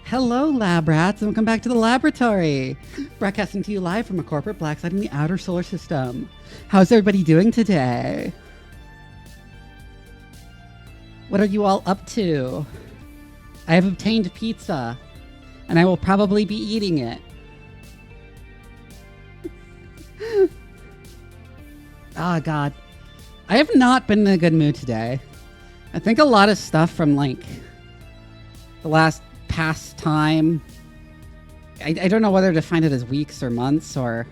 Hello, lab rats, and welcome back to the laboratory. Broadcasting to you live from a corporate black site in the outer solar system. How's everybody doing today? What are you all up to? I have obtained pizza, and I will probably be eating it. Oh, God. I have not been in a good mood today. I think a lot of stuff from, like, the last past time. I don't know whether to find it as weeks or months or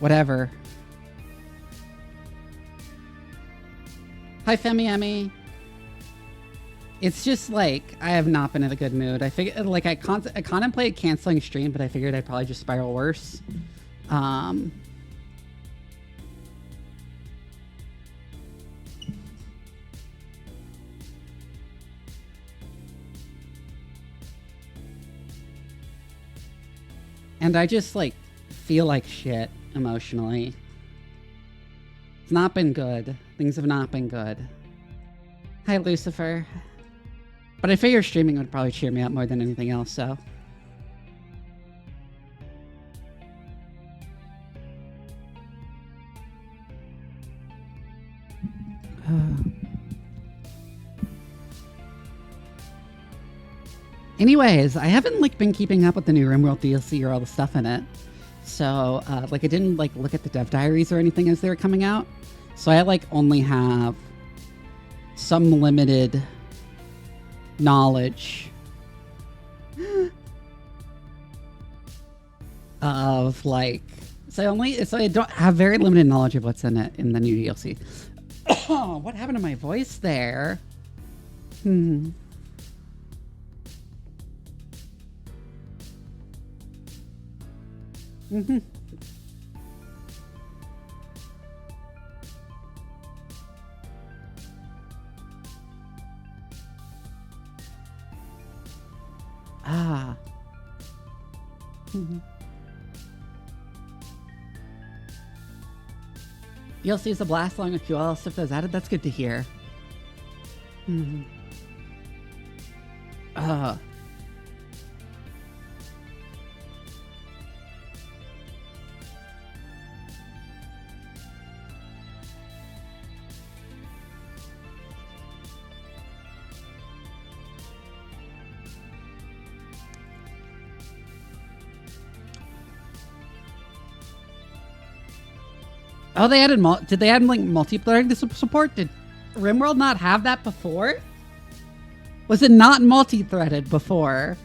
whatever. Hi, Femi Emmy. It's just like I have not been in a good mood. I figured, like, I contemplated canceling stream, but I figured I'd probably just spiral worse. And I just, like, feel like shit emotionally. It's not been good. Things have not been good. Hi, Lucifer. But I figure streaming would probably cheer me up more than anything else, so. Anyways, I haven't like been keeping up with the new RimWorld DLC or all the stuff in it. So, like I didn't like look at the dev diaries or anything as they were coming out. So I like only have some limited knowledge of like so I don't have very limited knowledge of what's in it in the new DLC. Oh, what happened to my voice there? Ah. DLC is a blast along with QL stuff that's added. That's good to hear. Oh, they added did they add like multiplayer support? Did RimWorld not have that before? Was it not multi-threaded before?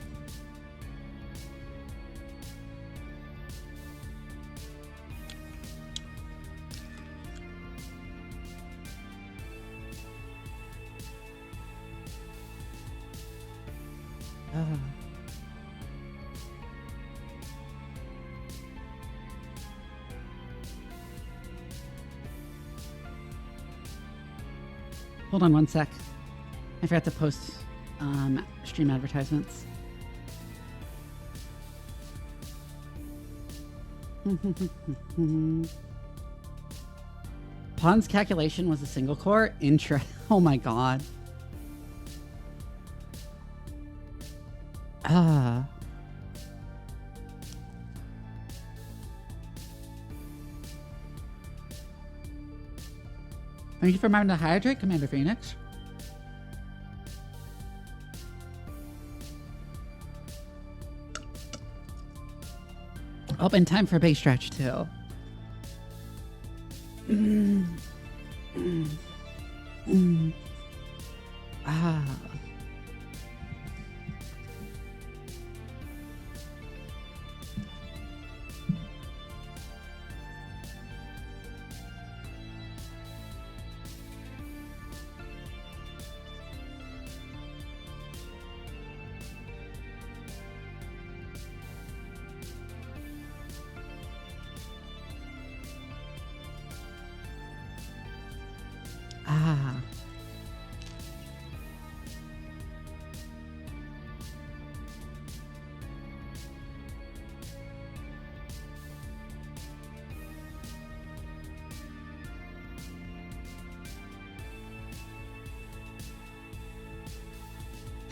Hold on one sec. I forgot to post stream advertisements. Pon's calculation was a single core? Oh my god. Thank you for reminding to hydrate, Commander Phoenix. Oh, in time for a base stretch, too.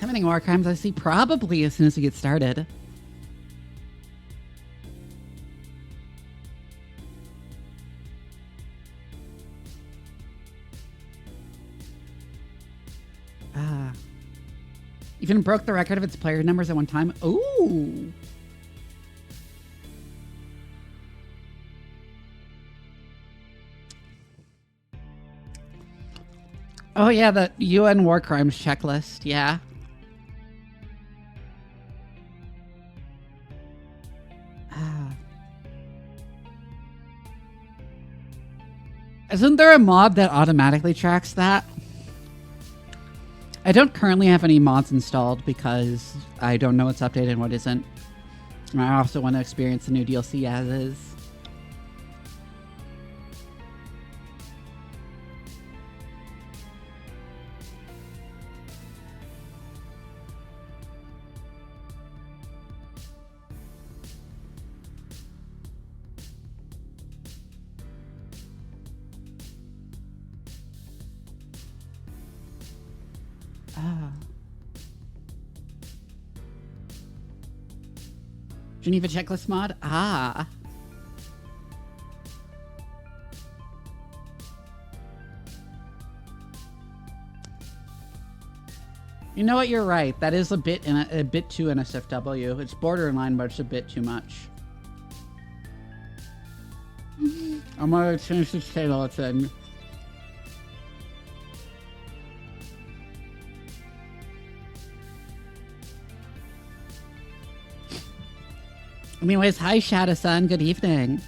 How many war crimes I see? Probably as soon as we get started. Even broke the record of its player numbers at one time. Ooh. Oh yeah, the UN war crimes checklist. Yeah. Isn't there a mod that automatically tracks that? I don't currently have any mods installed because I don't know what's updated and what isn't. And I also want to experience the new DLC as is. Geneva checklist mod? Ah. You know what? You're right. That is a bit too NSFW. It's borderline, but it's a bit too much. I'm gonna change the channel thing. Anyways, hi Shadow-san, good evening.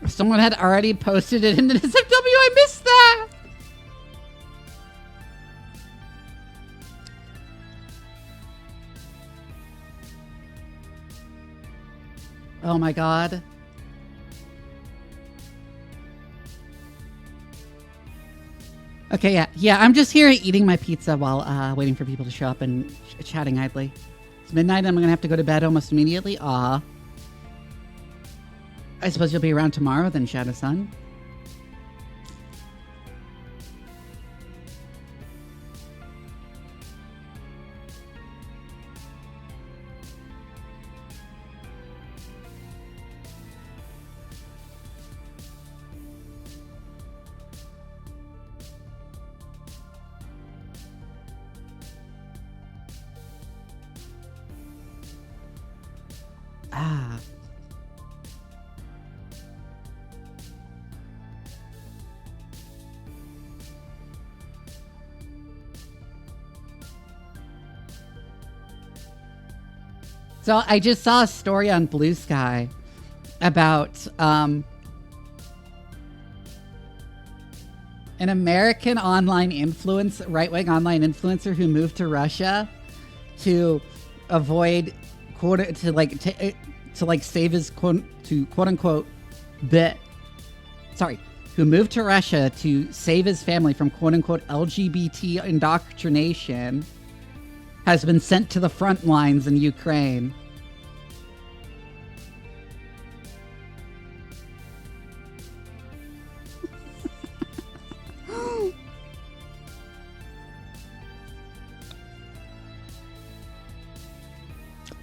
Someone had already posted it in the SFW, I missed that! Oh my god. Okay, yeah, I'm just here eating my pizza while waiting for people to show up and chatting idly. It's midnight and I'm gonna have to go to bed almost immediately. Aw. I suppose you'll be around tomorrow then, Shadow-san. Ah. So I just saw a story on Blue Sky about an American online right-wing online influencer who moved to Russia to avoid to save his quote unquote who moved to Russia to save his family from quote unquote LGBT indoctrination has been sent to the front lines in Ukraine.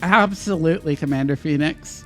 Absolutely, Commander Phoenix.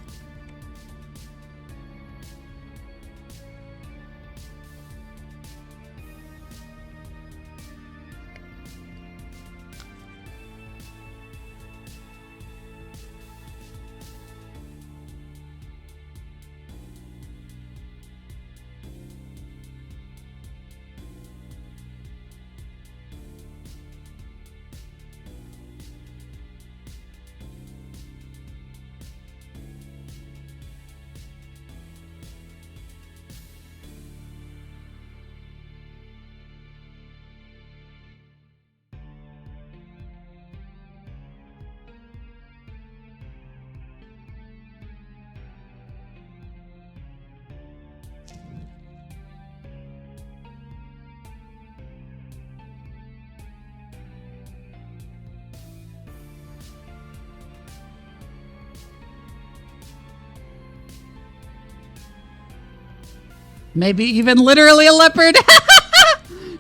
Maybe even literally a leopard.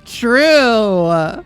True.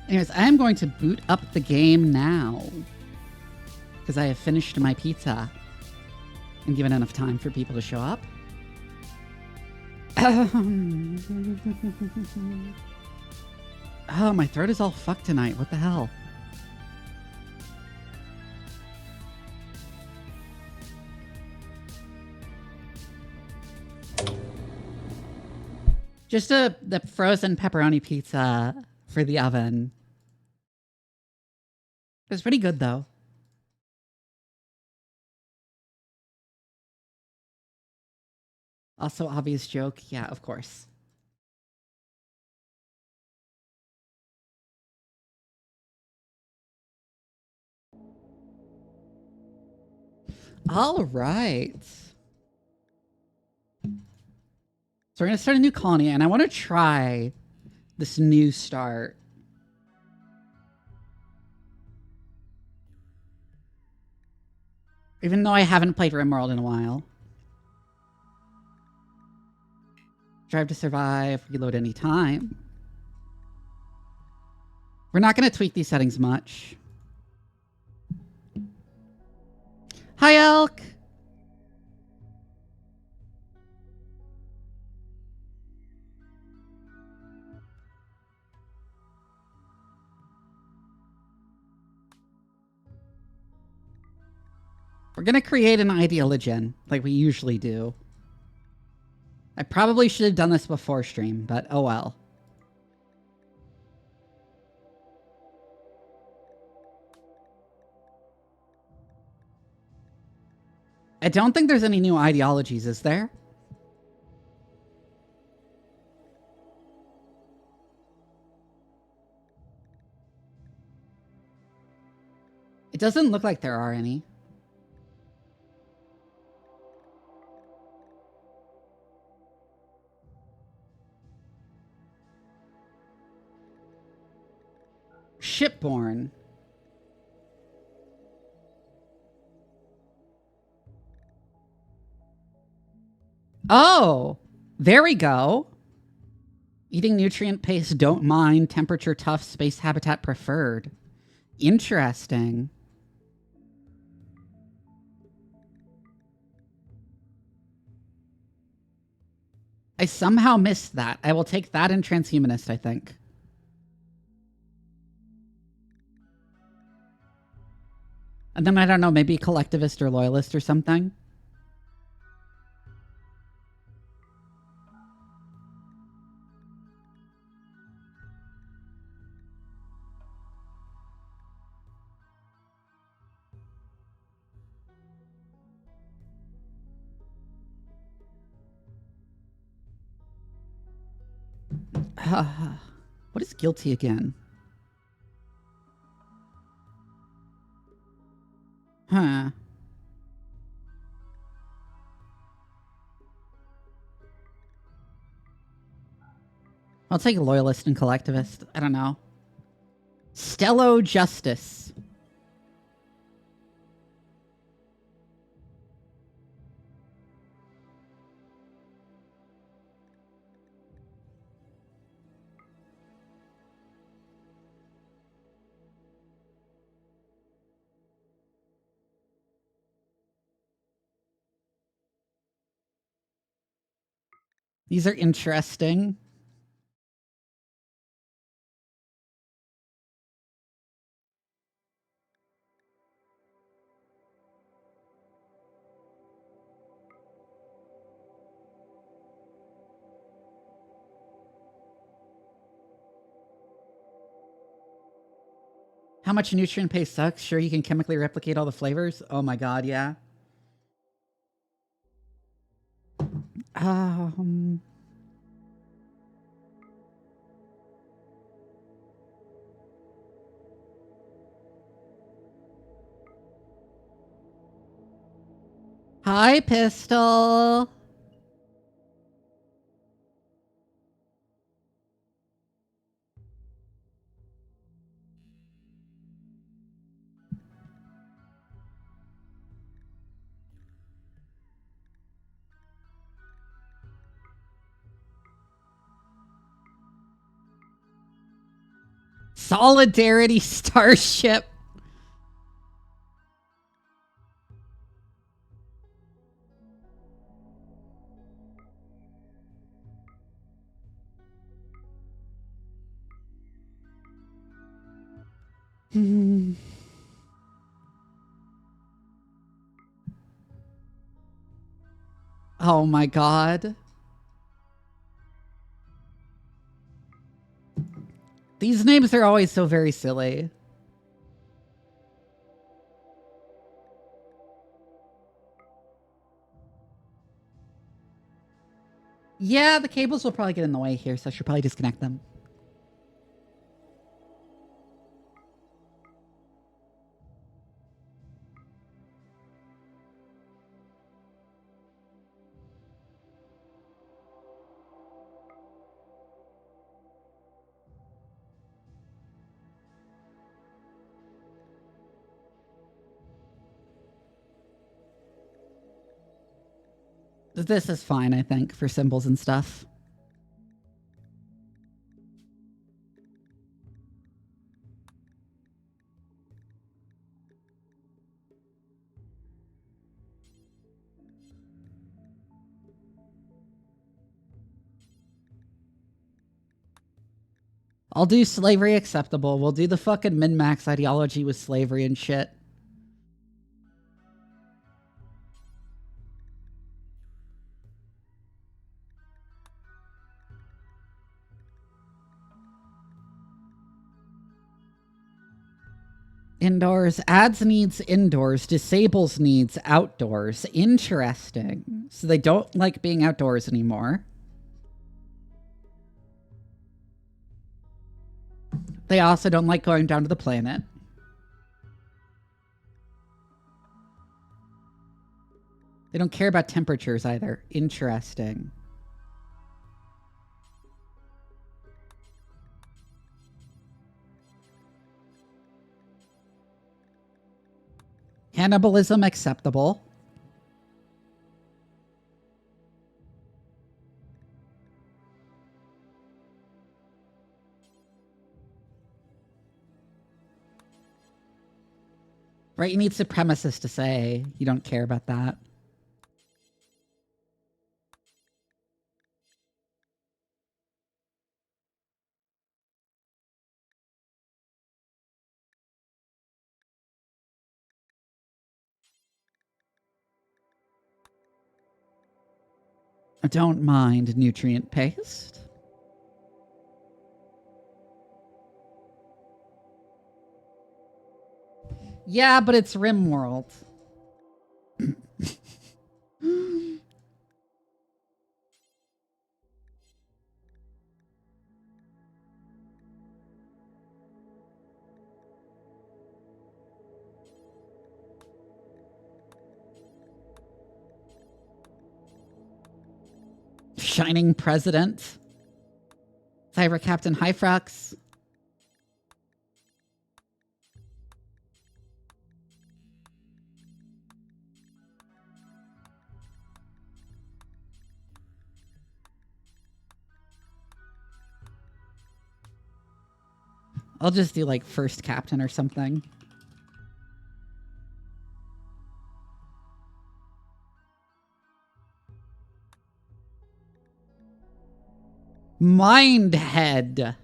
Anyways, I am going to boot up the game now because I have finished my pizza and given enough time for people to show up. Oh, my throat is all fucked tonight. What the hell? Just the frozen pepperoni pizza for the oven. It was pretty good, though. Also, obvious joke. Yeah, of course. All right. So we're going to start a new colony, and I want to try this new start. Even though I haven't played RimWorld in a while. Drive to survive, reload any time. We're not going to tweak these settings much. Hi, Elk! We're going to create an ideologen, like we usually do. I probably should have done this before stream, but oh well. I don't think there's any new ideologies, is there? It doesn't look like there are any. Shipborne. Oh, there we go. Eating nutrient paste, don't mind. Temperature tough, space habitat preferred. Interesting. I somehow missed that. I will take that in transhumanist, I think. And then I don't know, maybe collectivist or loyalist or something. What is guilty again? Huh. I'll take loyalist and collectivist. I don't know. Stello Justice. These are interesting. How much nutrient paste sucks? Sure, you can chemically replicate all the flavors. Oh my god, yeah. Hi, Pistol. Solidarity Starship. Oh my god. These names are always so very silly. Yeah, the cables will probably get in the way here, so I should probably disconnect them. This is fine, I think, for symbols and stuff. I'll do slavery acceptable. We'll do the fucking min-max ideology with slavery and shit. Indoors. Adds needs indoors. Disables needs outdoors. Interesting. So they don't like being outdoors anymore. They also don't like going down to the planet. They don't care about temperatures either. Interesting. Cannibalism acceptable. Right, you need supremacists to say you don't care about that. I don't mind nutrient paste. Yeah, but it's RimWorld. Shining President. Cyber Captain Hyfrox. I'll just do like first captain or something. Mindhead.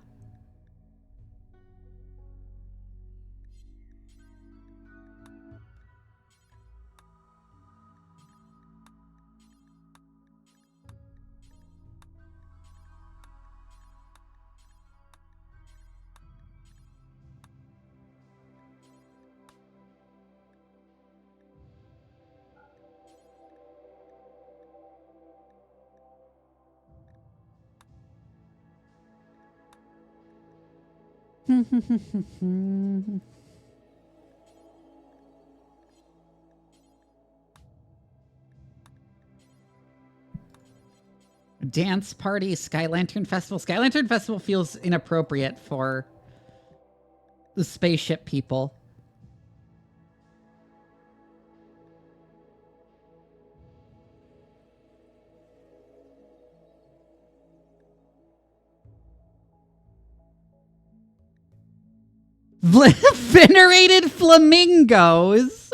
Dance party, Sky Lantern Festival. Sky Lantern Festival feels inappropriate for the spaceship people. Venerated flamingos.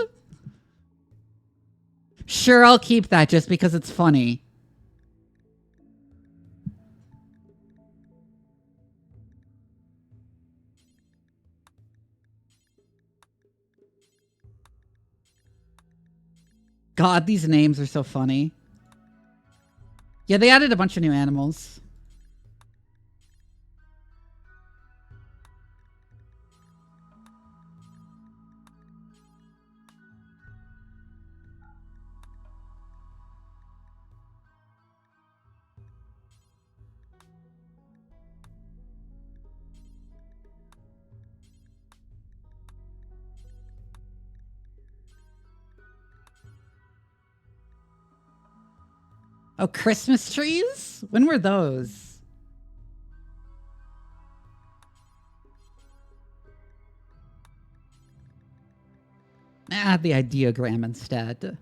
Sure, I'll keep that just because it's funny. God, these names are so funny. Yeah, they added a bunch of new animals. Oh, Christmas trees? When were those? Add the ideogram instead.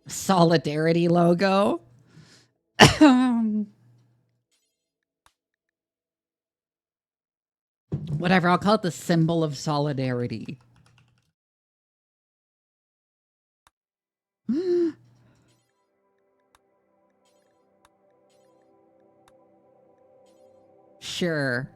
Solidarity logo. Whatever, I'll call it the symbol of solidarity. Sure.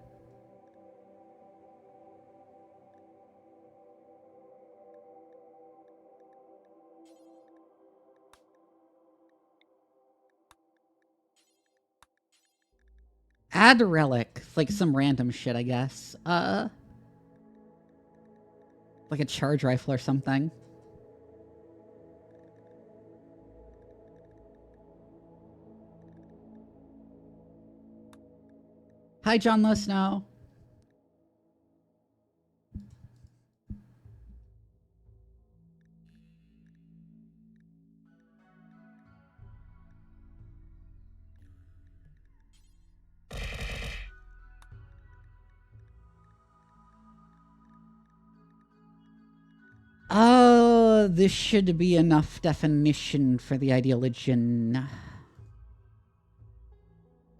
Add relic, like some random shit, I guess. Like a charge rifle or something. Hi, John Losnow. Oh, this should be enough definition for the ideologian.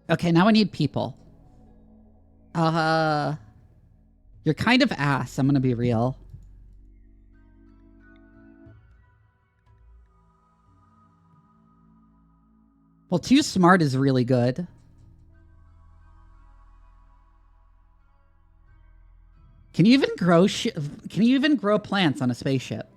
Okay, now I need people. You're kind of ass, I'm gonna be real. Well, too smart is really good. Can you even grow plants on a spaceship?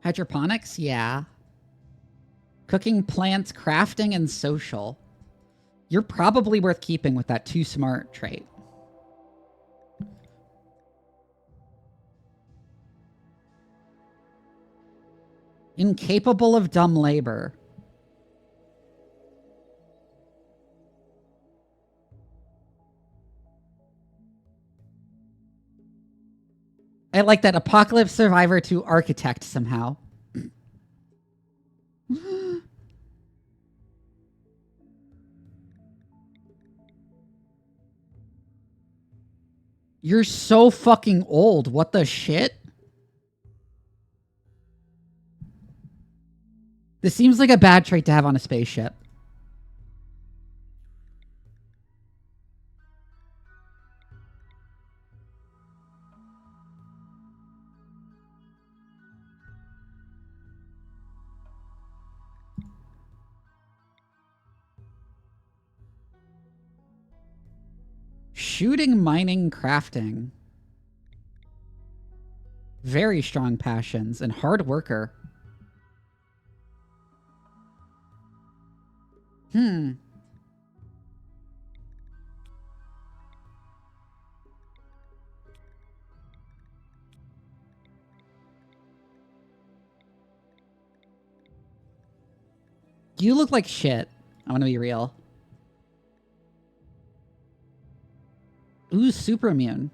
Hydroponics? Yeah. Cooking, plants, crafting, and social. You're probably worth keeping with that too smart trait. Incapable of dumb labor. I like that. Apocalypse survivor to architect somehow. You're so fucking old. What the shit? This seems like a bad trait to have on a spaceship. Shooting, mining, crafting. Very strong passions and hard worker. You look like shit. I'm gonna be real. Ooh, super immune.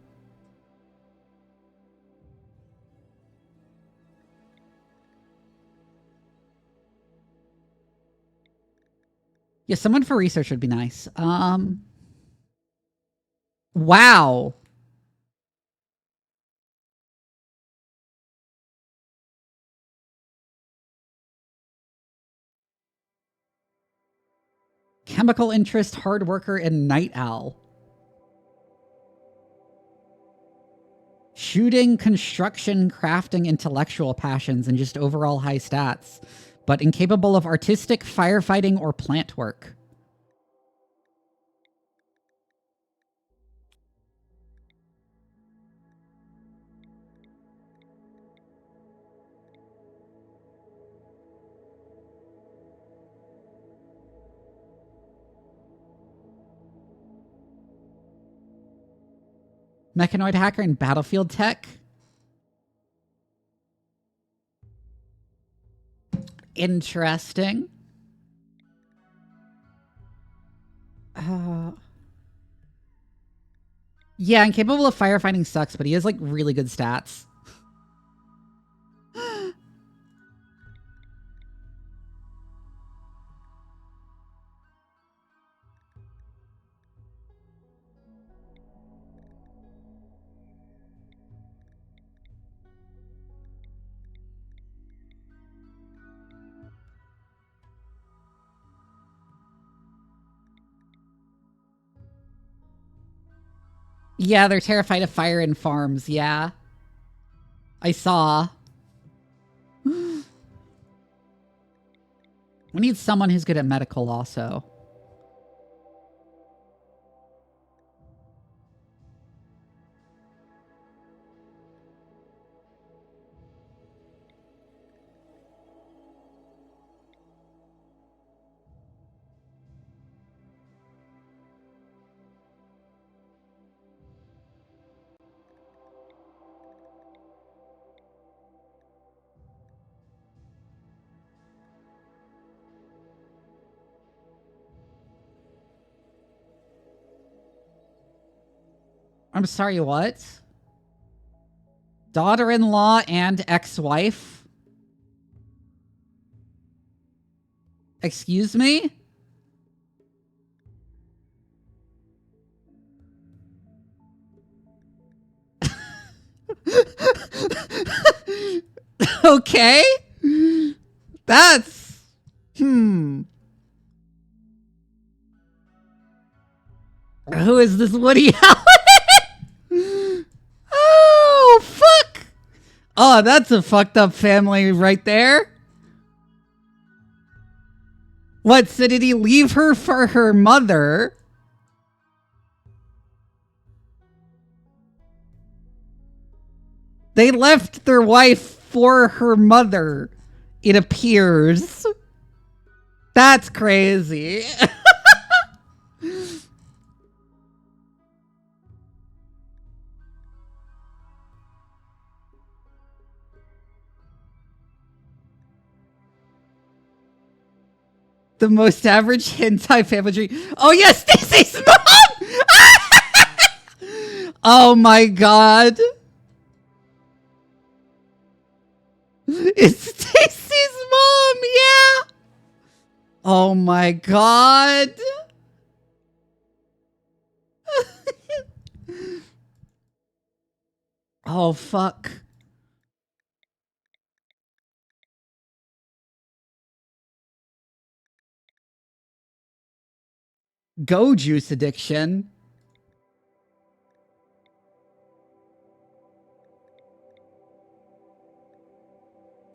Yeah, someone for research would be nice. Wow. Chemical interest, hard worker, and night owl. Shooting, construction, crafting, intellectual passions, and just overall high stats, but incapable of artistic, firefighting, or plant work. Mechanoid hacker and battlefield tech. Interesting. Yeah, incapable of firefighting sucks, but he has like really good stats. Yeah, they're terrified of fire in farms, yeah. I saw. We need someone who's good at medical also. I'm sorry, what? Daughter-in-law and ex-wife? Excuse me? Okay. That's... Who is this Woody Allen? Oh, fuck! Oh, that's a fucked up family right there. What, so did he leave her for her mother? They left their wife for her mother, it appears. That's crazy. The most average hentai family tree. Oh yes, Stacy's mom! Oh my god. It's Stacy's mom, yeah! Oh my god. Oh fuck. Go juice addiction.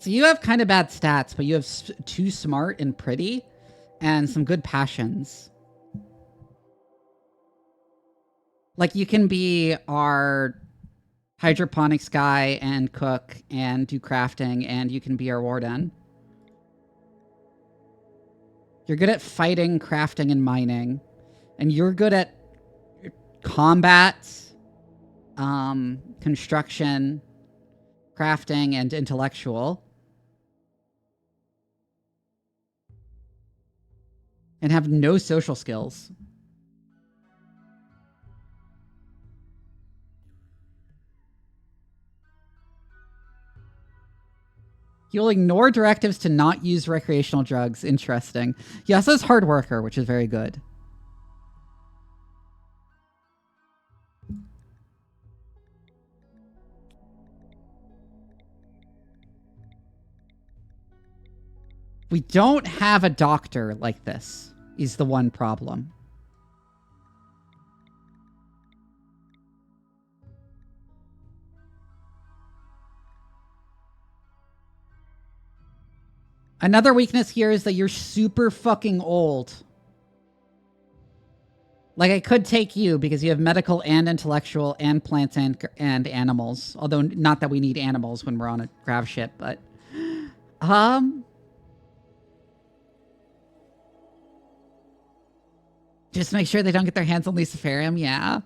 So you have kind of bad stats, but you have too smart and pretty and some good passions. Like, you can be our hydroponics guy and cook and do crafting, and you can be our warden. You're good at fighting, crafting, and mining. And you're good at combat, construction, crafting, and intellectual. And have no social skills. You'll ignore directives to not use recreational drugs. Interesting. He also is hard worker, which is very good. We don't have a doctor like this, is the one problem. Another weakness here is that you're super fucking old. Like, I could take you because you have medical and intellectual and plants and animals. Although, not that we need animals when we're on a GravShip, but... Just make sure they don't get their hands on Luciferium, yeah.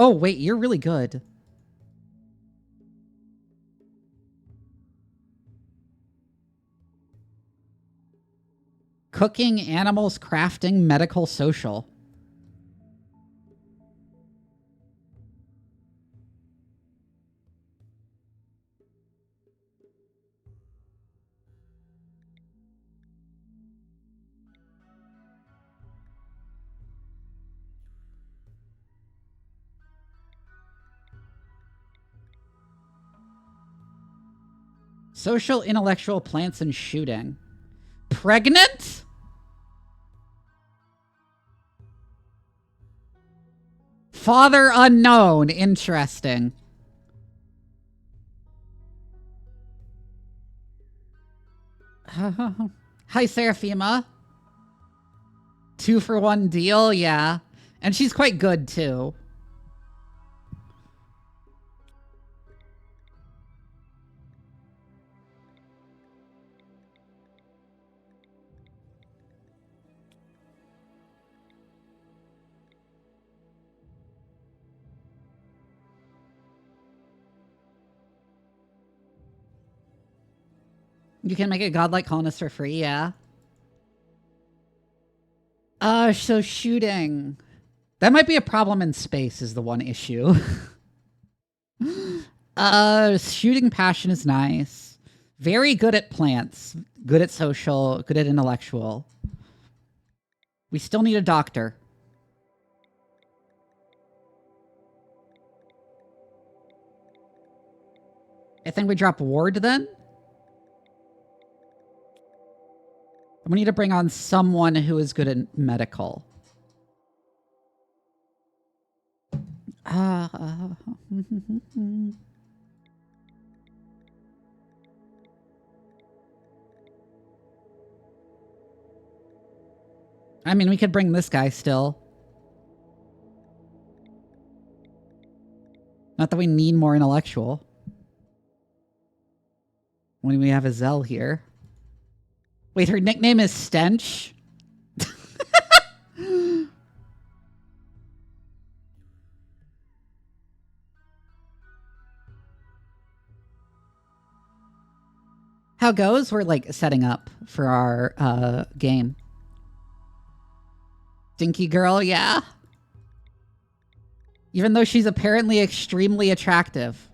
Oh, wait, you're really good. Cooking, animals, crafting, medical, social. Social, intellectual, plants, and shooting. Pregnant? Father unknown. Interesting. Hi, Seraphima. 2-for-1 deal, yeah. And she's quite good, too. You can make a godlike colonist for free, yeah. So shooting. That might be a problem in space is the one issue. Shooting passion is nice. Very good at plants. Good at social. Good at intellectual. We still need a doctor. I think we drop Ward then. We need to bring on someone who is good at medical. I mean, we could bring this guy still. Not that we need more intellectual. When we have a Zell here. Wait, her nickname is Stench? How goes? We're like setting up for our game. Dinky girl, yeah. Even though she's apparently extremely attractive.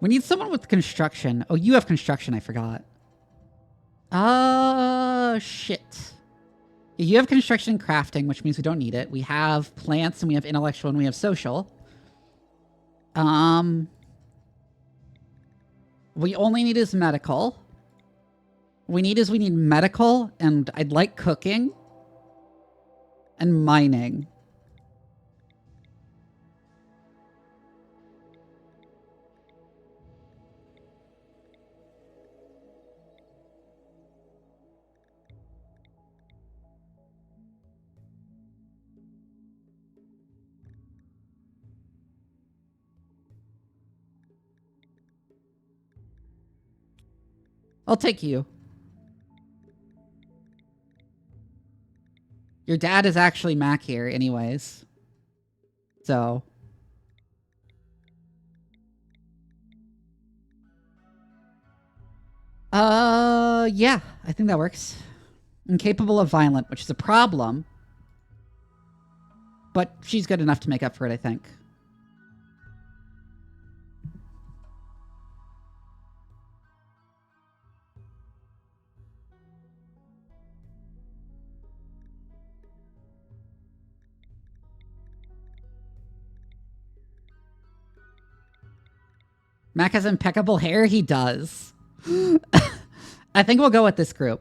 We need someone with construction. Oh, you have construction, I forgot. Shit. You have construction and crafting, which means we don't need it. We have plants and we have intellectual and we have social. We only need is medical. We need medical, and I'd like cooking and mining. I'll take you. Your dad is actually Mac here anyways. So. Yeah, I think that works. Incapable of violent, which is a problem. But she's good enough to make up for it, I think. Mac has impeccable hair? He does. I think we'll go with this group.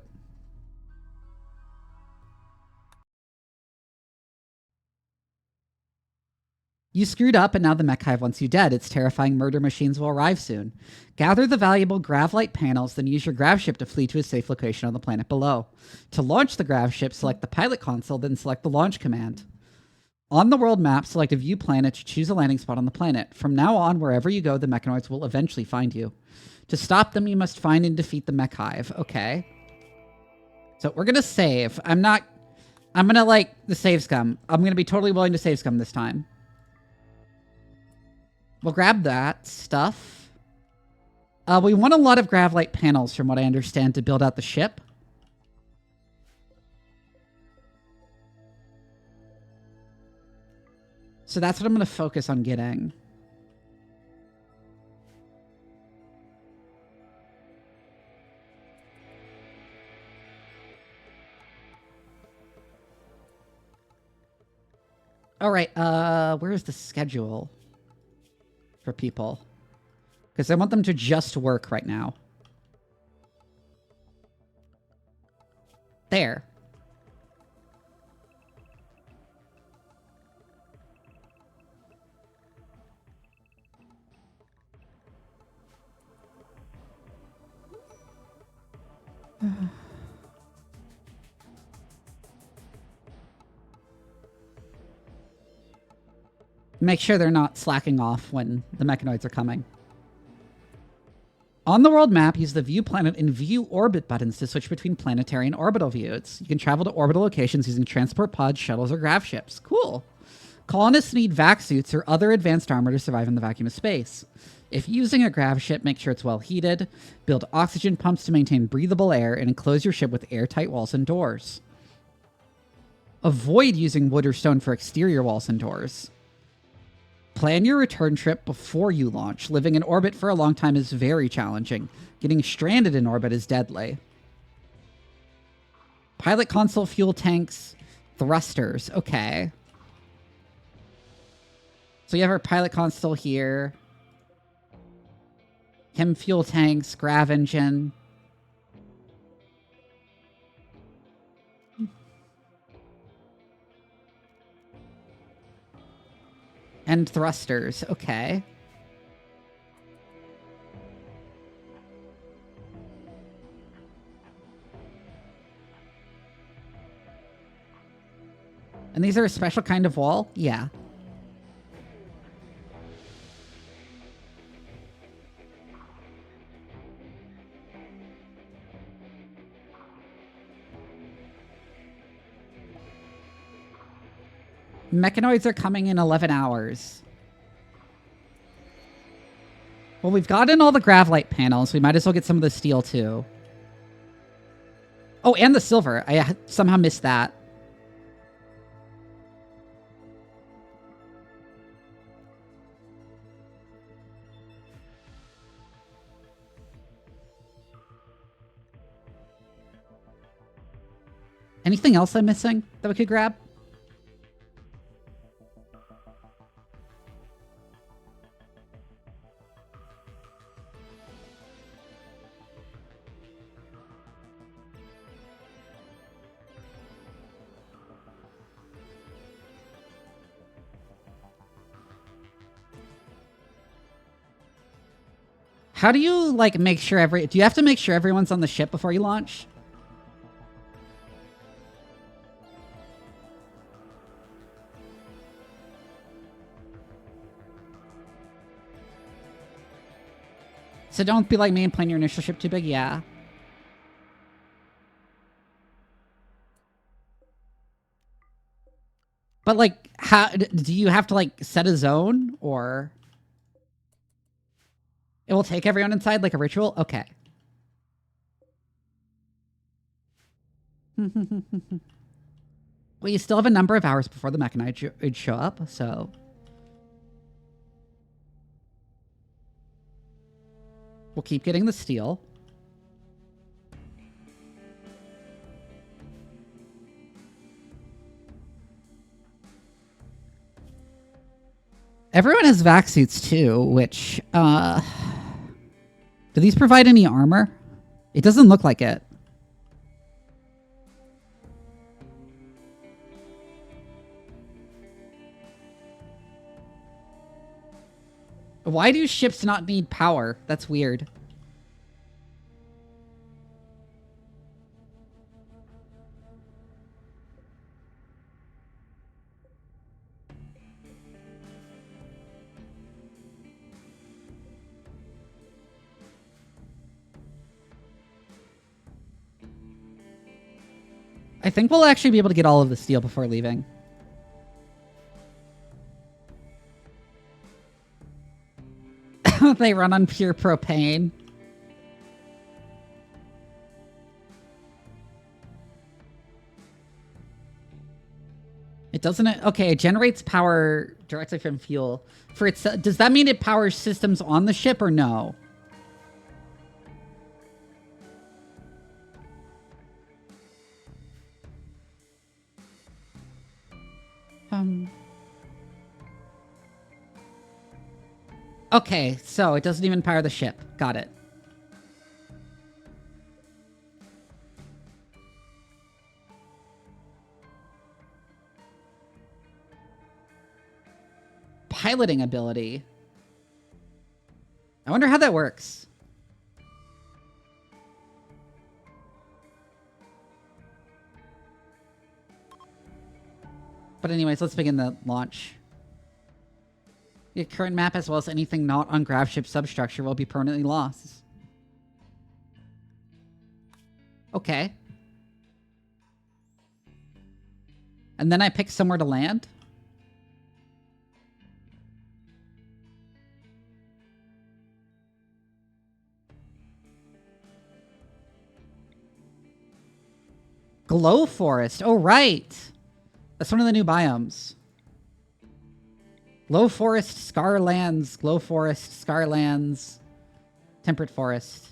You screwed up and now the mech hive wants you dead. Its terrifying murder machines will arrive soon. Gather the valuable GravLight panels, then use your GravShip to flee to a safe location on the planet below. To launch the GravShip, select the pilot console, then select the launch command. On the world map, select a view planet to choose a landing spot on the planet. From now on, wherever you go, the mechanoids will eventually find you. To stop them, you must find and defeat the mech hive. Okay. So we're going to save. I'm going to like the save scum. I'm going to be totally willing to save scum this time. We'll grab that stuff. We want a lot of GravLight panels, from what I understand, to build out the ship. So that's what I'm going to focus on getting. All right, where's the schedule for people? Because I want them to just work right now. There. Make sure they're not slacking off when the mechanoids are coming. On the world map, use the View Planet and View Orbit buttons to switch between planetary and orbital views. You can travel to orbital locations using transport pods, shuttles, or GravShips. Cool. Colonists need vac suits or other advanced armor to survive in the vacuum of space. If using a GravShip, make sure it's well heated, build oxygen pumps to maintain breathable air, and enclose your ship with airtight walls and doors. Avoid using wood or stone for exterior walls and doors. Plan your return trip before you launch. Living in orbit for a long time is very challenging. Getting stranded in orbit is deadly. Pilot console, fuel tanks, thrusters. Okay. So you have our pilot console here. Chem fuel tanks, grav engine. And thrusters. Okay. And these are a special kind of wall? Yeah. Mechanoids are coming in 11 hours. Well, we've gotten all the GravLight panels. We might as well get some of the steel, too. Oh, and the silver. I somehow missed that. Anything else I'm missing that we could grab? How do you, like, make sure do you have to make sure everyone's on the ship before you launch? So don't be like me and plan your initial ship too big, yeah. But, like, how do you have to, like, set a zone, or it will take everyone inside like a ritual? Okay. Well, you still have a number of hours before the mechanite would show up, so... We'll keep getting the steel. Everyone has vac suits too, which, do these provide any armor? It doesn't look like it. Why do ships not need power? That's weird. I think we'll actually be able to get all of the steel before leaving. They run on pure propane. It doesn't... Okay, it generates power directly from fuel. For its, does that mean it powers systems on the ship or no? Okay, so it doesn't even power the ship. Got it. Piloting ability. I wonder how that works. But anyways, let's begin the launch. Your current map, as well as anything not on GravShip substructure, will be permanently lost. Okay. And then I pick somewhere to land? Glow Forest. Oh, right. That's one of the new biomes. Low Forest, Scarlands, Glow Forest, Scarlands, Temperate Forest.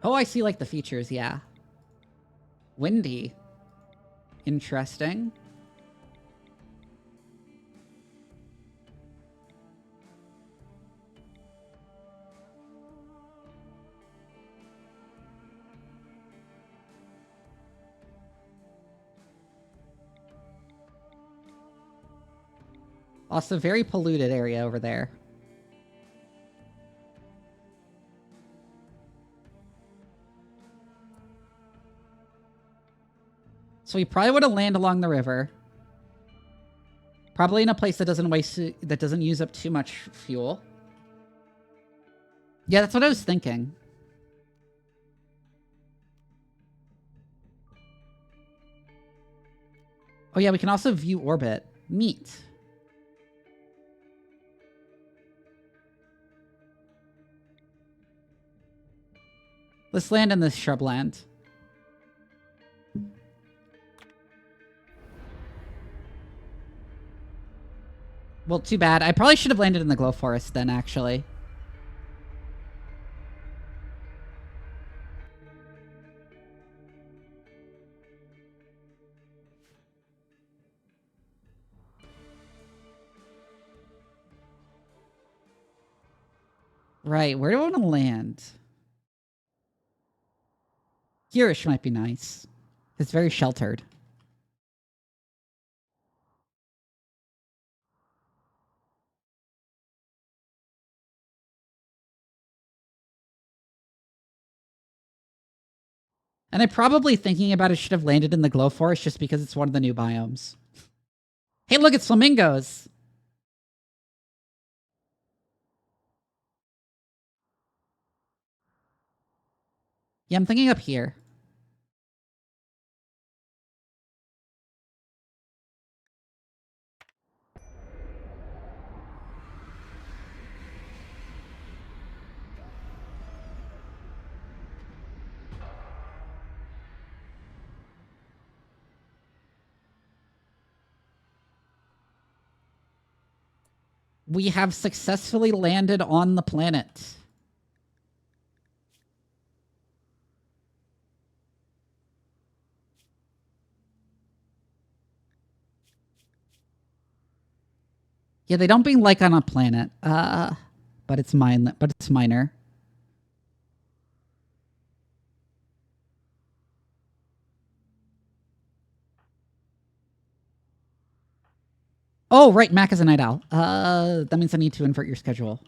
Oh, I see, like, the features, yeah. Windy. Interesting. Also, very polluted area over there. So we probably would have landed along the river. Probably in a place that doesn't use up too much fuel. Yeah, that's what I was thinking. Oh yeah, we can also view orbit. Neat. Let's land in this shrubland. Well, too bad. I probably should have landed in the glow forest then, actually. Right, where do I want to land? Here-ish might be nice. It's very sheltered. And I'm probably thinking about it should have landed in the glow forest just because it's one of the new biomes. Hey, look, it's flamingos! Yeah, I'm thinking up here. We have successfully landed on the planet. Yeah, they don't being like on a planet. But it's minor. Oh, right, Mac is a night owl. That means I need to invert your schedule.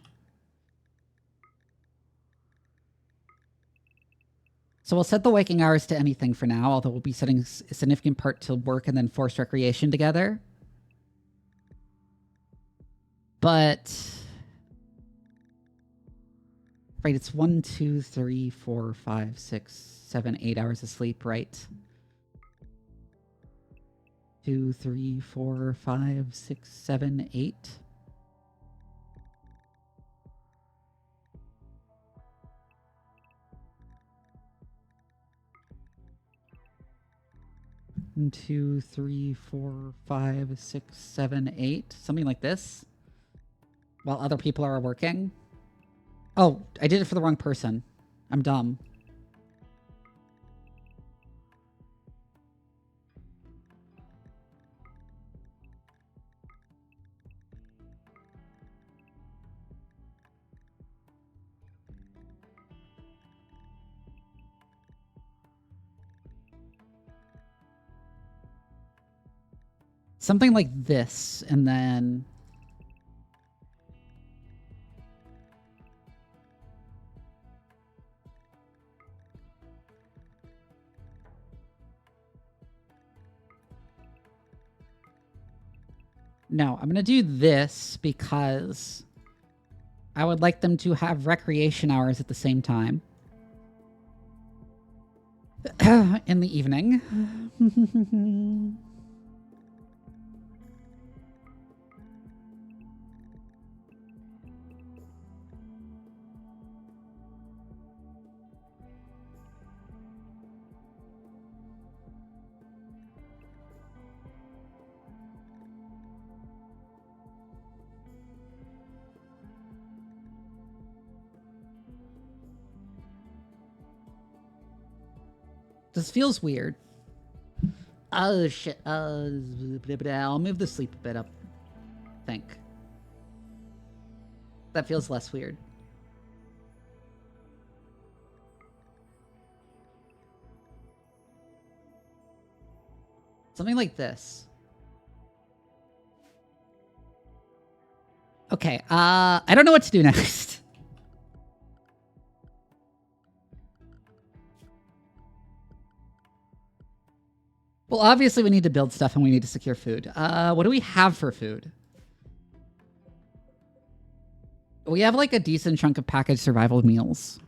So we'll set the waking hours to anything for now, although we'll be setting a significant part to work and then forced recreation together. But... right, it's 1, 2, 3, 4, 5, 6, 7, 8 hours of sleep, right? 2, 3, 4, 5, 6, 7, 8. One, 2, 3, 4, 5, 6, 7, 8. Something like this. While other people are working. Oh, I did it for the wrong person. I'm dumb. Something like this, and then... no, I'm going to do this because I would like them to have recreation hours at the same time. In the evening. This feels weird. Oh, shit. I'll move the sleep a bit up. I think. That feels less weird. Something like this. Okay, I don't know what to do next. Well, obviously we need to build stuff and we need to secure food. What do we have for food? We have like a decent chunk of packaged survival meals.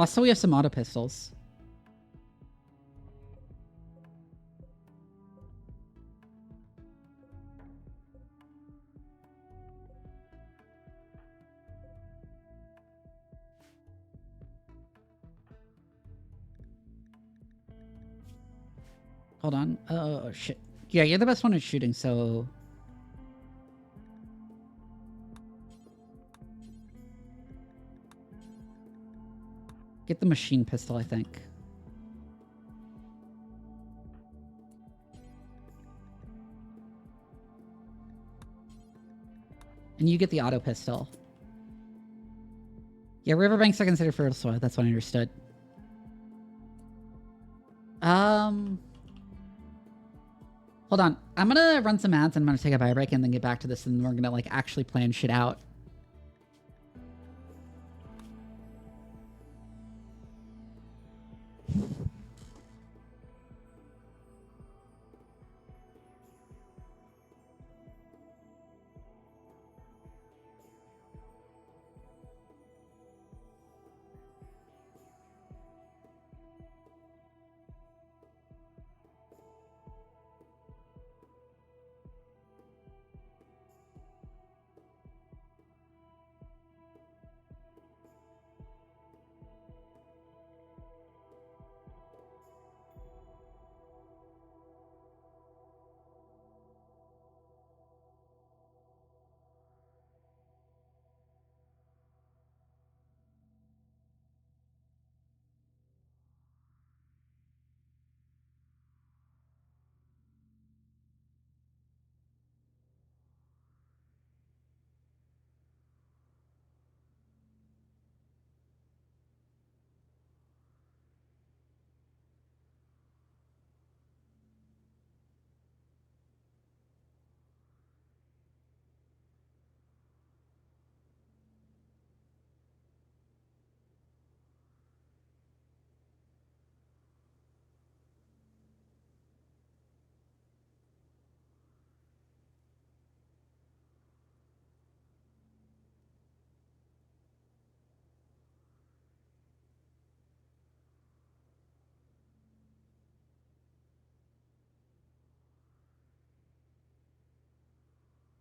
So we have some auto pistols. Hold on. Oh, shit. Yeah, you're the best one at shooting, so... Get the machine pistol, I think. And you get the auto pistol. Yeah, riverbanks are considered fertile soil. That's what I understood. Hold on. I'm gonna run some ads and I'm gonna take a bio break and then get back to this and we're gonna like actually plan shit out.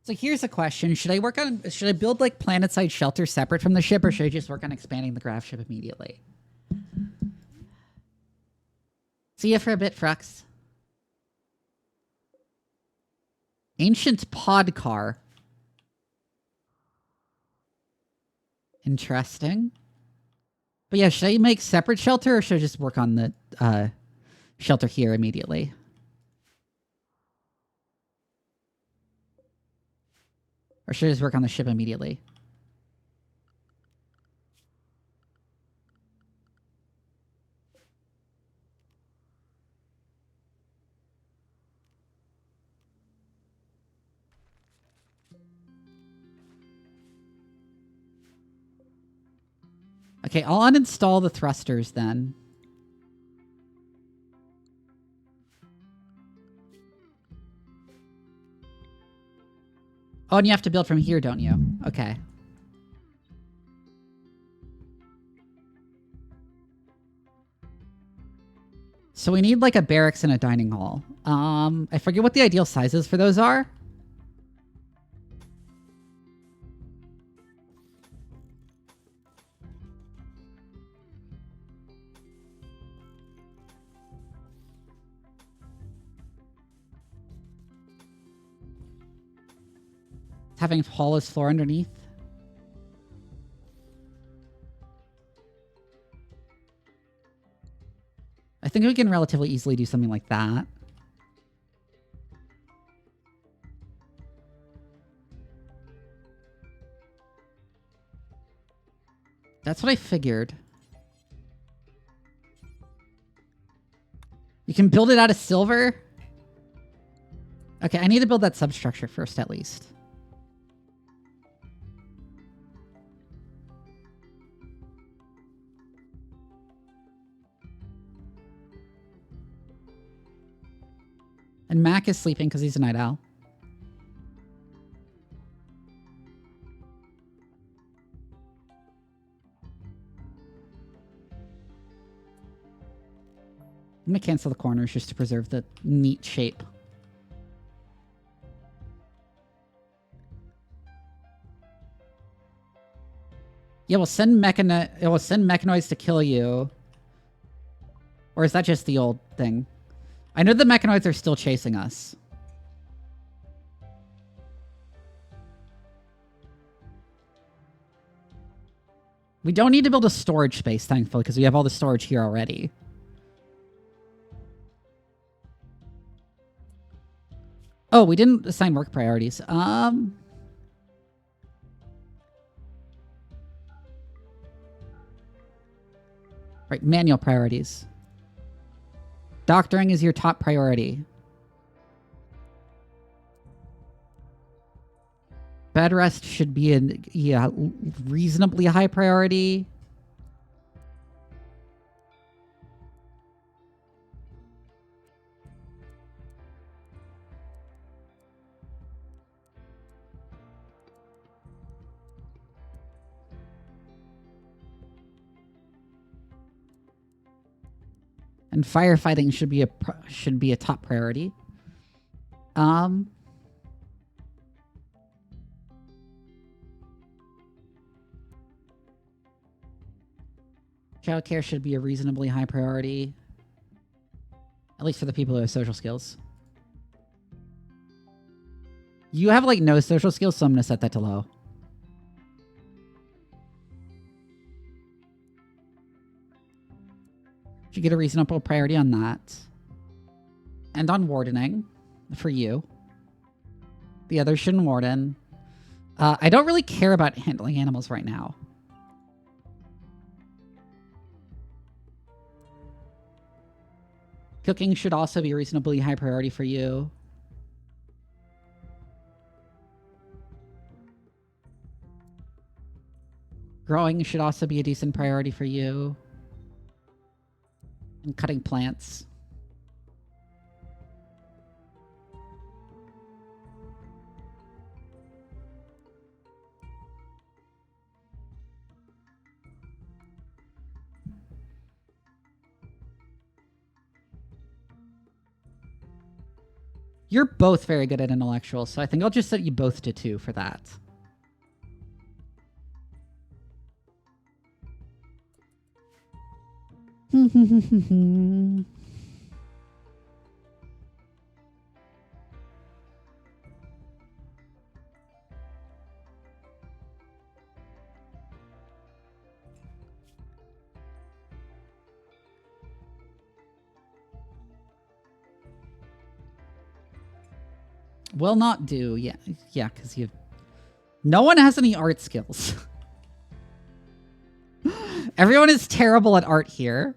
So here's a question. Should I build like planet-side shelter separate from the ship or should I just work on expanding the GravShip immediately? See ya for a bit, Frux. Ancient pod car. Interesting. But yeah, should I make separate shelter or should I just work on the shelter here immediately? Or should I just work on the ship immediately? Okay, I'll uninstall the thrusters then. Oh, and you have to build from here, don't you? Okay. So we need like a barracks and a dining hall. I forget what the ideal sizes for those are. Having hall as floor underneath. I think we can relatively easily do something like that. That's what I figured. You can build it out of silver? Okay, I need to build that substructure first at least. And Mac is sleeping because he's a night owl. I'm going to cancel the corners just to preserve the neat shape. Yeah, we'll send mechanoids to kill you. Or is that just the old thing? I know the mechanoids are still chasing us. We don't need to build a storage space, thankfully, because we have all the storage here already. Oh, we didn't assign work priorities. Right, manual priorities. Doctoring is your top priority. Bed rest should be a reasonably high priority. And firefighting should be a top priority. Childcare should be a reasonably high priority. At least for the people who have social skills. You have, like, no social skills, so I'm going to set that to low. Should get a reasonable priority on that. And on wardening. For you. The others shouldn't warden. I don't really care about handling animals right now. Cooking should also be a reasonably high priority for you. Growing should also be a decent priority for you. And cutting plants. You're both very good at intellectual, so I think I'll just set you both to 2 for that. Will not do. Yeah, because you... No one has any art skills. Everyone is terrible at art here.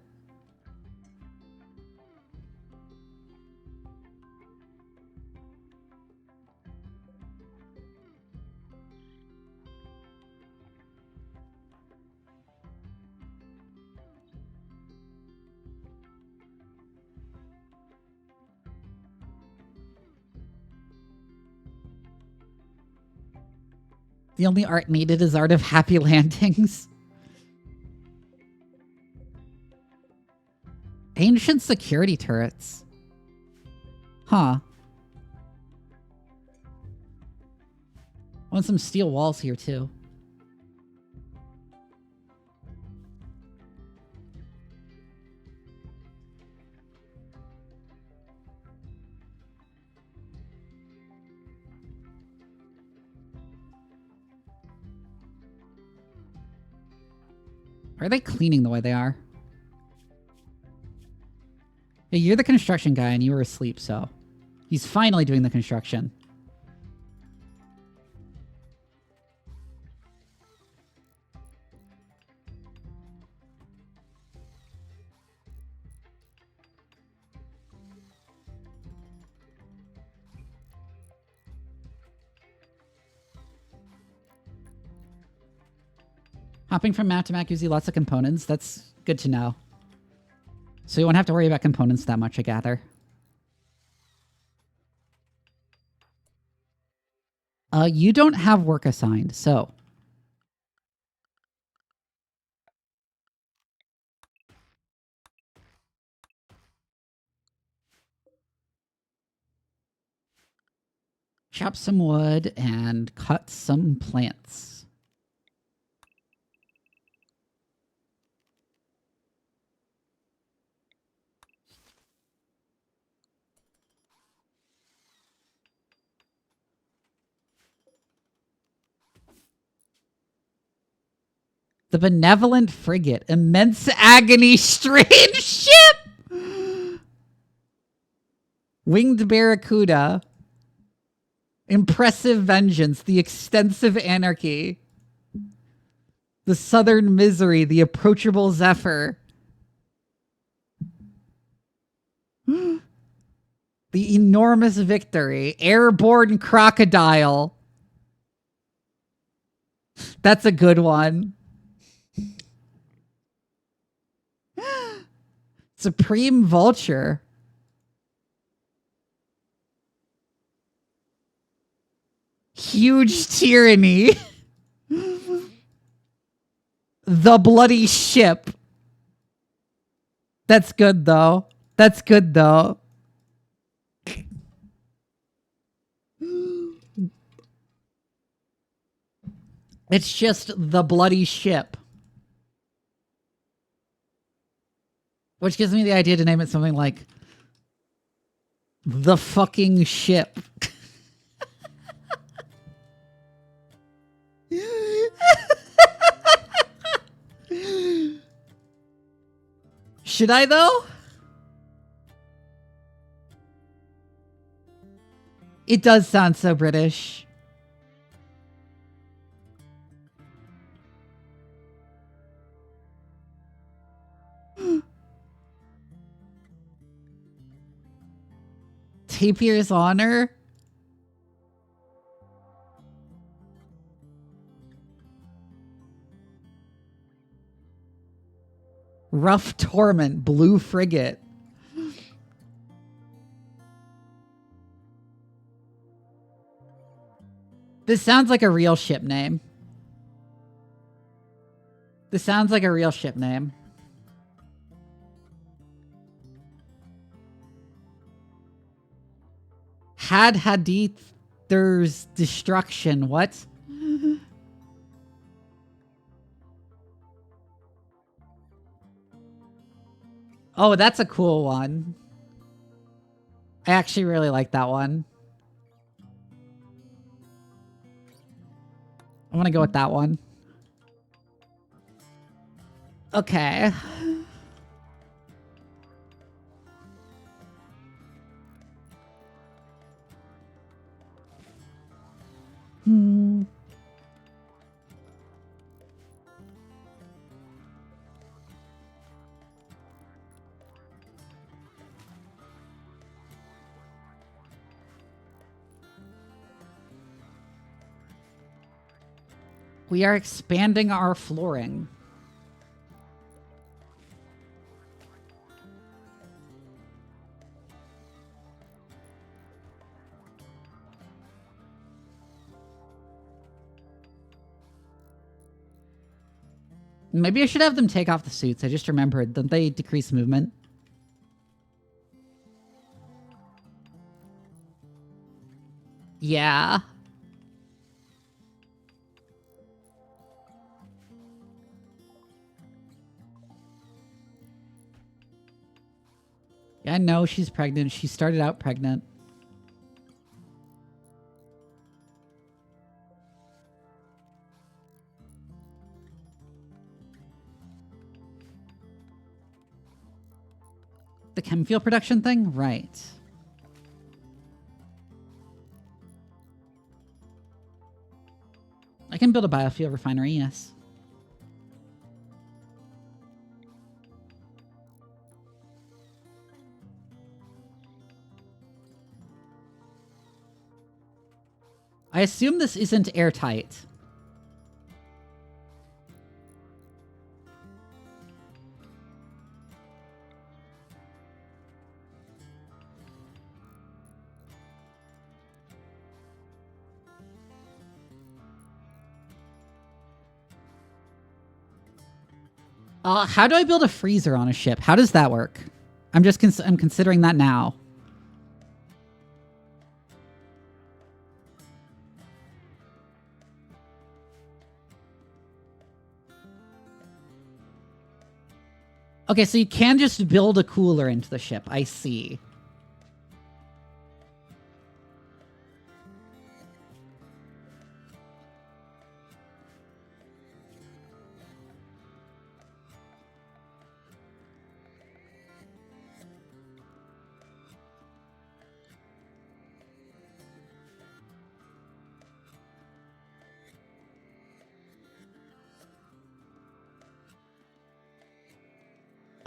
The only art needed is art of happy landings. Ancient security turrets. Huh. Want some steel walls here, too. Are they cleaning the way they are? Hey, you're the construction guy and you were asleep, so... He's finally doing the construction. Hopping from map to map gives you lots of components. That's good to know. So you won't have to worry about components that much, I gather. You don't have work assigned, so... Chop some wood and cut some plants. The benevolent frigate. Immense agony. Strange ship. Winged barracuda. Impressive vengeance. The extensive anarchy. The southern misery. The approachable zephyr. The enormous victory. Airborne crocodile. That's a good one. Supreme vulture. Huge tyranny. The bloody ship. That's good though. That's good though. It's just the bloody ship. Which gives me the idea to name it something like the fucking ship. Should I though? It does sound so British. Tapir's honor? Rough torment, blue frigate. This sounds like a real ship name. This sounds like a real ship name. Had Hadith's destruction. What? Oh, that's a cool one. I actually really like that one. I want to go with that one. Okay. We are expanding our flooring. Maybe I should have them take off the suits. I just remembered. Don't they decrease movement? Yeah. Yeah, I know she's pregnant. She started out pregnant. The chem fuel production thing? Right. I can build a biofuel refinery, yes. I assume this isn't airtight. How do I build a freezer on a ship? How does that work? I'm considering that now. Okay, so you can just build a cooler into the ship. I see.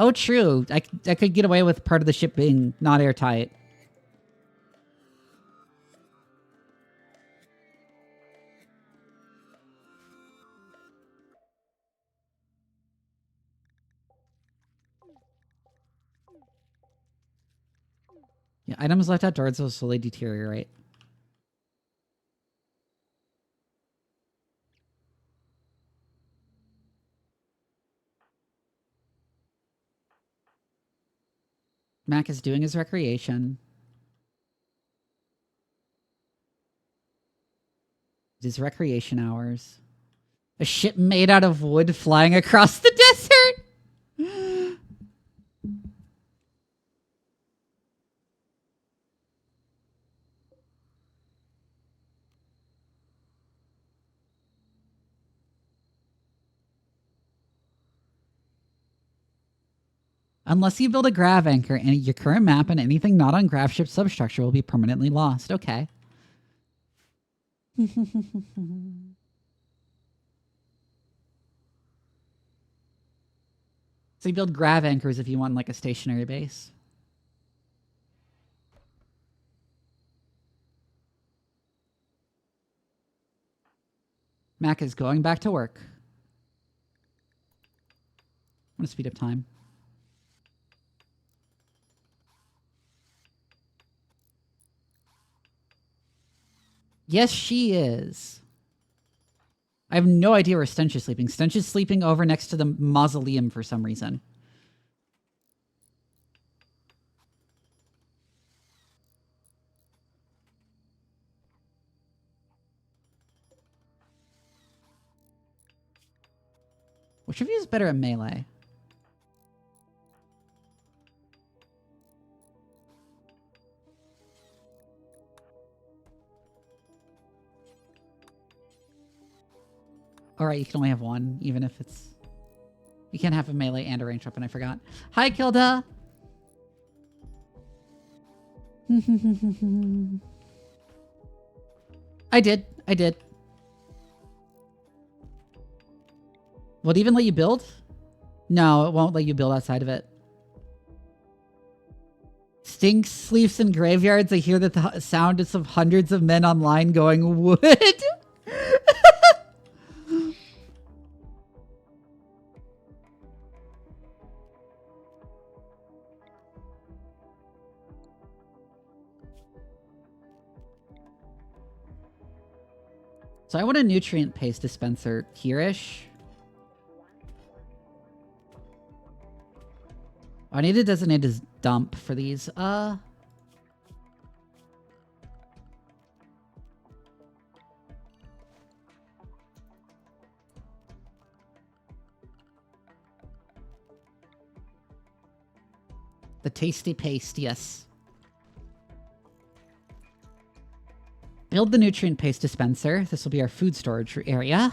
Oh, true. I could get away with part of the ship being not airtight. Yeah, items left outdoors will slowly deteriorate. Mac is doing his recreation. His recreation hours. A ship made out of wood flying across the desert! Unless you build a grav anchor and your current map and anything not on GravShips substructure will be permanently lost. Okay. So you build grav anchors if you want like a stationary base. Mac is going back to work. I'm gonna speed up time. Yes, she is. I have no idea where Stench is sleeping. Stench is sleeping over next to the mausoleum for some reason. Which of you is better at melee? Alright, you can only have one, even if it's... You can't have a melee and a ranged weapon, I forgot. Hi, Kilda! I did. Will it even let you build? No, it won't let you build outside of it. Stink sleeps in graveyards. I hear the sound of hundreds of men online going, wood? So I want a nutrient paste dispenser here-ish. I need to designate as dump for these. The tasty paste, yes. Build the nutrient paste dispenser. This will be our food storage area.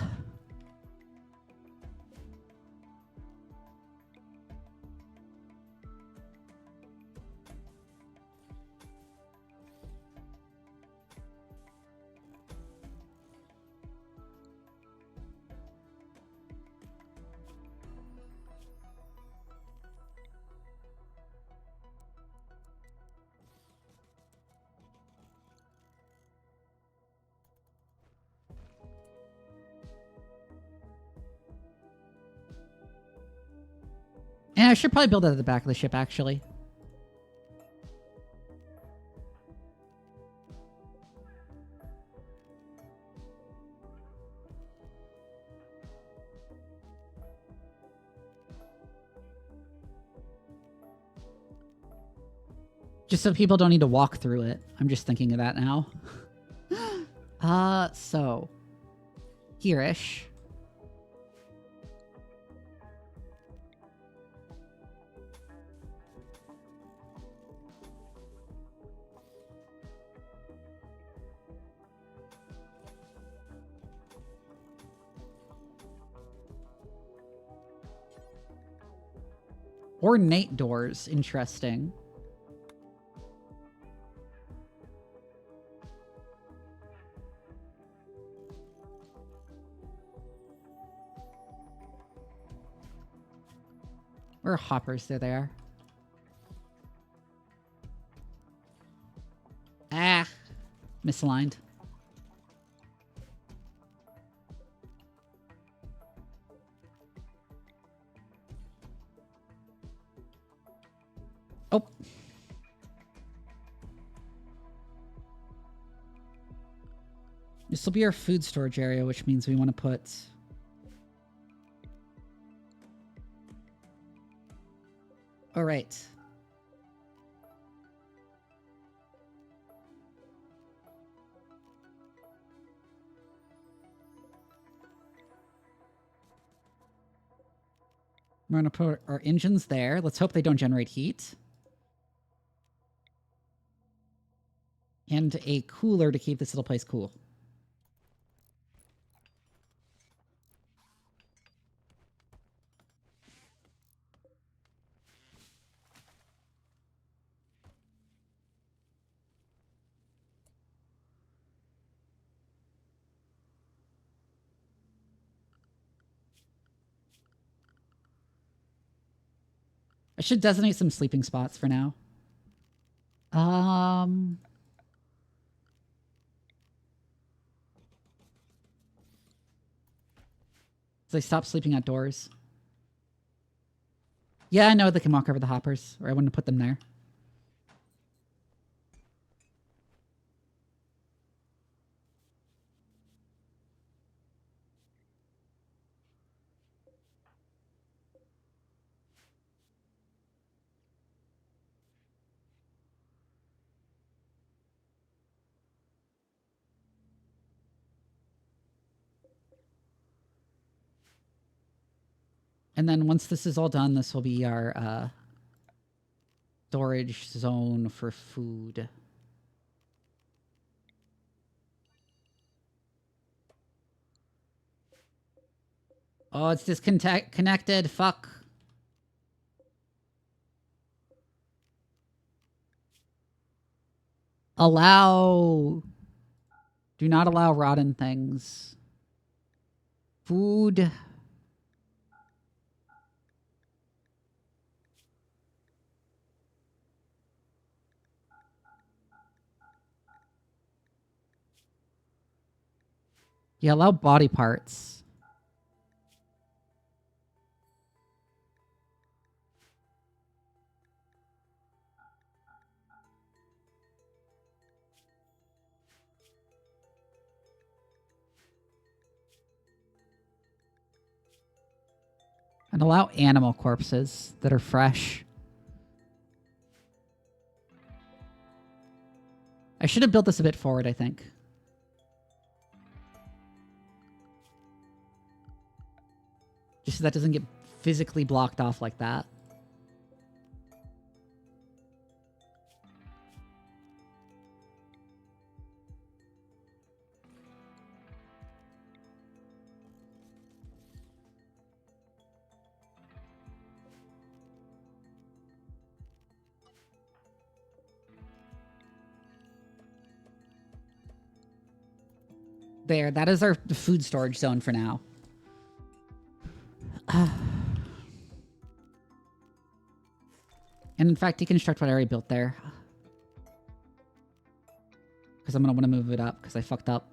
Yeah, I should probably build it at the back of the ship, actually. Just so people don't need to walk through it. I'm just thinking of that now. So... Here-ish. Ornate doors. Interesting. Where are hoppers? There they are. Ah! Misaligned. Oh. This will be our food storage area, which means we want to put... All right. We're going to put our engines there. Let's hope they don't generate heat. And a cooler to keep this little place cool. I should designate some sleeping spots for now. So I stopped sleeping outdoors. Yeah, I know they can walk over the hoppers, or I wouldn't have put them there. And then once this is all done, this will be our storage zone for food. Oh, it's disconnected. Fuck. Allow. Do not allow rotten things. Food. Yeah, allow body parts. And allow animal corpses that are fresh. I should have built this a bit forward, I think. Just so that doesn't get physically blocked off like that. There, that is our food storage zone for now. And in fact, deconstruct what I already built there. Because I'm going to want to move it up, because I fucked up.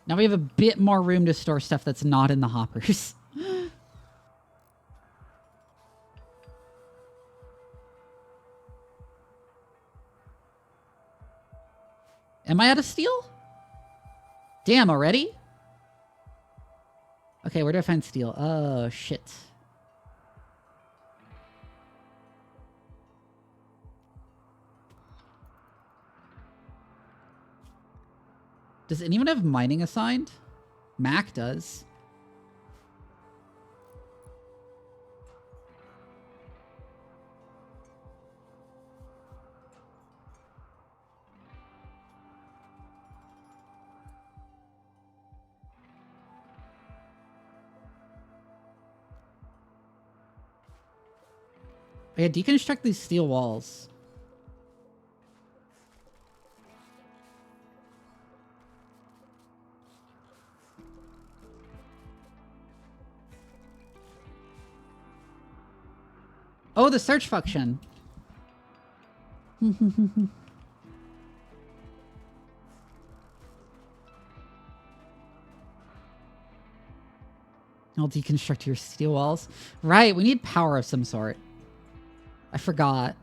Now we have a bit more room to store stuff that's not in the hoppers. Am I out of steel? Damn, already? Okay, where do I find steel? Oh, shit. Does anyone have mining assigned? Mac does. Oh, yeah, deconstruct these steel walls. Oh, the search function. I'll deconstruct your steel walls. Right, we need power of some sort. I forgot.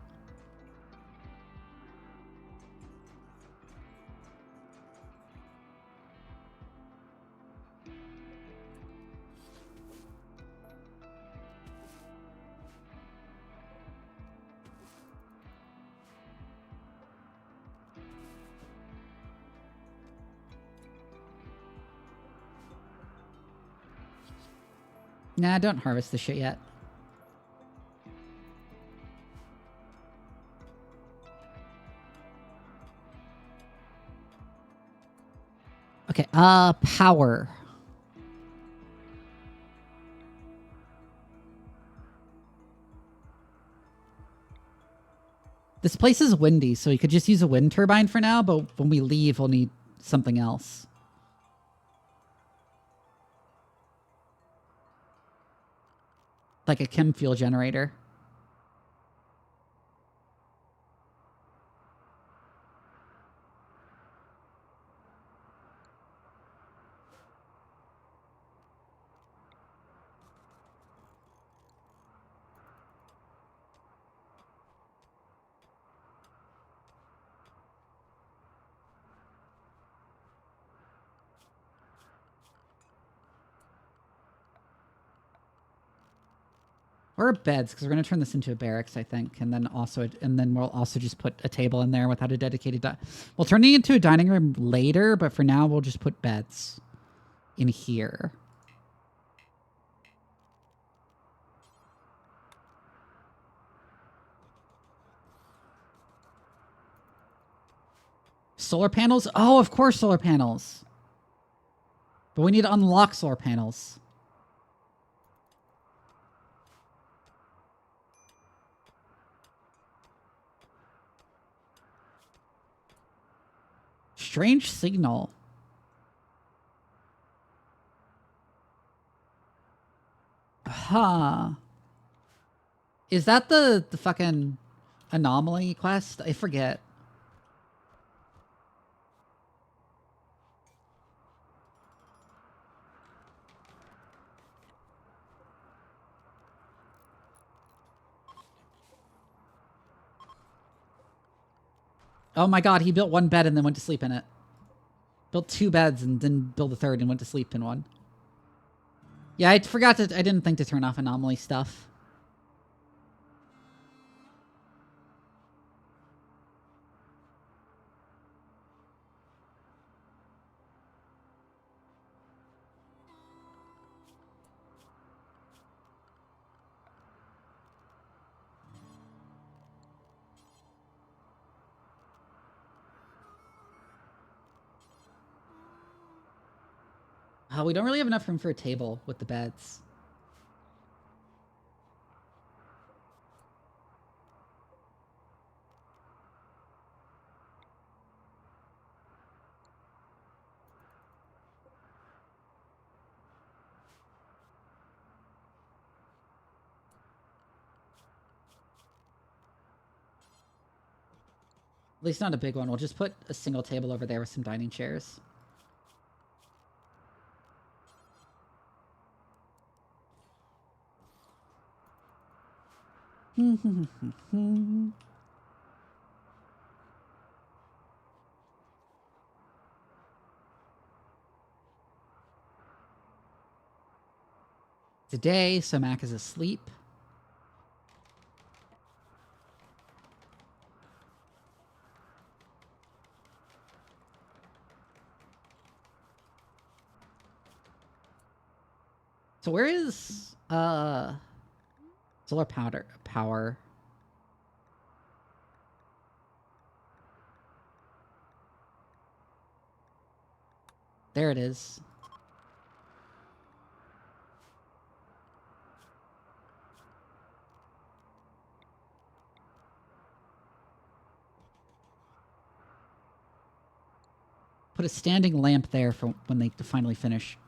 Nah, don't harvest the shit yet. Okay, power. This place is windy, so we could just use a wind turbine for now, but when we leave, we'll need something else. Like a chem fuel generator. Or beds, because we're going to turn this into a barracks, I think, and then we'll also just put a table in there without a dedicated. We'll turn it into a dining room later, but for now we'll just put beds in here. Solar panels? Oh, of course, solar panels. But we need to unlock solar panels. Strange signal. Huh. Is that the fucking anomaly quest? I forget. Oh my god, he built one bed and then went to sleep in it. Built two beds and then built a third and went to sleep in one. Yeah, I forgot to... I didn't think to turn off anomaly stuff. Oh, we don't really have enough room for a table with the beds. At least not a big one. We'll just put a single table over there with some dining chairs. Today, so Mac is asleep. So where is solar power? There it is. Put a standing lamp there for when they finally finish.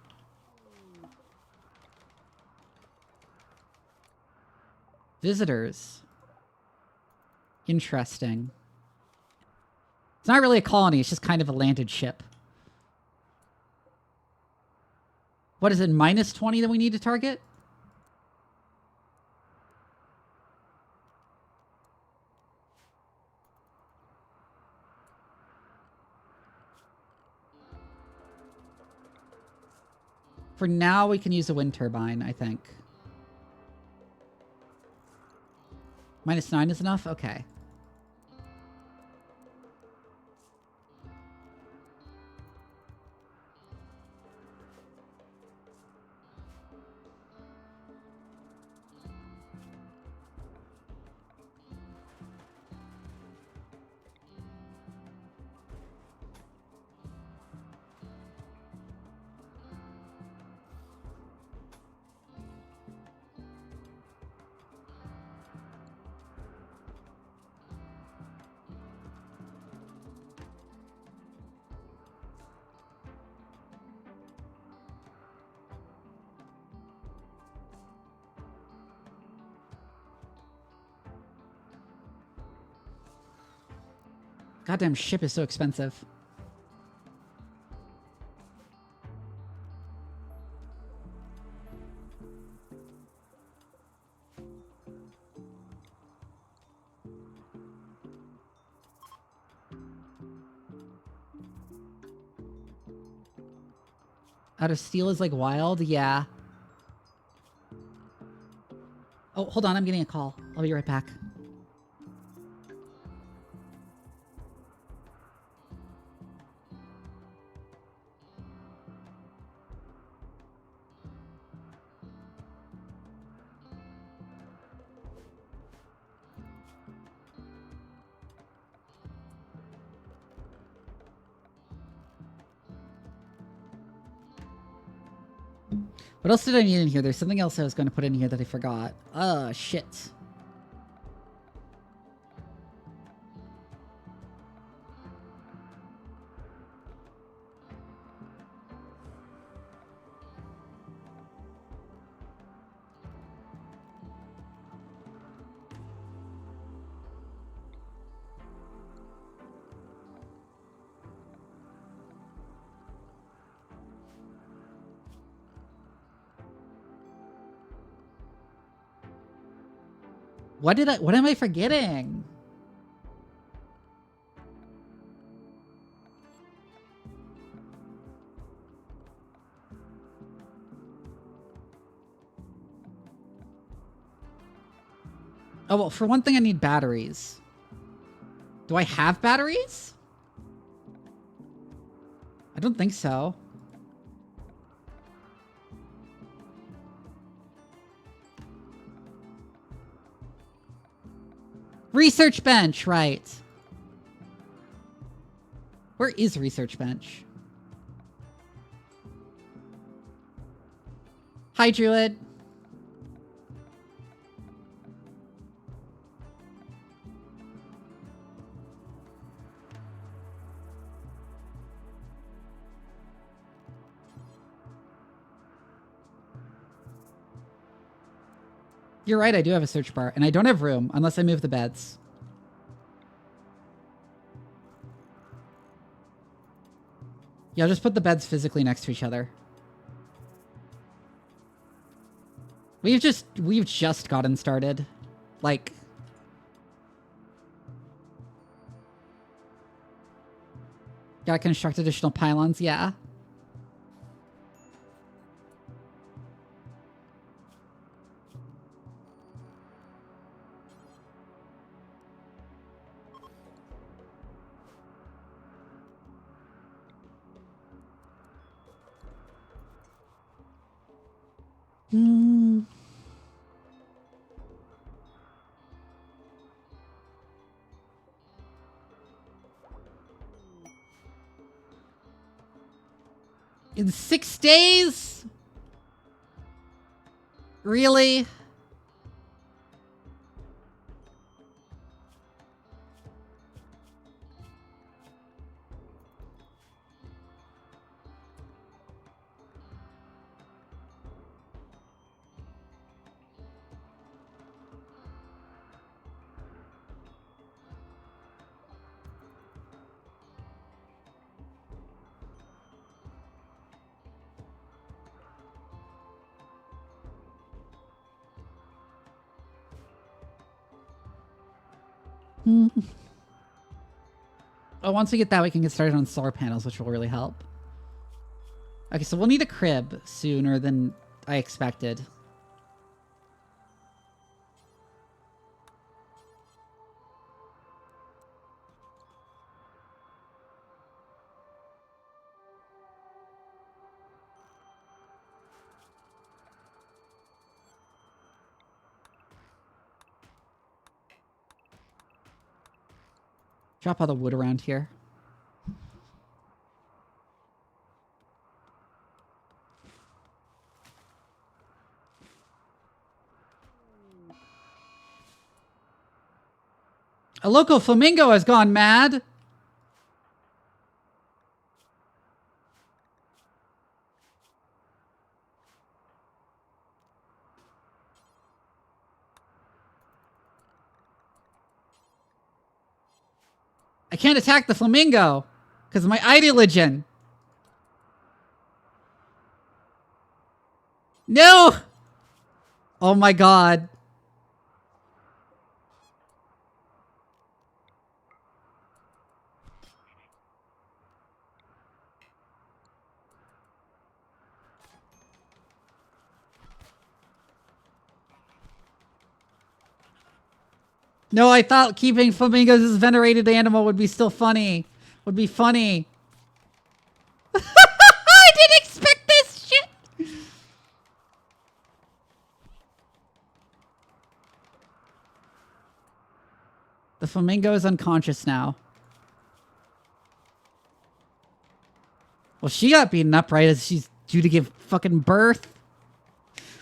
Visitors. Interesting. It's not really a colony, it's just kind of a landed ship. What is it, minus 20 that we need to target? For now, we can use a wind turbine, I think. Minus 9 is enough? Okay. Goddamn ship is so expensive. Out of steel is like wild? Yeah. Oh, hold on. I'm getting a call. I'll be right back. What else did I need in here? There's something else I was going to put in here that I forgot. Shit. What am I forgetting? Oh, well, for one thing, I need batteries. Do I have batteries? I don't think so. Research bench, right. Where is research bench? Hi, Druid. You're right, I do have a search bar, and I don't have room unless I move the beds. Yeah, I'll just put the beds physically next to each other. We've just gotten started. Like, gotta construct additional pylons, yeah. Hmm. In 6 days? Really? Oh, once we get that, we can get started on solar panels, which will really help. Okay, so we'll need a crib sooner than I expected. Drop all the wood around here. A local flamingo has gone mad. I can't attack the flamingo because of my ideology. No! Oh my god. No, I thought keeping flamingos as a venerated animal would be still funny. Would be funny. I didn't expect this shit! The flamingo is unconscious now. Well, she got beaten up right as she's due to give fucking birth.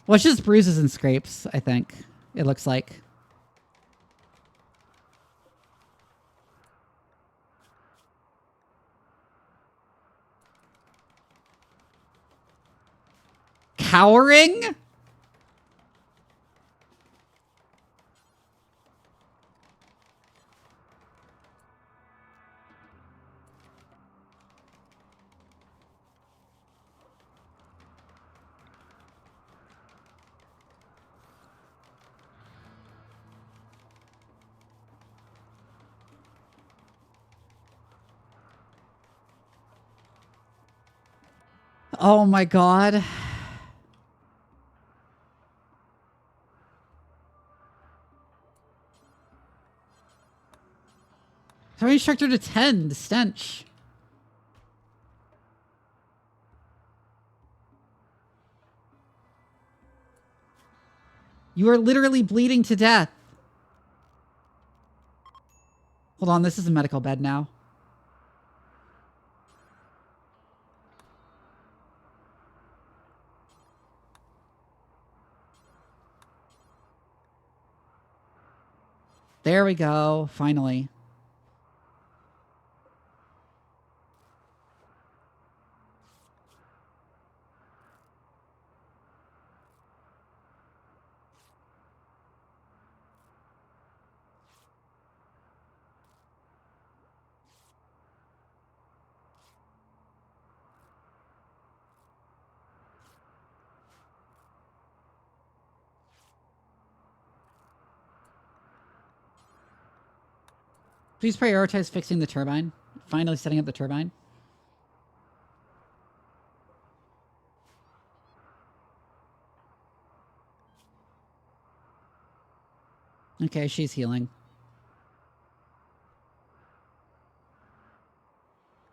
Well, it's just bruises and scrapes, I think. It looks like. Cowering? Oh my god. How many struck her to 10? The stench. You are literally bleeding to death. Hold on, this is a medical bed now. There we go, finally. Please prioritize fixing the turbine. Finally setting up the turbine. Okay, she's healing.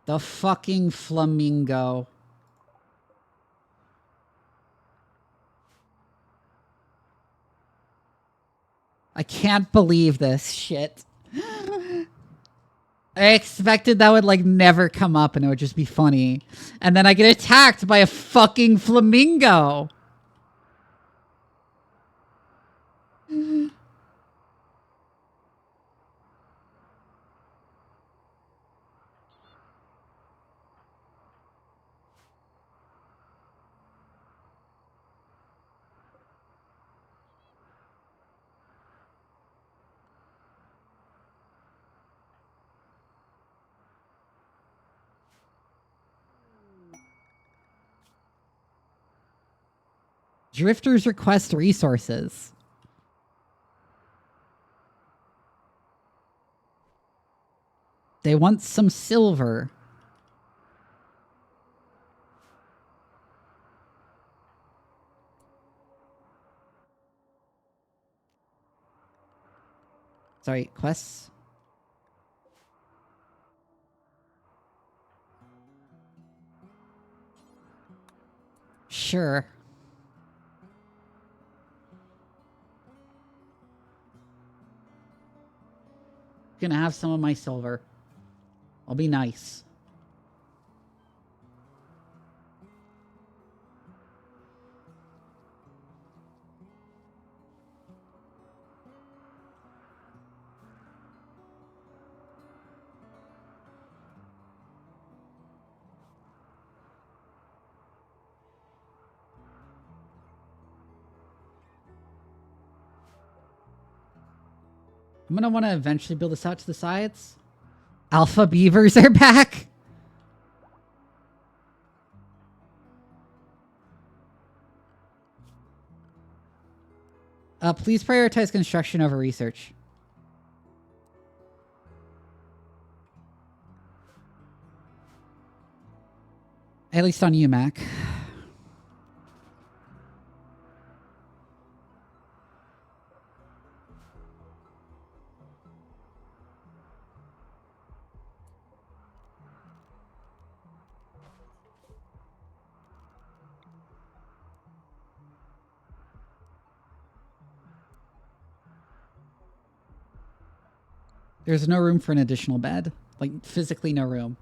The fucking flamingo. I can't believe this shit. I expected that would like never come up and it would just be funny. And then I get attacked by a fucking flamingo. Drifters request resources. They want some silver. Sorry, quests? Sure. Gonna have some of my silver. I'll be nice. I'm gonna want to eventually build this out to the sides. Alpha beavers are back. Please prioritize construction over research. At least on UMAC. There's no room for an additional bed. Like, physically no room.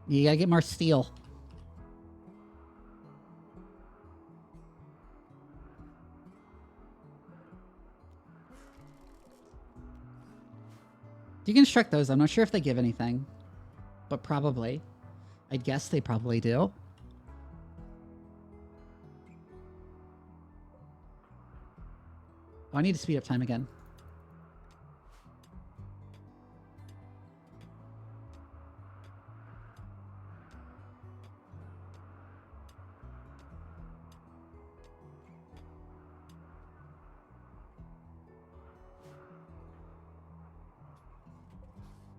You gotta get more steel. Deconstruct those. I'm not sure if they give anything. But probably. I'd guess they probably do. Oh, I need to speed up time again.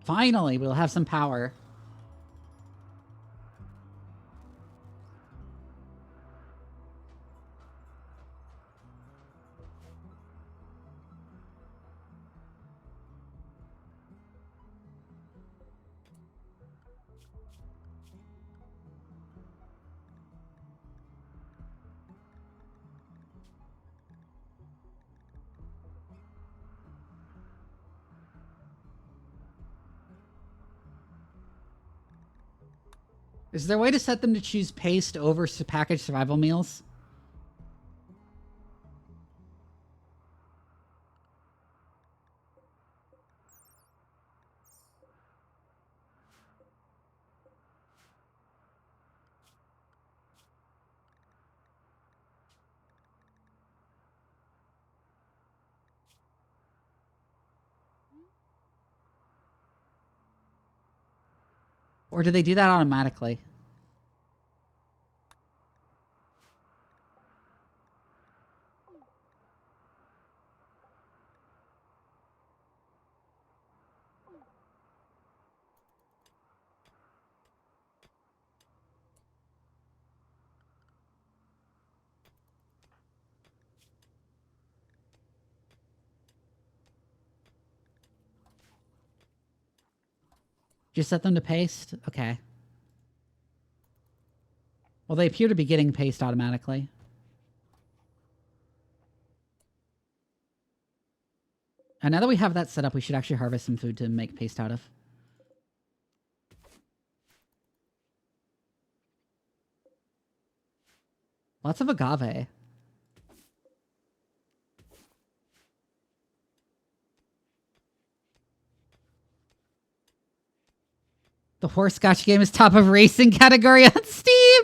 Finally, we'll have some power. Is there a way to set them to choose paste over packaged survival meals? Or do they do that automatically? Just set them to paste? Okay. Well, they appear to be getting paste automatically. And now that we have that set up, we should actually harvest some food to make paste out of. Lots of agave. The horse scotch game is top of racing category on Steam.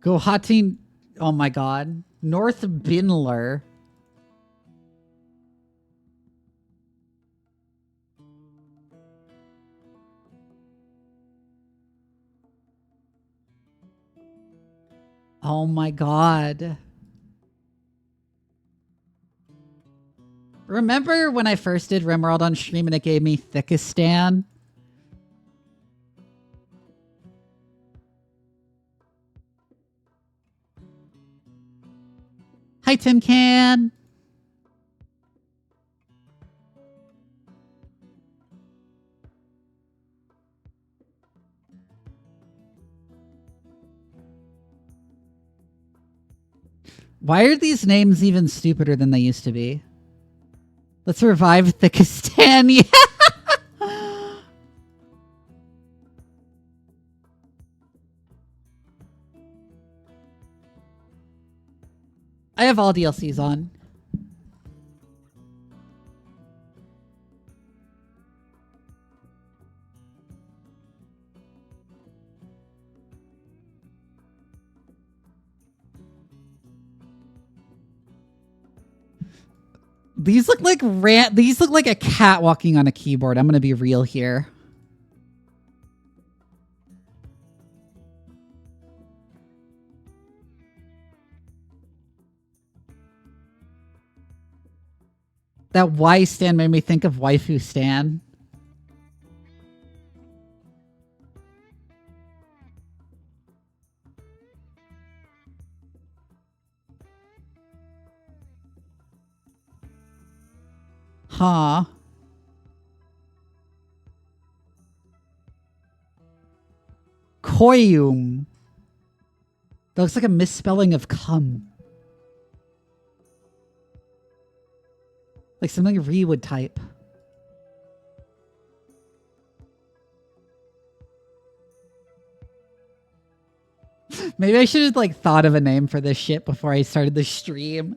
Gohatin. Oh my god. North Binler. Oh my god. Remember when I first did RimWorld on stream and it gave me Thickistan? Hi, Tim Can. Why are these names even stupider than they used to be? Let's revive Thickistan. Yeah. I have all DLCs on. These look like these look like a cat walking on a keyboard. I'm gonna be real here. That Y stand made me think of Waifu Stan. Huh. Koyum. That looks like a misspelling of cum. Like something Ree would type. Maybe I should have like thought of a name for this shit before I started the stream.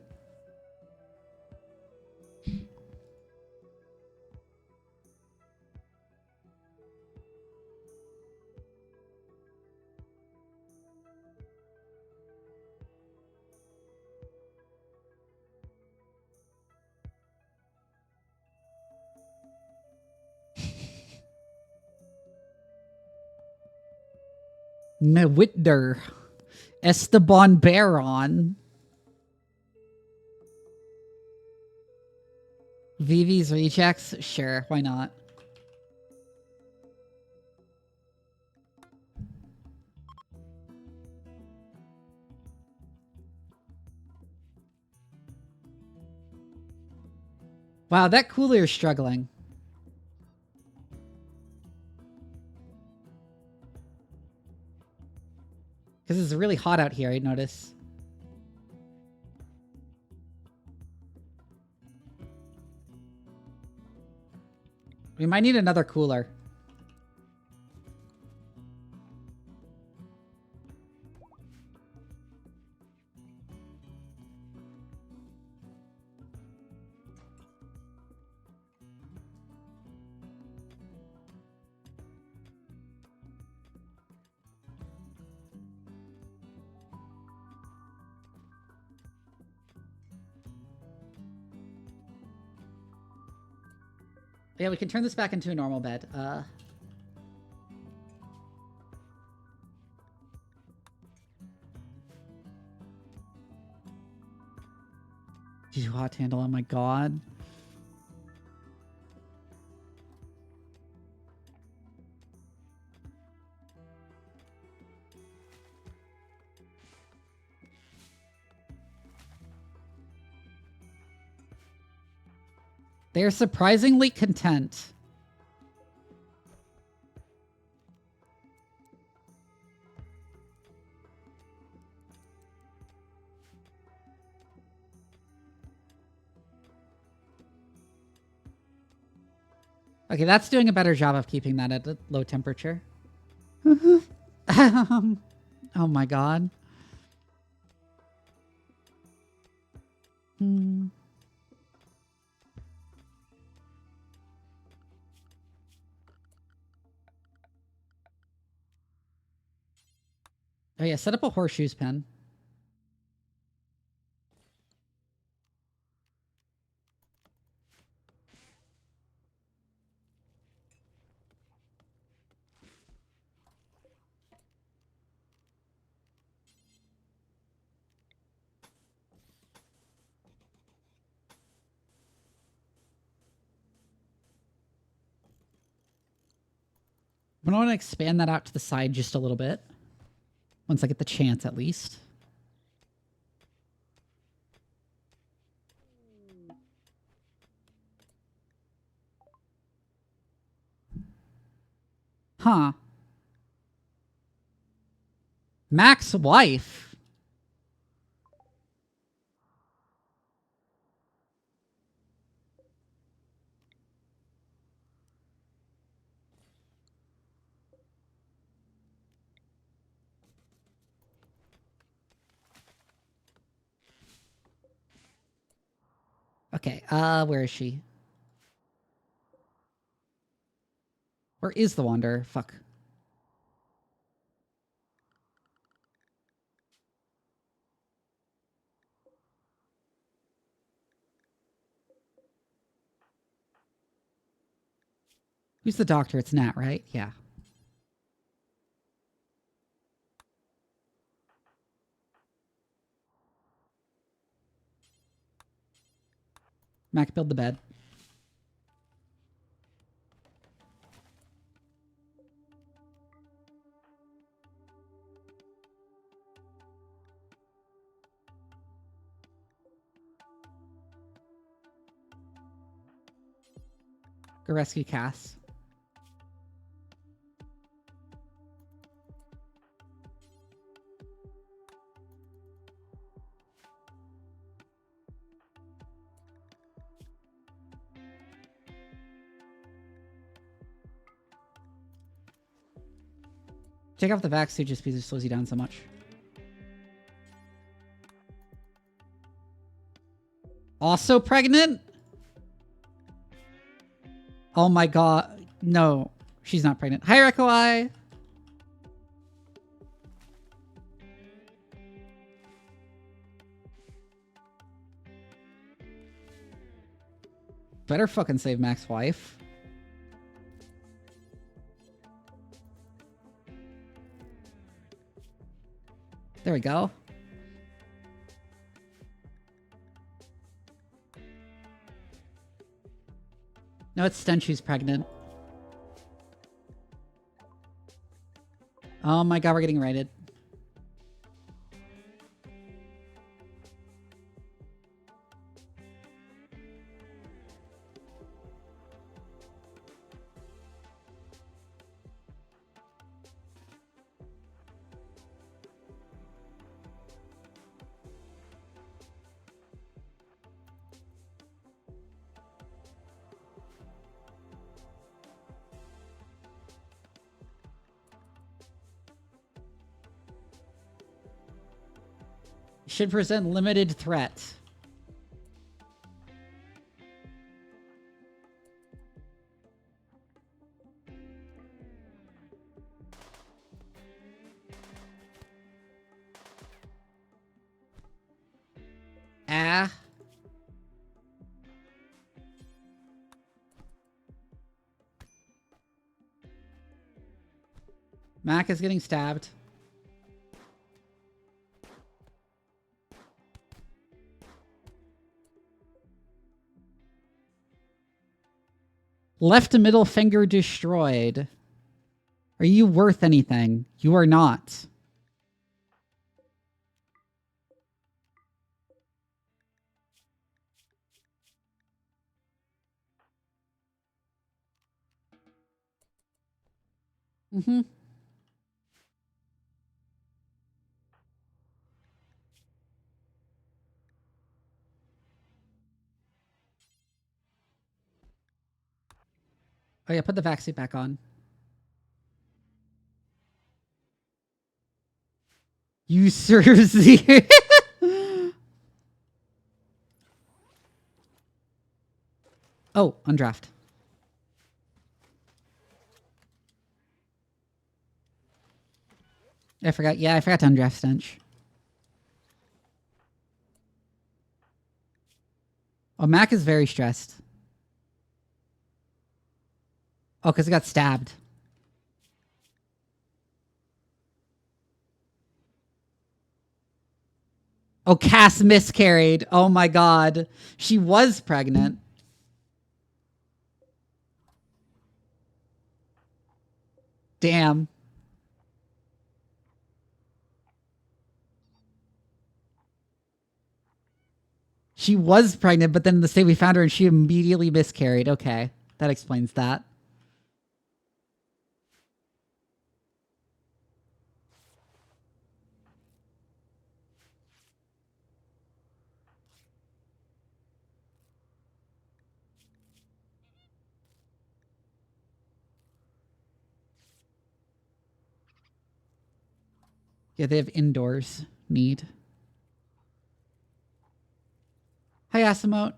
Mewitder. Esteban Baron. Vivi's rejects? Sure, why not? Wow, that cooler is struggling. Because it's really hot out here, I notice. We might need another cooler. Yeah, we can turn this back into a normal bed. You hot handle, oh my god. They're surprisingly content. Okay, that's doing a better job of keeping that at a low temperature. Oh my god. Oh yeah, set up a horseshoes pen. I'm gonna want to expand that out to the side just a little bit. Once I get the chance, at least. Huh. Mac's wife? Okay, where is she? Where is the Wanderer? Fuck. Who's the doctor? It's Nat, right? Yeah. Mac, build the bed. Go rescue Cass. Take off the vac suit just because it slows you down so much. Also pregnant? Oh my god. No, she's not pregnant. Hi, Rekoi. Better fucking save Mac's wife. There we go. No, it's Stench who's pregnant. Oh my god, we're getting raided. Should present limited threat. Ah. Mac is getting stabbed. Left middle finger destroyed. Are you worth anything? You are not. Mm-hmm. Oh yeah, put the vaccine back on. You serves the... Oh, undraft. I forgot. Yeah, I forgot to undraft Stench. Oh, Mac is very stressed. Oh, because he got stabbed. Oh, Cass miscarried. Oh my god. She was pregnant. Damn. She was pregnant, but then the state we found her and she immediately miscarried. Okay. That explains that. Yeah, they have indoors need. Hi, Asamote.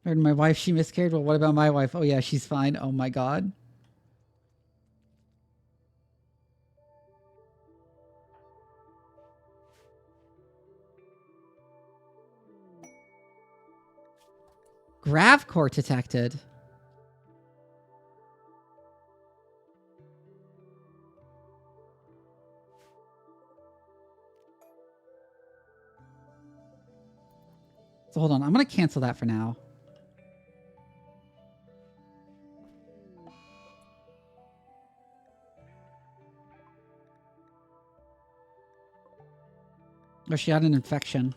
Heard my wife, she miscarried. Well, what about my wife? Oh, yeah, she's fine. Oh, my God. Gravcore detected. So hold on. I'm going to cancel that for now. Oh, she had an infection.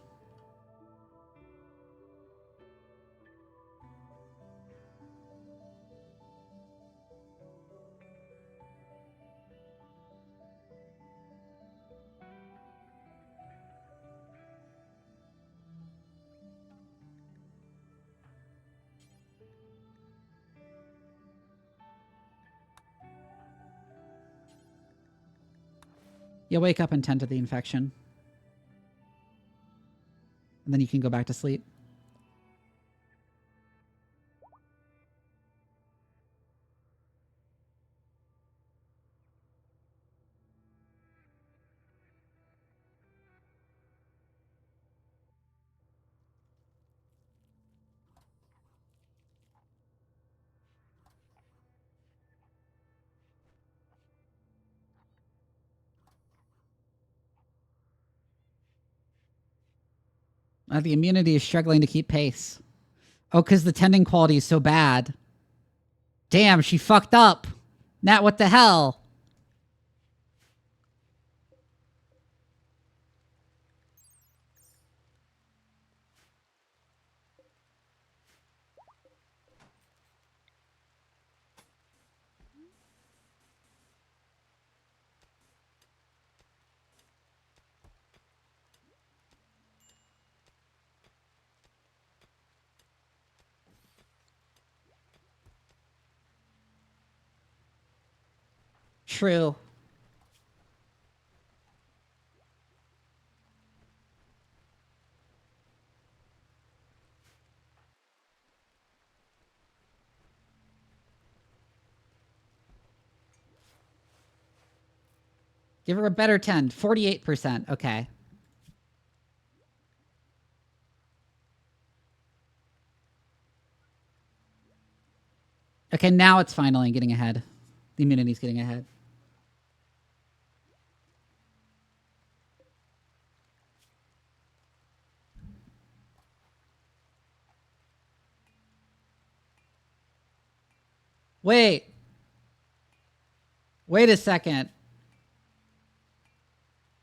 You wake up and tend to the infection. And then you can go back to sleep. The immunity is struggling to keep pace. Oh, because the tending quality is so bad. Damn, she fucked up. Nat, what the hell? True. Give her a better 10. 48%. Okay. Okay, now it's finally getting ahead. The immunity's getting ahead. Wait. Wait a second.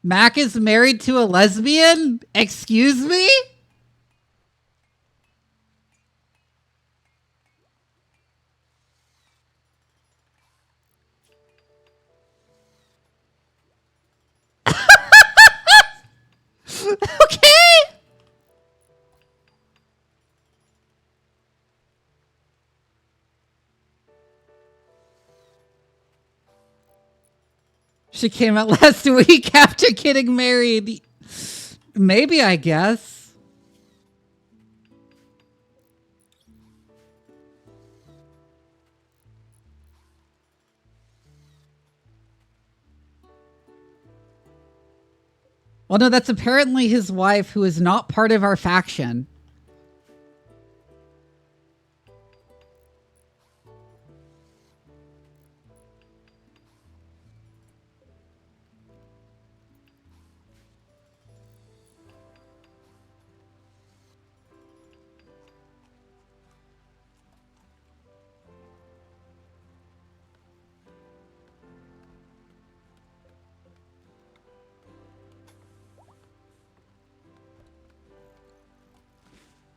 Mac is married to a lesbian? Excuse me? Okay. She came out last week after getting married. Maybe, I guess. Well, no, that's apparently his wife, who is not part of our faction.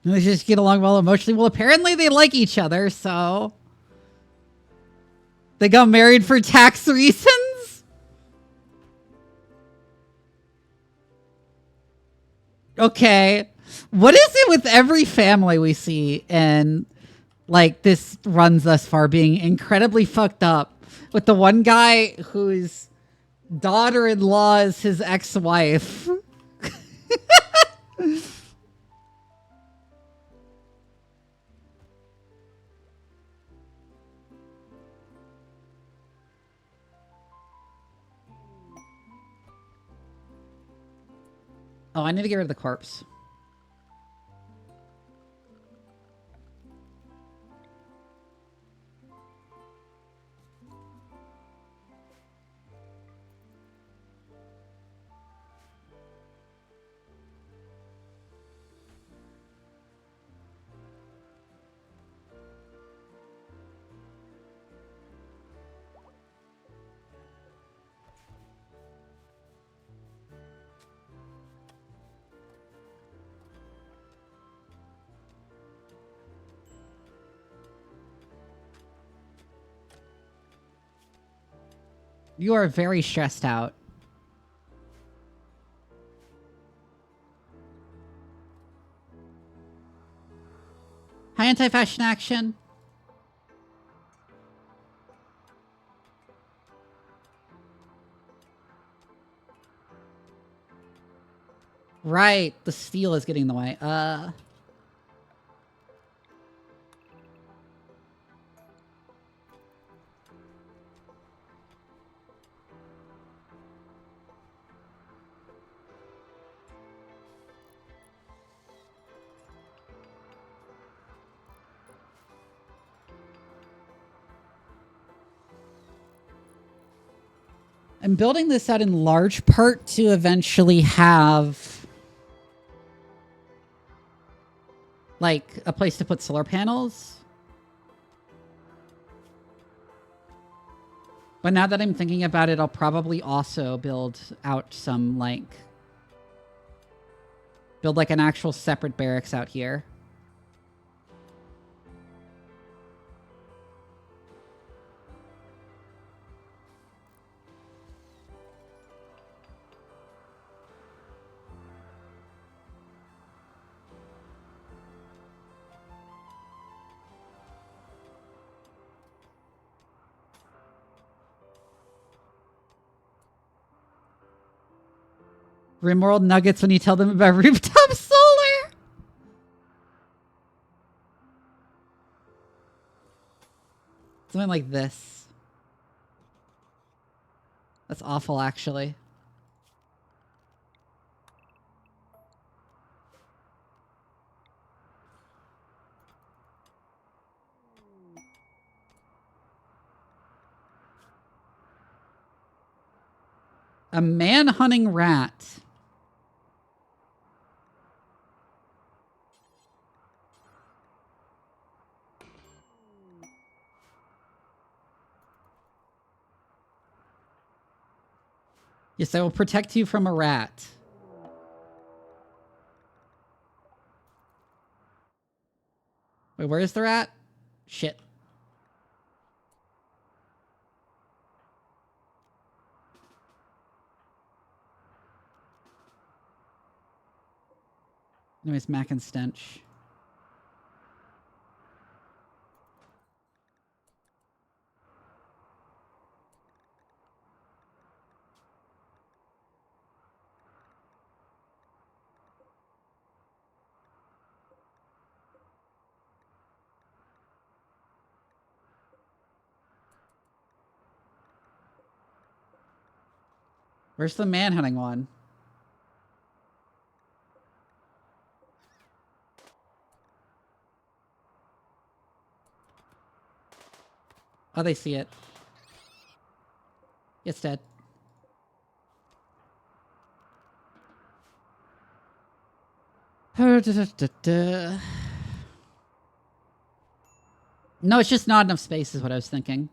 They just get along well emotionally. Well, apparently they like each other, so... They got married for tax reasons? Okay. What is it with every family we see and, like, this runs thus far being incredibly fucked up? With the one guy whose daughter-in-law is his ex-wife. Oh, I need to get rid of the corpse. You are very stressed out. Hi, anti-fashion action. Right, the steel is getting in the way. I'm building this out in large part to eventually have, like, a place to put solar panels. But now that I'm thinking about it, I'll probably also build out some, like... Build, like, an actual separate barracks out here. RimWorld nuggets when you tell them about rooftop solar. Something like this. That's awful, actually. A man-hunting rat. Yes, I will protect you from a rat. Wait, where is the rat? Shit. Anyways, Mac and Stench. Where's the man-hunting one? Oh, they see it. It's dead. No, it's just not enough space is what I was thinking.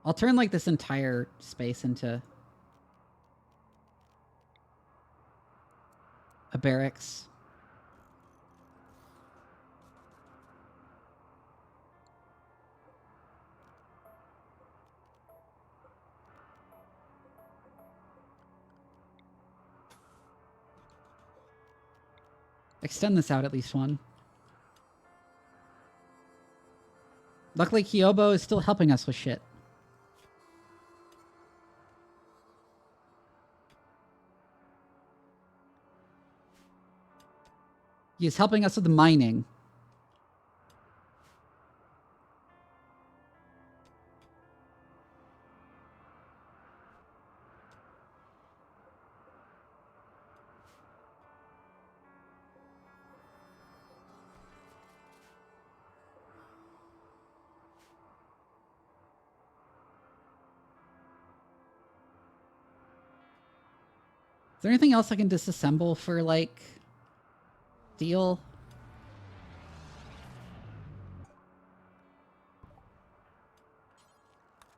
I'll turn like this entire space into a barracks. Extend this out at least one. Luckily, Kyobo is still helping us with shit. He's helping us with the mining. Is there anything else I can disassemble for, like, steel?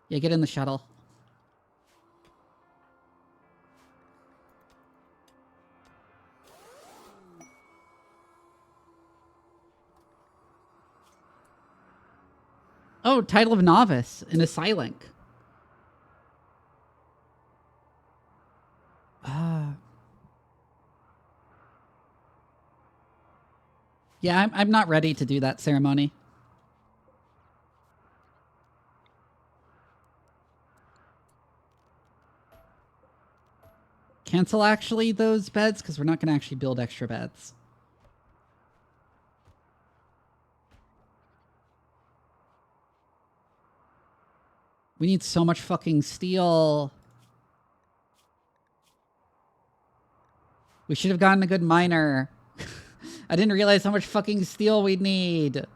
Yeah, get in the shuttle. Oh, title of novice in a silent. Yeah, I'm not ready to do that ceremony. Cancel actually those beds because we're not going to actually build extra beds. We need so much fucking steel. We should have gotten a good miner. I didn't realize how much fucking steel we'd need.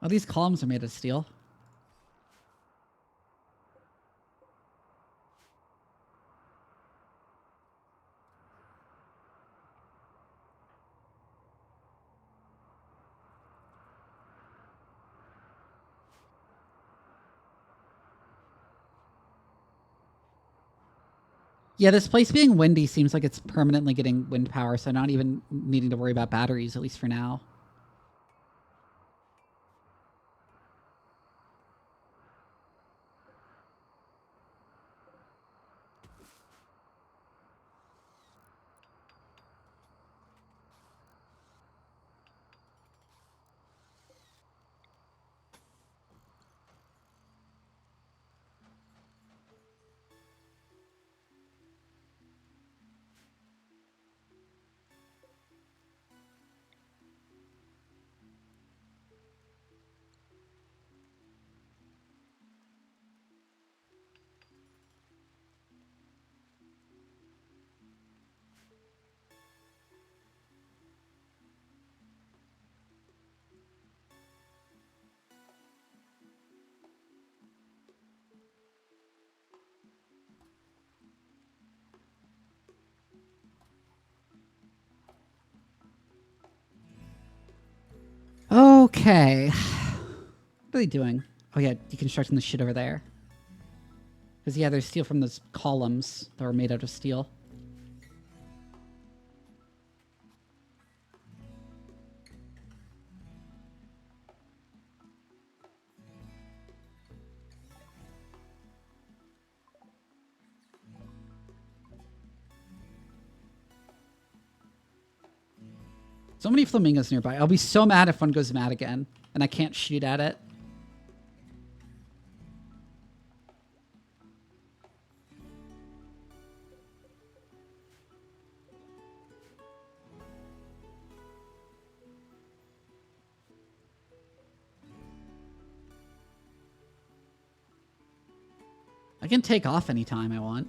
Oh, these columns are made of steel. Yeah, this place being windy seems like it's permanently getting wind power, so not even needing to worry about batteries, at least for now. Okay. What are they doing? Oh yeah, deconstructing the shit over there. Because yeah, there's steel from those columns that were made out of steel. So many flamingos nearby. I'll be so mad if one goes mad again and I can't shoot at it. I can take off anytime I want.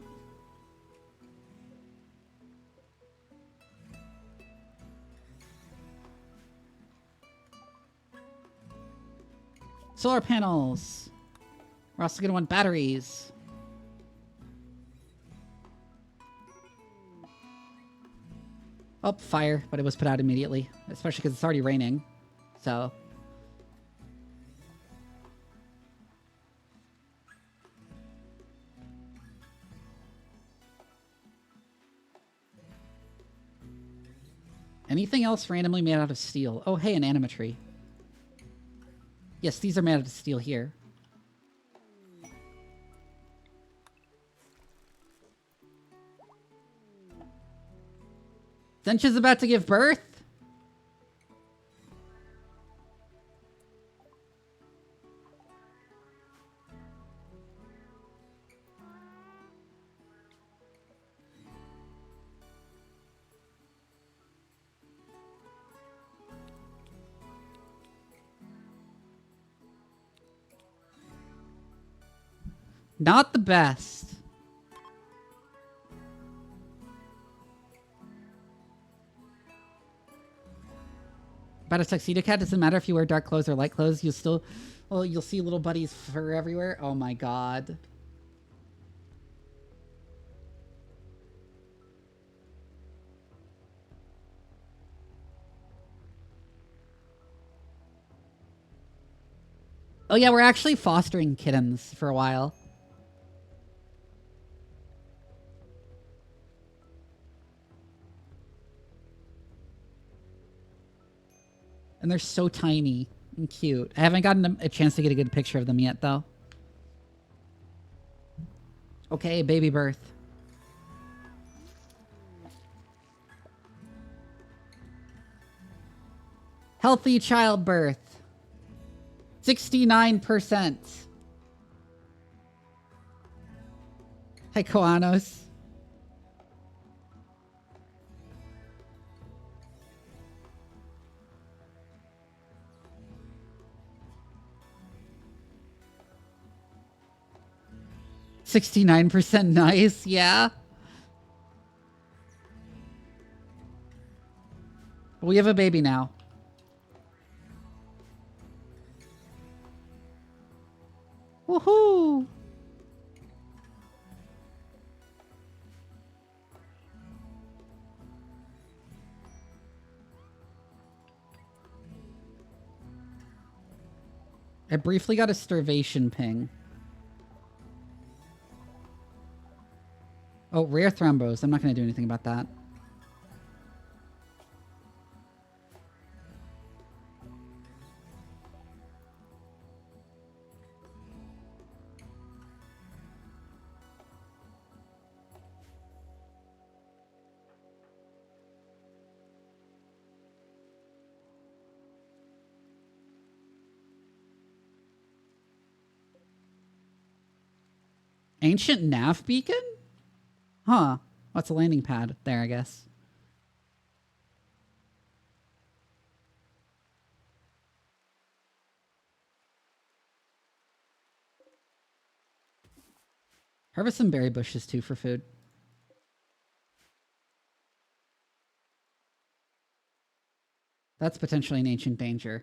Solar panels. We're also going to want batteries. Oh, fire, but it was put out immediately, especially because it's already raining. So... anything else randomly made out of steel? Oh, hey, an animatree. Yes, these are made out of steel here. Zench is about to give birth? Not the best. About a tuxedo cat, doesn't matter if you wear dark clothes or light clothes, you'll still... well, you'll see little buddies fur everywhere. Oh my god. Oh yeah, we're actually fostering kittens for a while. And they're so tiny and cute. I haven't gotten a chance to get a good picture of them yet, though. Okay, baby birth. Healthy childbirth. 69%. Hi, Koanos. %, nice, yeah. We have a baby now. Woohoo! I briefly got a starvation ping. Oh, rare thrombos. I'm not going to do anything about that. Ancient nav beacon? Huh. What's a landing pad there, I guess. Harvest some berry bushes, too, for food. That's potentially an ancient danger.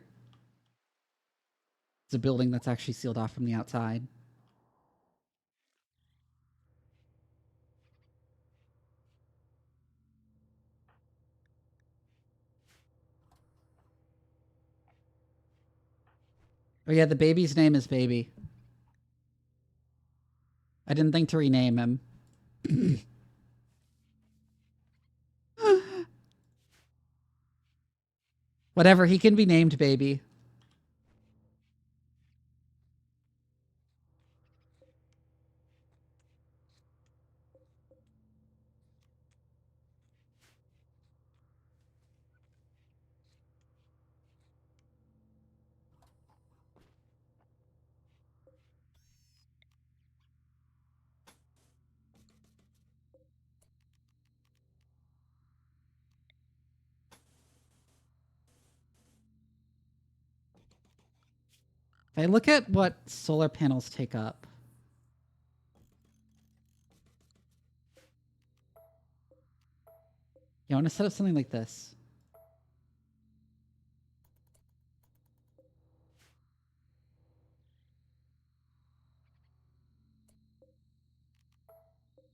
It's a building that's actually sealed off from the outside. Oh yeah, the baby's name is Baby. I didn't think to rename him. Whatever, he can be named Baby. If I look at what solar panels take up. Yeah, I want to set up something like this.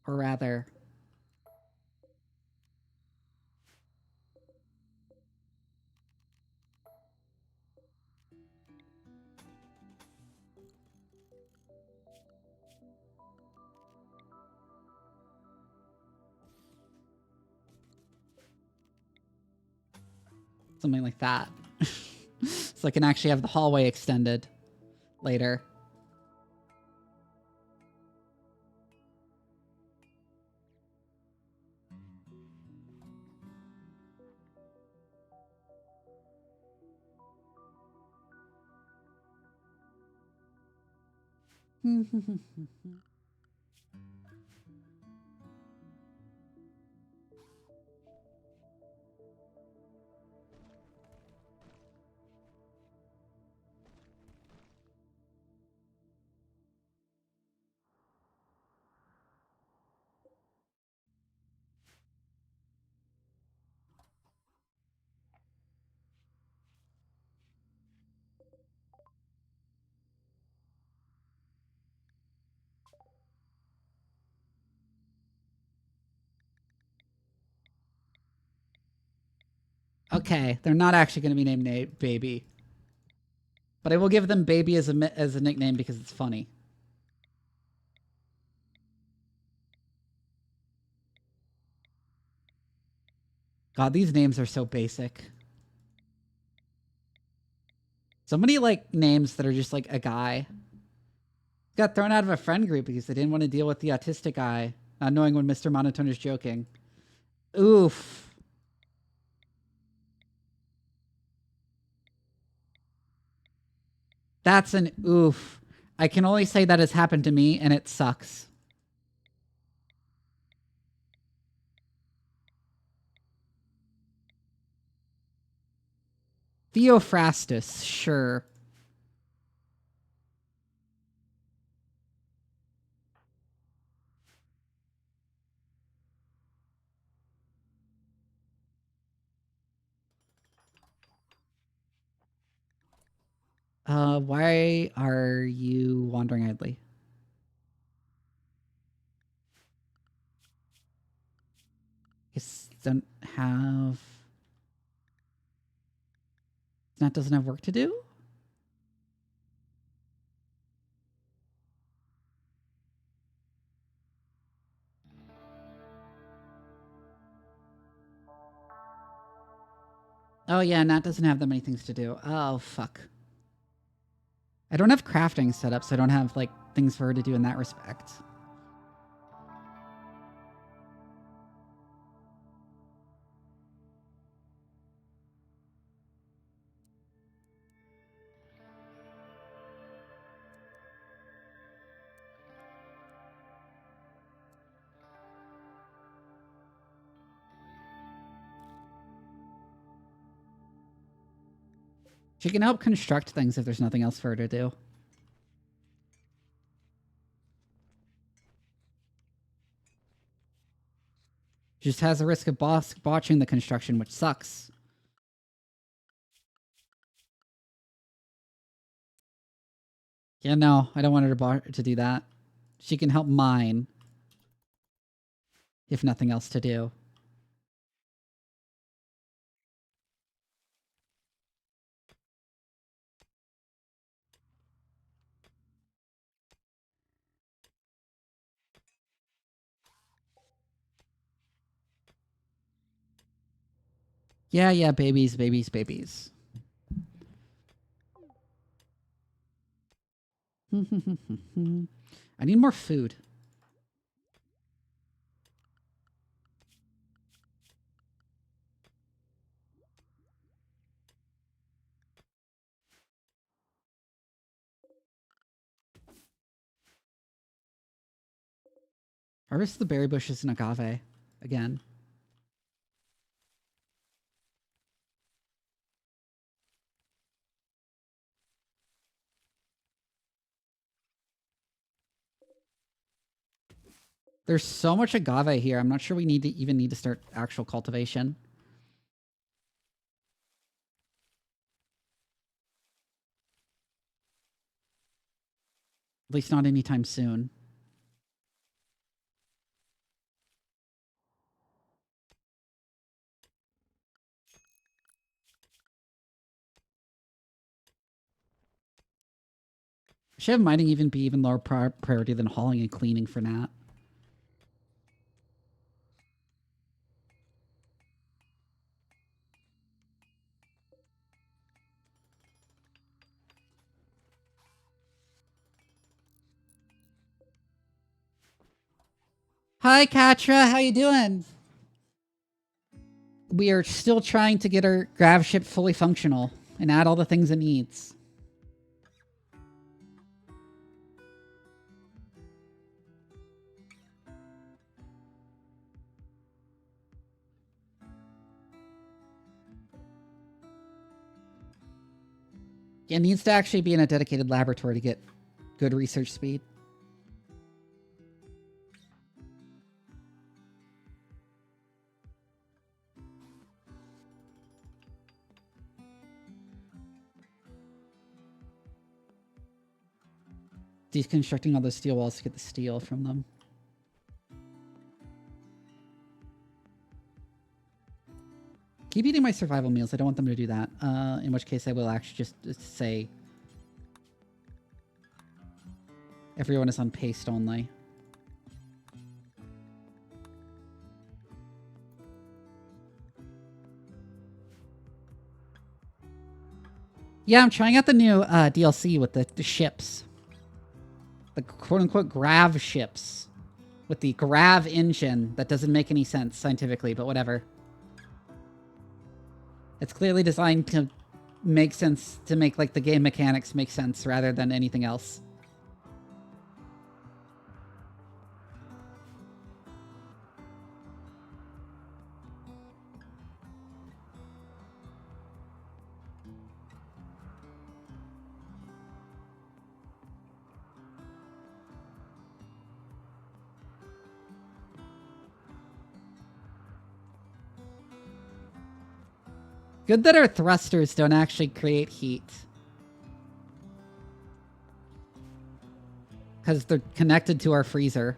Or rather, something like that. So I can actually have the hallway extended later. Okay, they're not actually going to be named Baby. But I will give them Baby as a nickname because it's funny. God, these names are so basic. So many, like, names that are just, like, a guy. Got thrown out of a friend group because they didn't want to deal with the autistic guy, not knowing when Mr. Monotone is joking. Oof. That's an oof. I can only say that has happened to me, and it sucks. Theophrastus, sure. Why are you wandering idly? Guess don't have... That doesn't have work to do? Oh yeah, Nat doesn't have that many things to do. Oh, fuck. I don't have crafting set up, so I don't have, like, things for her to do in that respect. She can help construct things if there's nothing else for her to do. She just has a risk of botching the construction, which sucks. Yeah, no, I don't want her to do that. She can help mine, if nothing else to do. Yeah, yeah, babies, babies, babies. I need more food. Harvest the berry bushes in agave again. There's so much agave here. I'm not sure we even need to start actual cultivation. At least not anytime soon. Should have mining even be even lower priority than hauling and cleaning for Nat. Hi, Katra. How you doing? We are still trying to get our GravShip fully functional and add all the things it needs. It needs to actually be in a dedicated laboratory to get good research speed. Deconstructing all those steel walls to get the steel from them. Keep eating my survival meals. I don't want them to do that. In which case I will actually just say everyone is on paste only. Yeah, I'm trying out the new DLC with the ships. The quote-unquote GravShips. With the Grav engine that doesn't make any sense scientifically, but whatever. It's clearly designed to make sense, to make like the game mechanics make sense rather than anything else. Good that our thrusters don't actually create heat. Because they're connected to our freezer.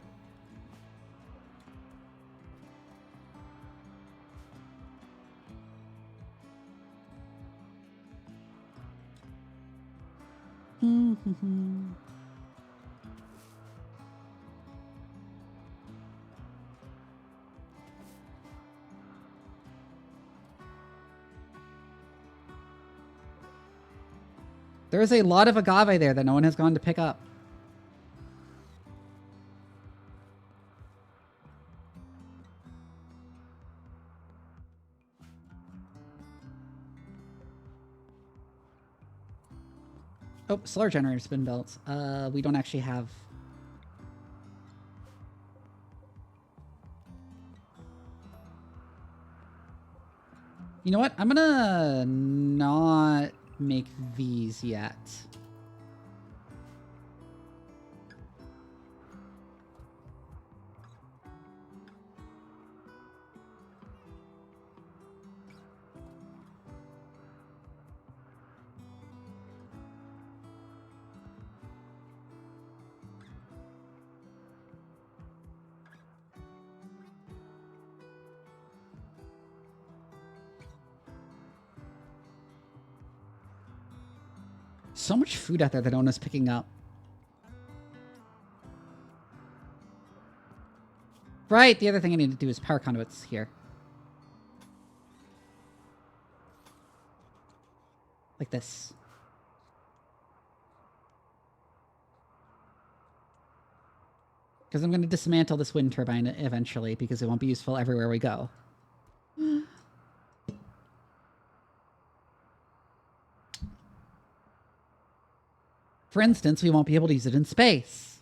There is a lot of agave there that no one has gone to pick up. Oh, solar generator's been built. We don't actually have... You know what? I'm gonna not make these yet. So much food out there that no one is picking up. Right, the other thing I need to do is power conduits here. Like this. Because I'm going to dismantle this wind turbine eventually, because it won't be useful everywhere we go. For instance, we won't be able to use it in space.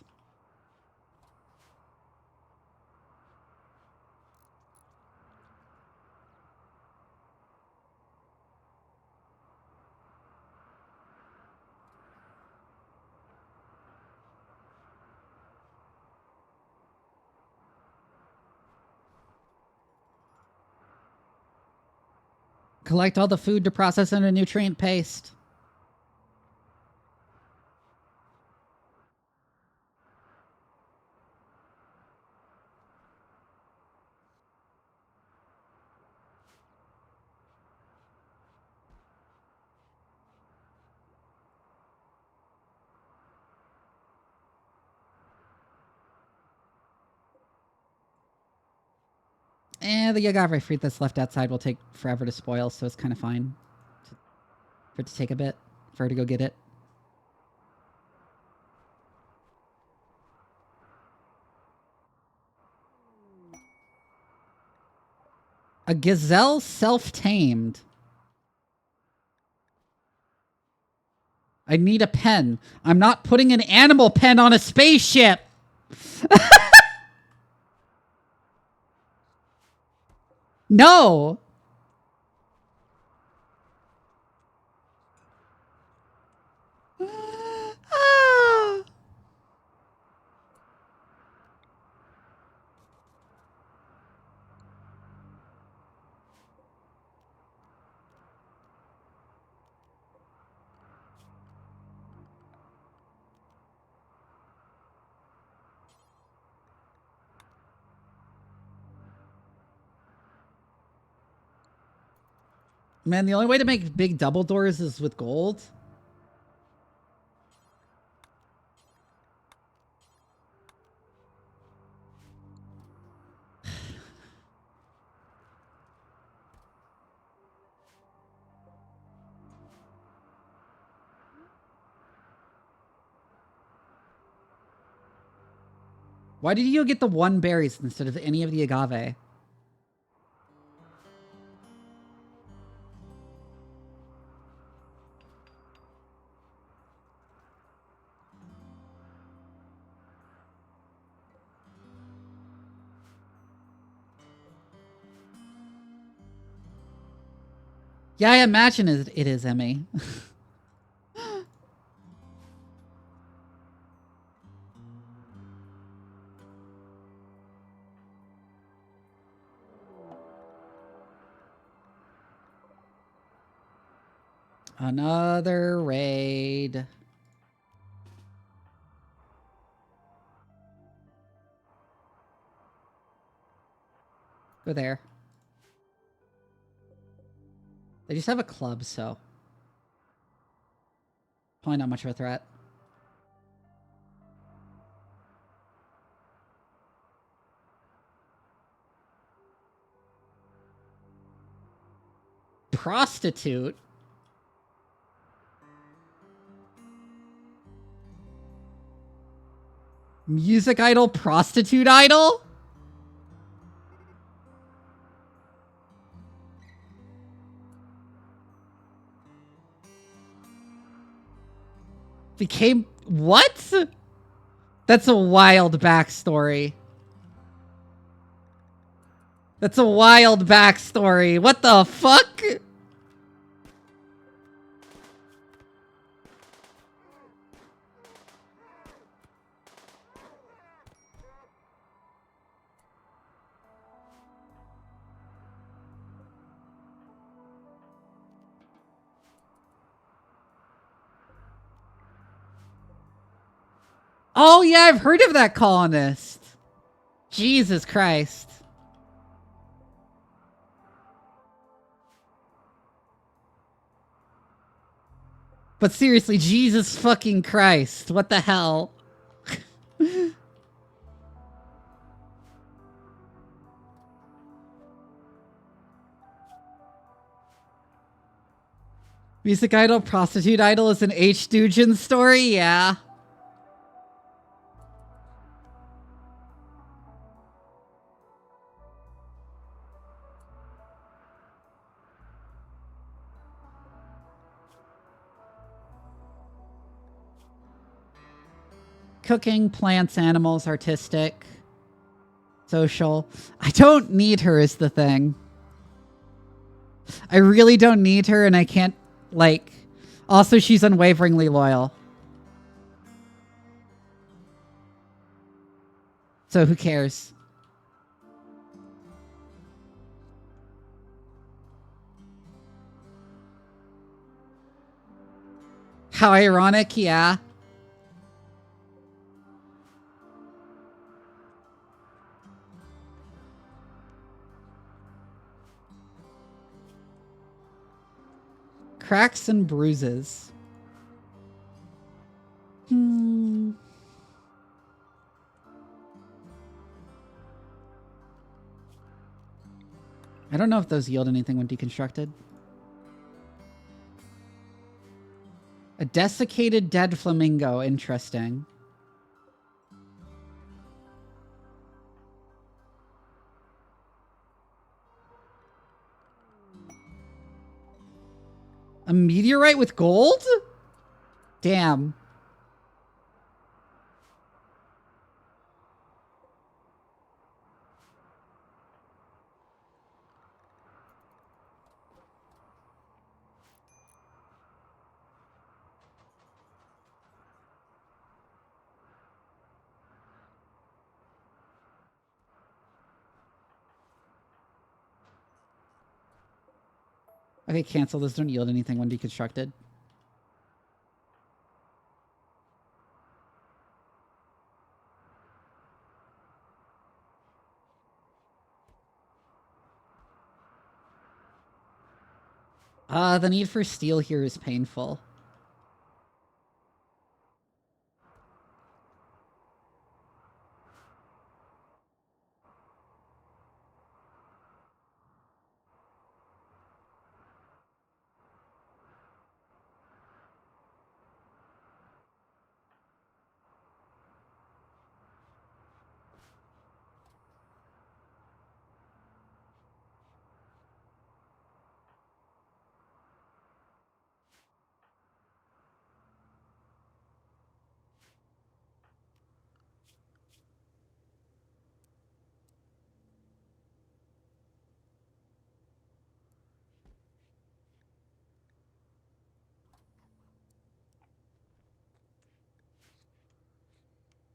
Collect all the food to process into nutrient paste. The agave fruit that's left outside will take forever to spoil, so it's kind of fine for it to take a bit for her to go get it. A gazelle self-tamed. I need a pen. I'm not putting an animal pen on a spaceship! No! Ah. Man, the only way to make big double doors is with gold. Why did you get the 1 berries instead of any of the agave? Yeah, I imagine it is, Emmy. Another raid. Go there. They just have a club, so probably not much of a threat. Prostitute? Music idol, prostitute idol? Became what? That's a wild backstory. That's a wild backstory. What the fuck? Oh yeah, I've heard of that colonist. Jesus Christ. But seriously, Jesus fucking Christ. What the hell? Music idol, prostitute idol is an H. Dugin story? Yeah. Cooking, plants, animals, artistic, social. I don't need her is the thing. I really don't need her, and I can't, like... Also, she's unwaveringly loyal. So who cares? How ironic, yeah. Cracks and bruises. I don't know if those yield anything when deconstructed. A desiccated dead flamingo. Interesting. A meteorite with gold? Damn. Okay, cancel. Those don't yield anything when deconstructed. The need for steel here is painful.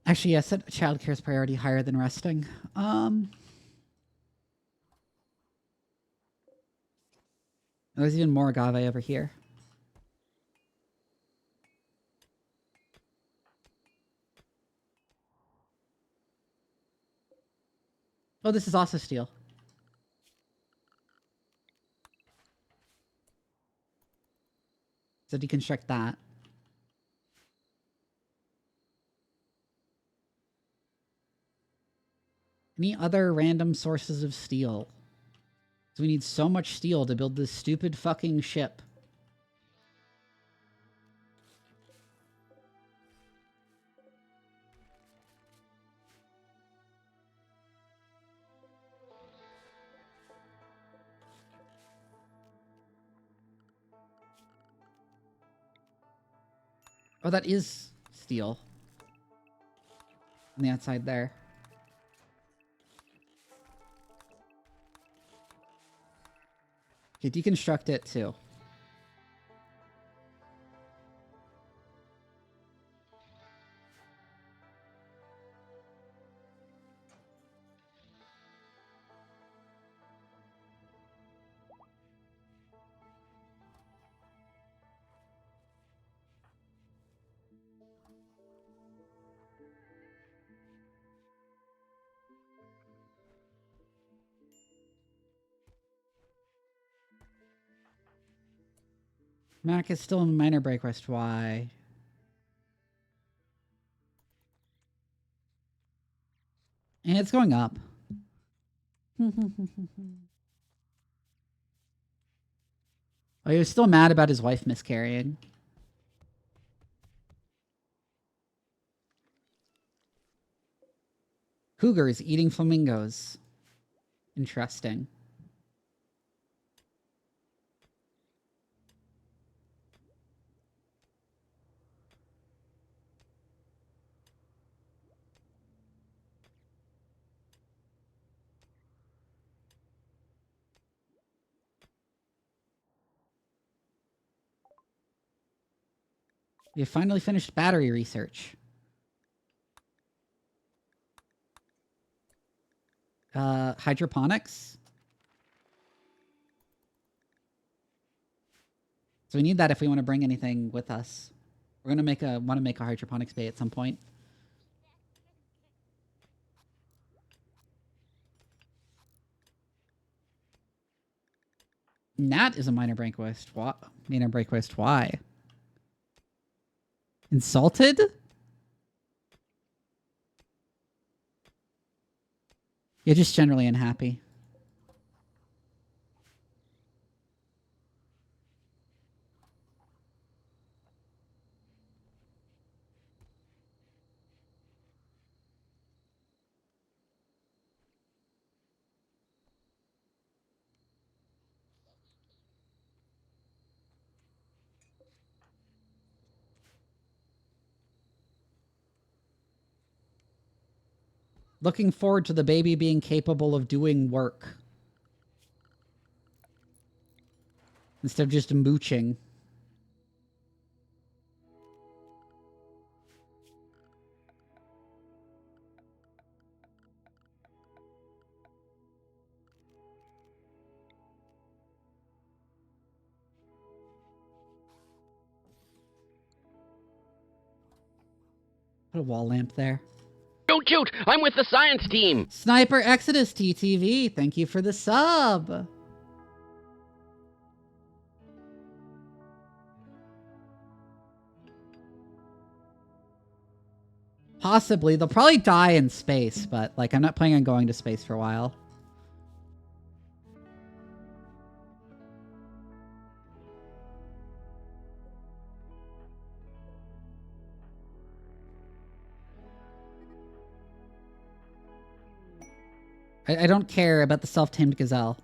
Actually, yes, childcare is priority higher than resting. There's even more agave over here. Oh, this is also steel. So deconstruct that. Any other random sources of steel? So we need so much steel to build this stupid fucking ship. Oh, that is steel. On the outside there. Okay, deconstruct it too. Mac is still in minor break rest. Why? And it's going up. Oh, he was still mad about his wife miscarrying. Cougars eating flamingos. Interesting. We have finally finished battery research. Hydroponics. So we need that if we want to bring anything with us. We're gonna want to make a hydroponics bay at some point. Nat is a minor break request. Minor break request. Why? Insulted? You're just generally unhappy. Looking forward to the baby being capable of doing work. Instead of just mooching. Put a wall lamp there. Don't shoot! I'm with the science team! Sniper Exodus TTV, thank you for the sub. Possibly. They'll probably die in space, but like I'm not planning on going to space for a while. I don't care about the self-tamed gazelle.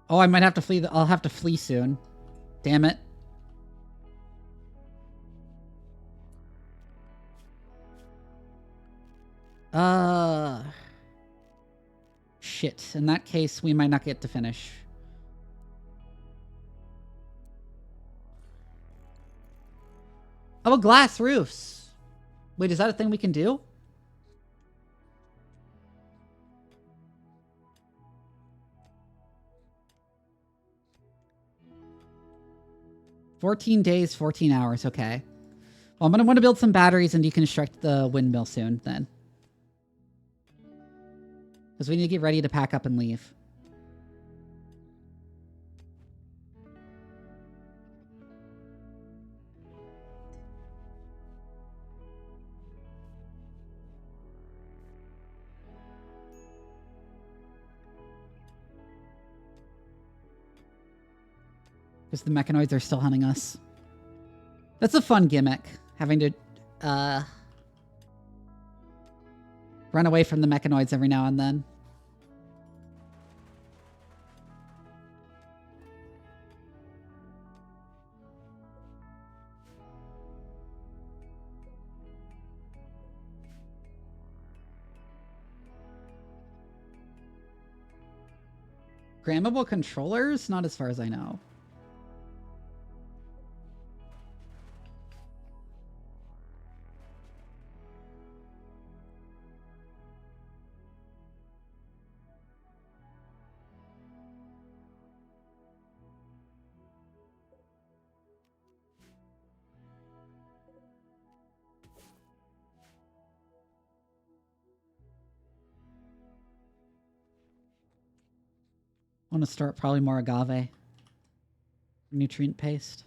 Oh, I might have to flee. I'll have to flee soon. Damn it. Shit. In that case, we might not get to finish. Oh, glass roofs. Wait, is that a thing we can do? "14 days, 14 hours." Okay. Well, I'm going to want to build some batteries and deconstruct the windmill soon, then. Because we need to get ready to pack up and leave. Because the mechanoids are still hunting us. That's a fun gimmick, having to run away from the mechanoids every now and then. Grammable controllers? Not as far as I know. I want to start probably more agave. Nutrient paste.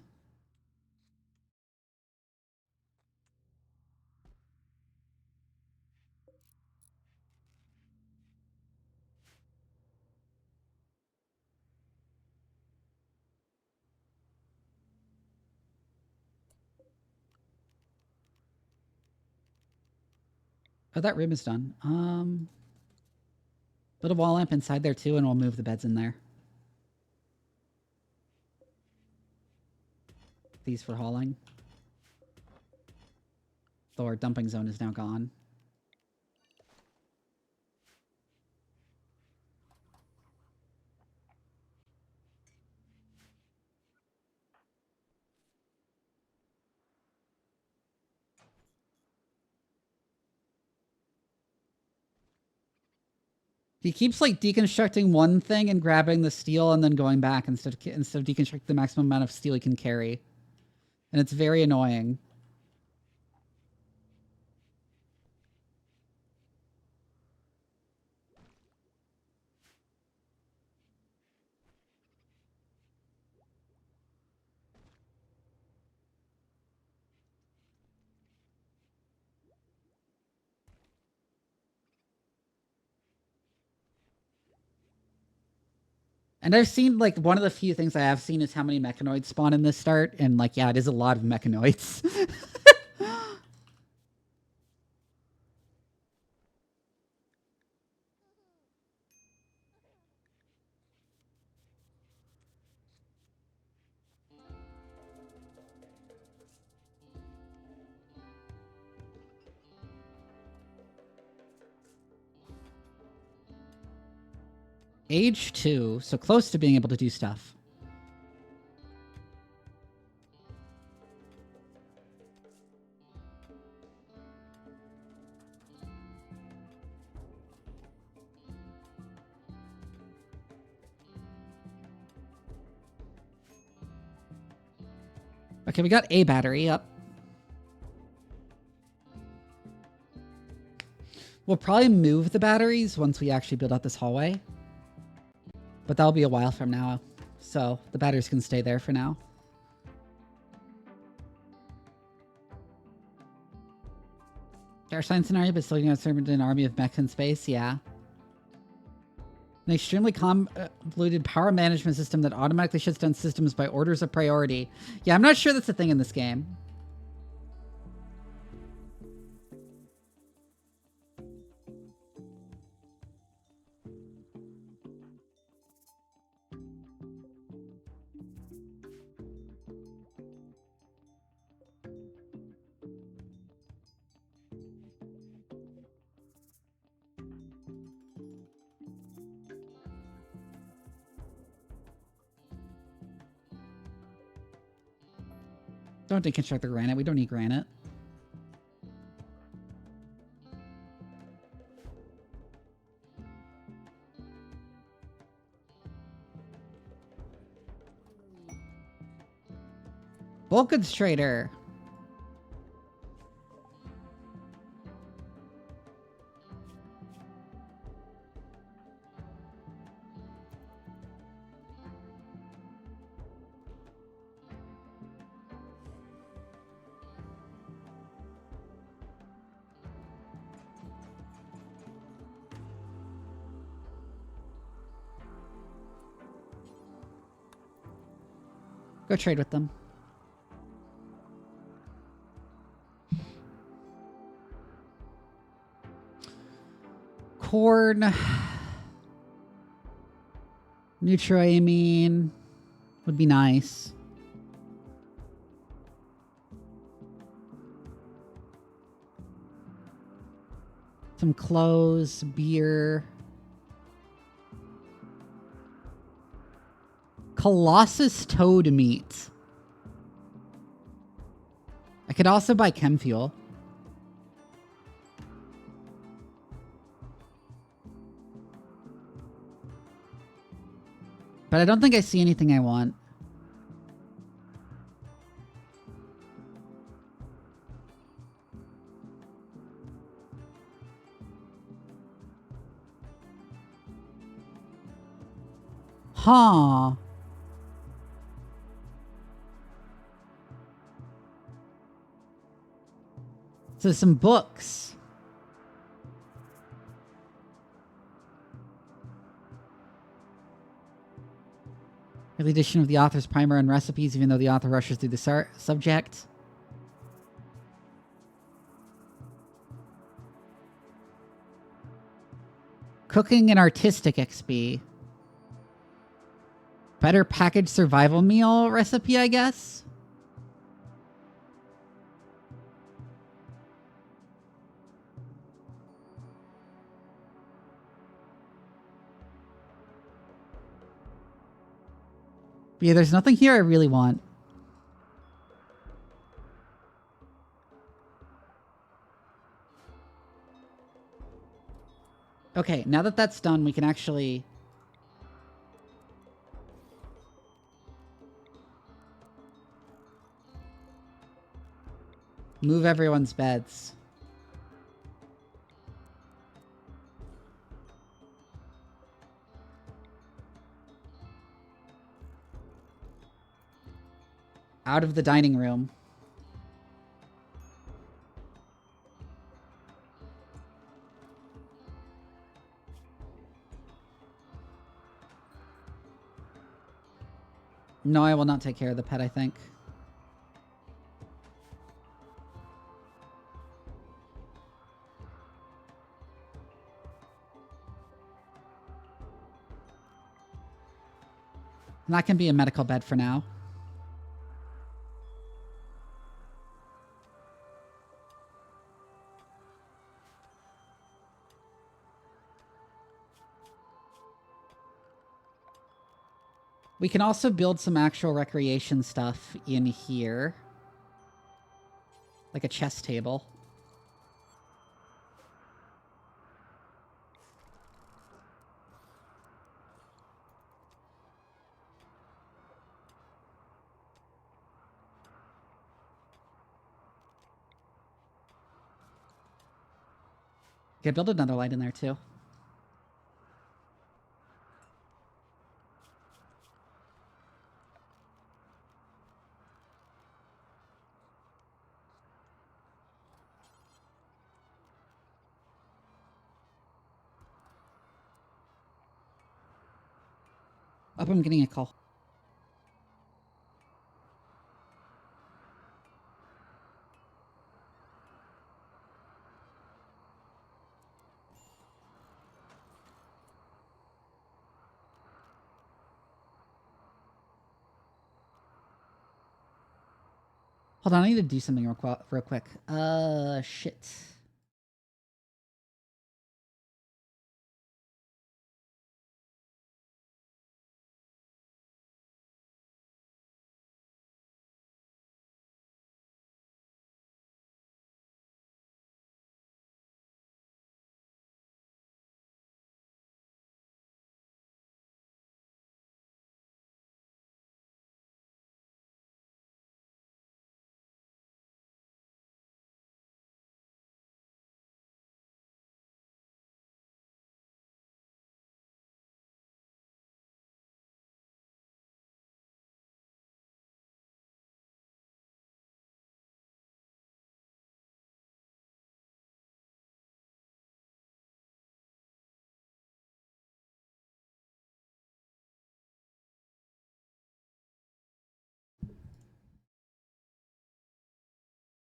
Oh, that room is done. Put a wall lamp inside there too, and we'll move the beds in there. These for hauling. Though our dumping zone is now gone. He keeps like deconstructing one thing and grabbing the steel and then going back instead of deconstructing the maximum amount of steel he can carry. And it's very annoying. And I've seen, like, one of the few things I have seen is how many mechanoids spawn in this start. And, like, yeah, it is a lot of mechanoids. Age 2, so close to being able to do stuff. Okay, we got a battery up. We'll probably move the batteries once we actually build out this hallway. But that'll be a while from now. So the batteries can stay there for now. Our science scenario, but still going to serve an army of mechs in space, yeah. An extremely convoluted power management system that automatically shuts down systems by orders of priority. Yeah, I'm not sure that's a thing in this game. Don't deconstruct the granite. We don't need granite. Bulk goods trader. Go trade with them. Corn. Neutroamine would be nice. Some clothes, beer. Colossus toad meat. I could also buy chem fuel. But I don't think I see anything I want. Huh. So some books. Early edition of the author's primer and recipes, even though the author rushes through the subject. Cooking and artistic XP. Better packaged survival meal recipe, I guess. But yeah, there's nothing here I really want. Okay, now that that's done, we can actually... move everyone's beds. Out of the dining room. No, I will not take care of the pet, I think. And that can be a medical bed for now. We can also build some actual recreation stuff in here. Like a chess table. Okay, build another light in there too. Oh, I'm getting a call. Hold on, I need to do something real quick. Shit.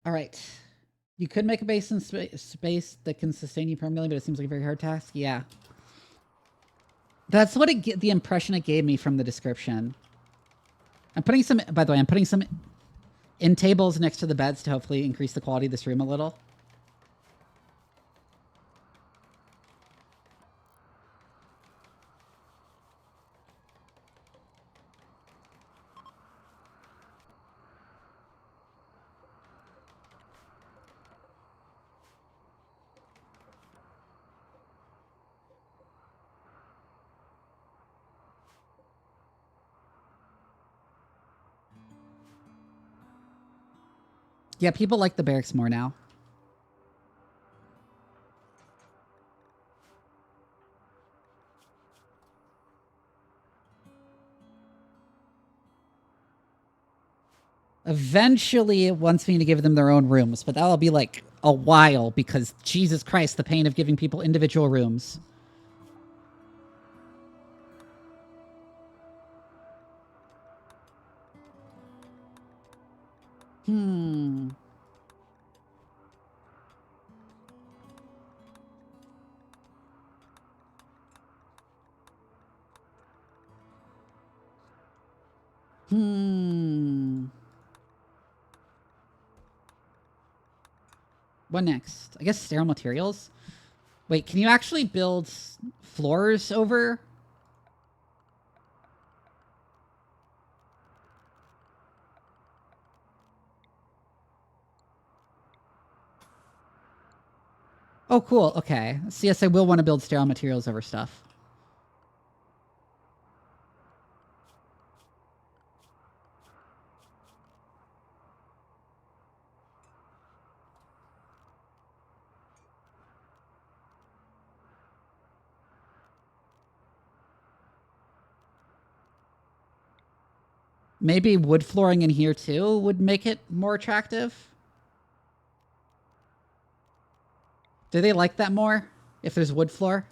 All right. You could make a base in space that can sustain you permanently, but it seems like a very hard task. Yeah. That's what the impression it gave me from the description. I'm putting some, by the way, I'm putting some in tables next to the beds to hopefully increase the quality of this room a little. Yeah, people like the barracks more now. Eventually, it wants me to give them their own rooms, but that'll be like a while because Jesus Christ, the pain of giving people individual rooms. Hmm. What next? I guess sterile materials? Wait, can you actually build floors over? Oh, cool. Okay. So yes, I will want to build sterile materials over stuff. Maybe wood flooring in here too would make it more attractive. Do they like that more if there's wood floor?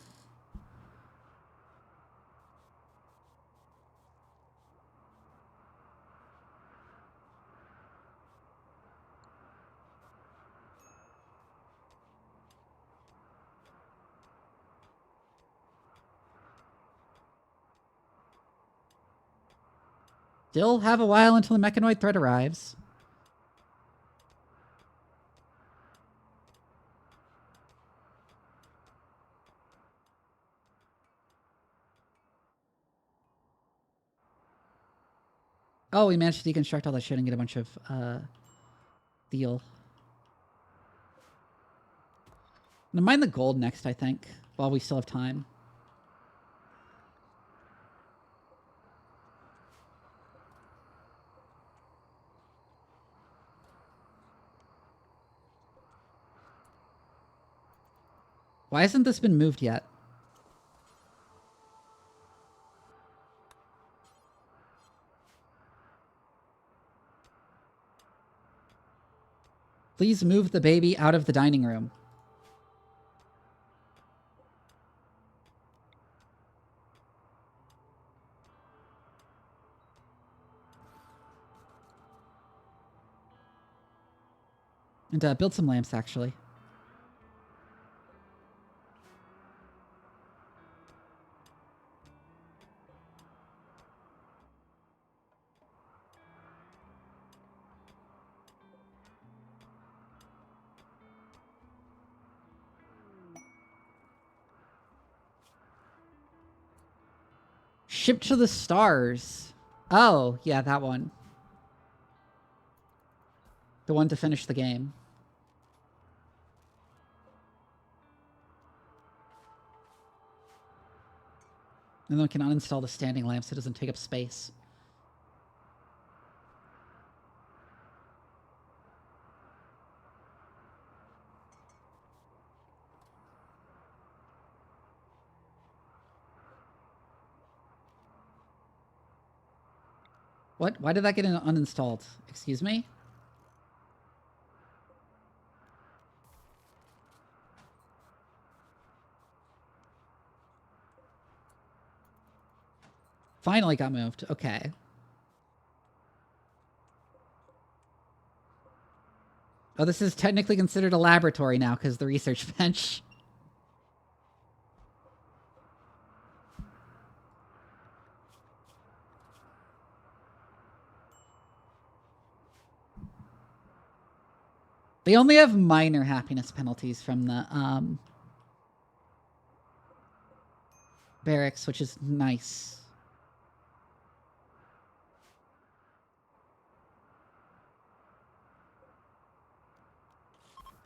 Still have a while until the mechanoid threat arrives. Oh, we managed to deconstruct all that shit and get a bunch of steel. I'm gonna mine the gold next, I think, while we still have time. Why hasn't this been moved yet? Please move the baby out of the dining room. And build some lamps, actually. Ship to the stars. Oh, yeah, that one. The one to finish the game. And then we can uninstall the standing lamp so it doesn't take up space. What? Why did that get uninstalled? Excuse me? Finally got moved. Okay. Oh, this is technically considered a laboratory now because the research bench. They only have minor happiness penalties from the barracks, which is nice.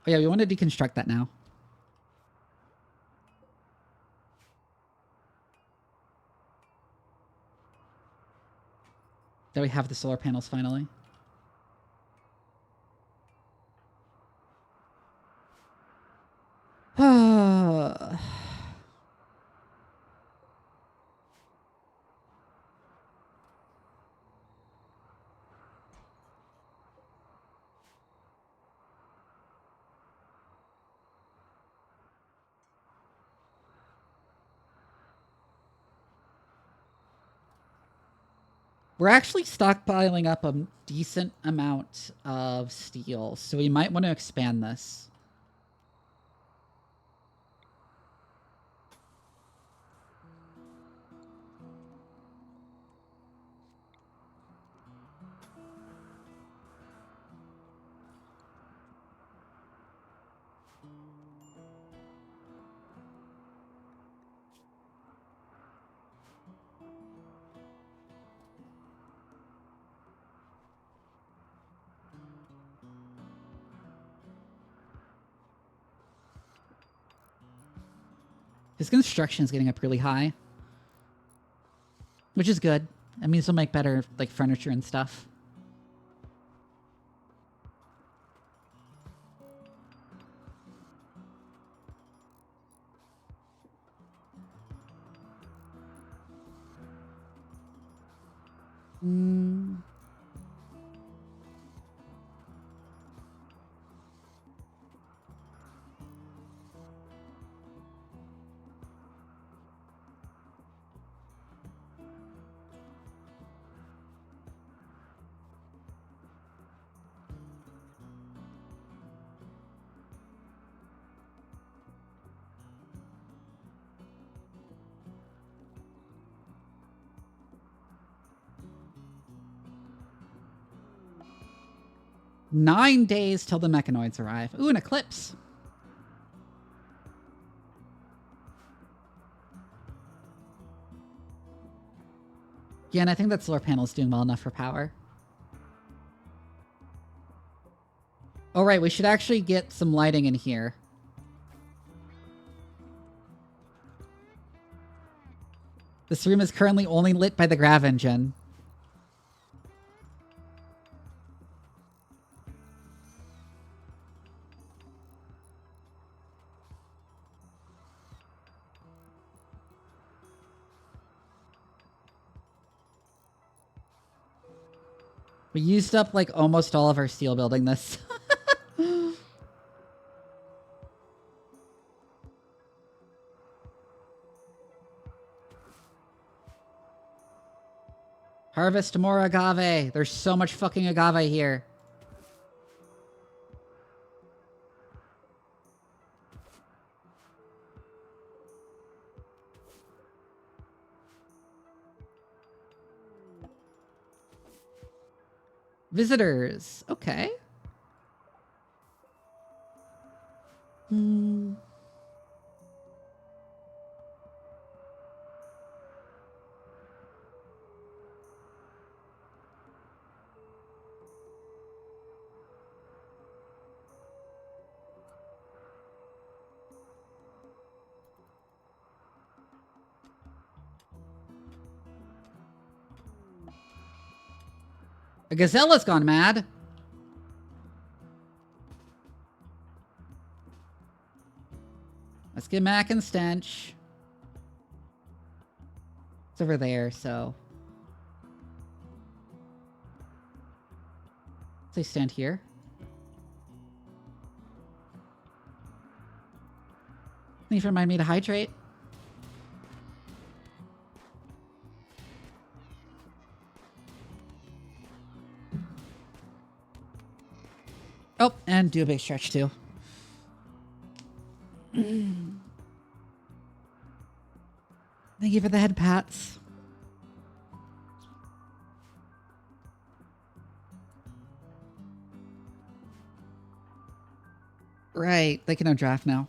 Oh yeah, we want to deconstruct that now. There we have the solar panels finally. We're actually stockpiling up a decent amount of steel, so we might want to expand this. His construction is getting up really high. Which is good. That means he'll make better, like, furniture and stuff. Hmm. 9 days till the mechanoids arrive. Ooh, an eclipse. Yeah, and I think that solar panel is doing well enough for power. Oh, right, we should actually get some lighting in here. This room is currently only lit by the grav engine. We used up, like, almost all of our steel building this. Harvest more agave. There's so much fucking agave here. Visitors. Okay. Hmm. A gazella's gone mad. Let's get Mac and Stench. It's over there, so... They stand here. Need to remind me to hydrate. Oh, and do a big stretch too. Thank you for the head pats. Right, they can have draft now.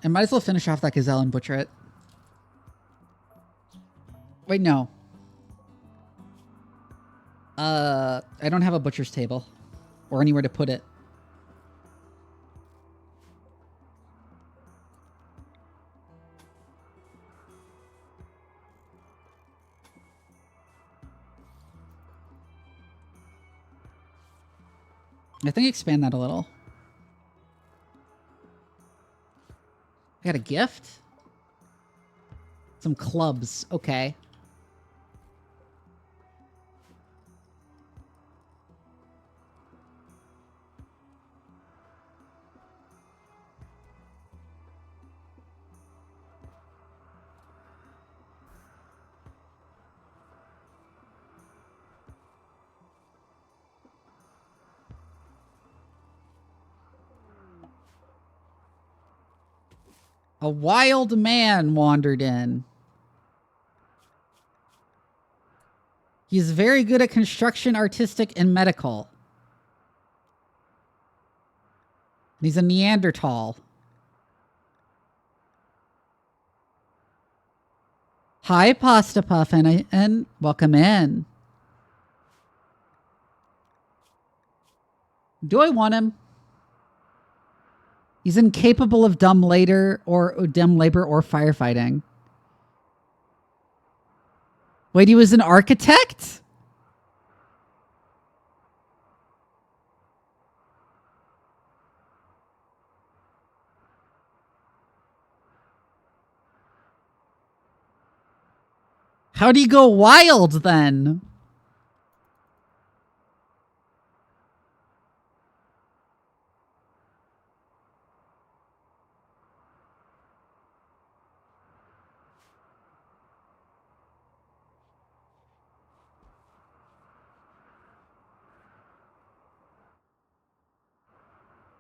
I might as well finish off that gazelle and butcher it. Wait, no. I don't have a butcher's table. Or anywhere to put it. I think expand that a little. I got a gift? Some clubs. Okay. A wild man wandered in. He's very good at construction, artistic, and medical. He's a Neanderthal. Hi, Pasta Puff, and welcome in. Do I want him? He's incapable of dumb labor or firefighting. Wait, he was an architect? How'd he go wild then?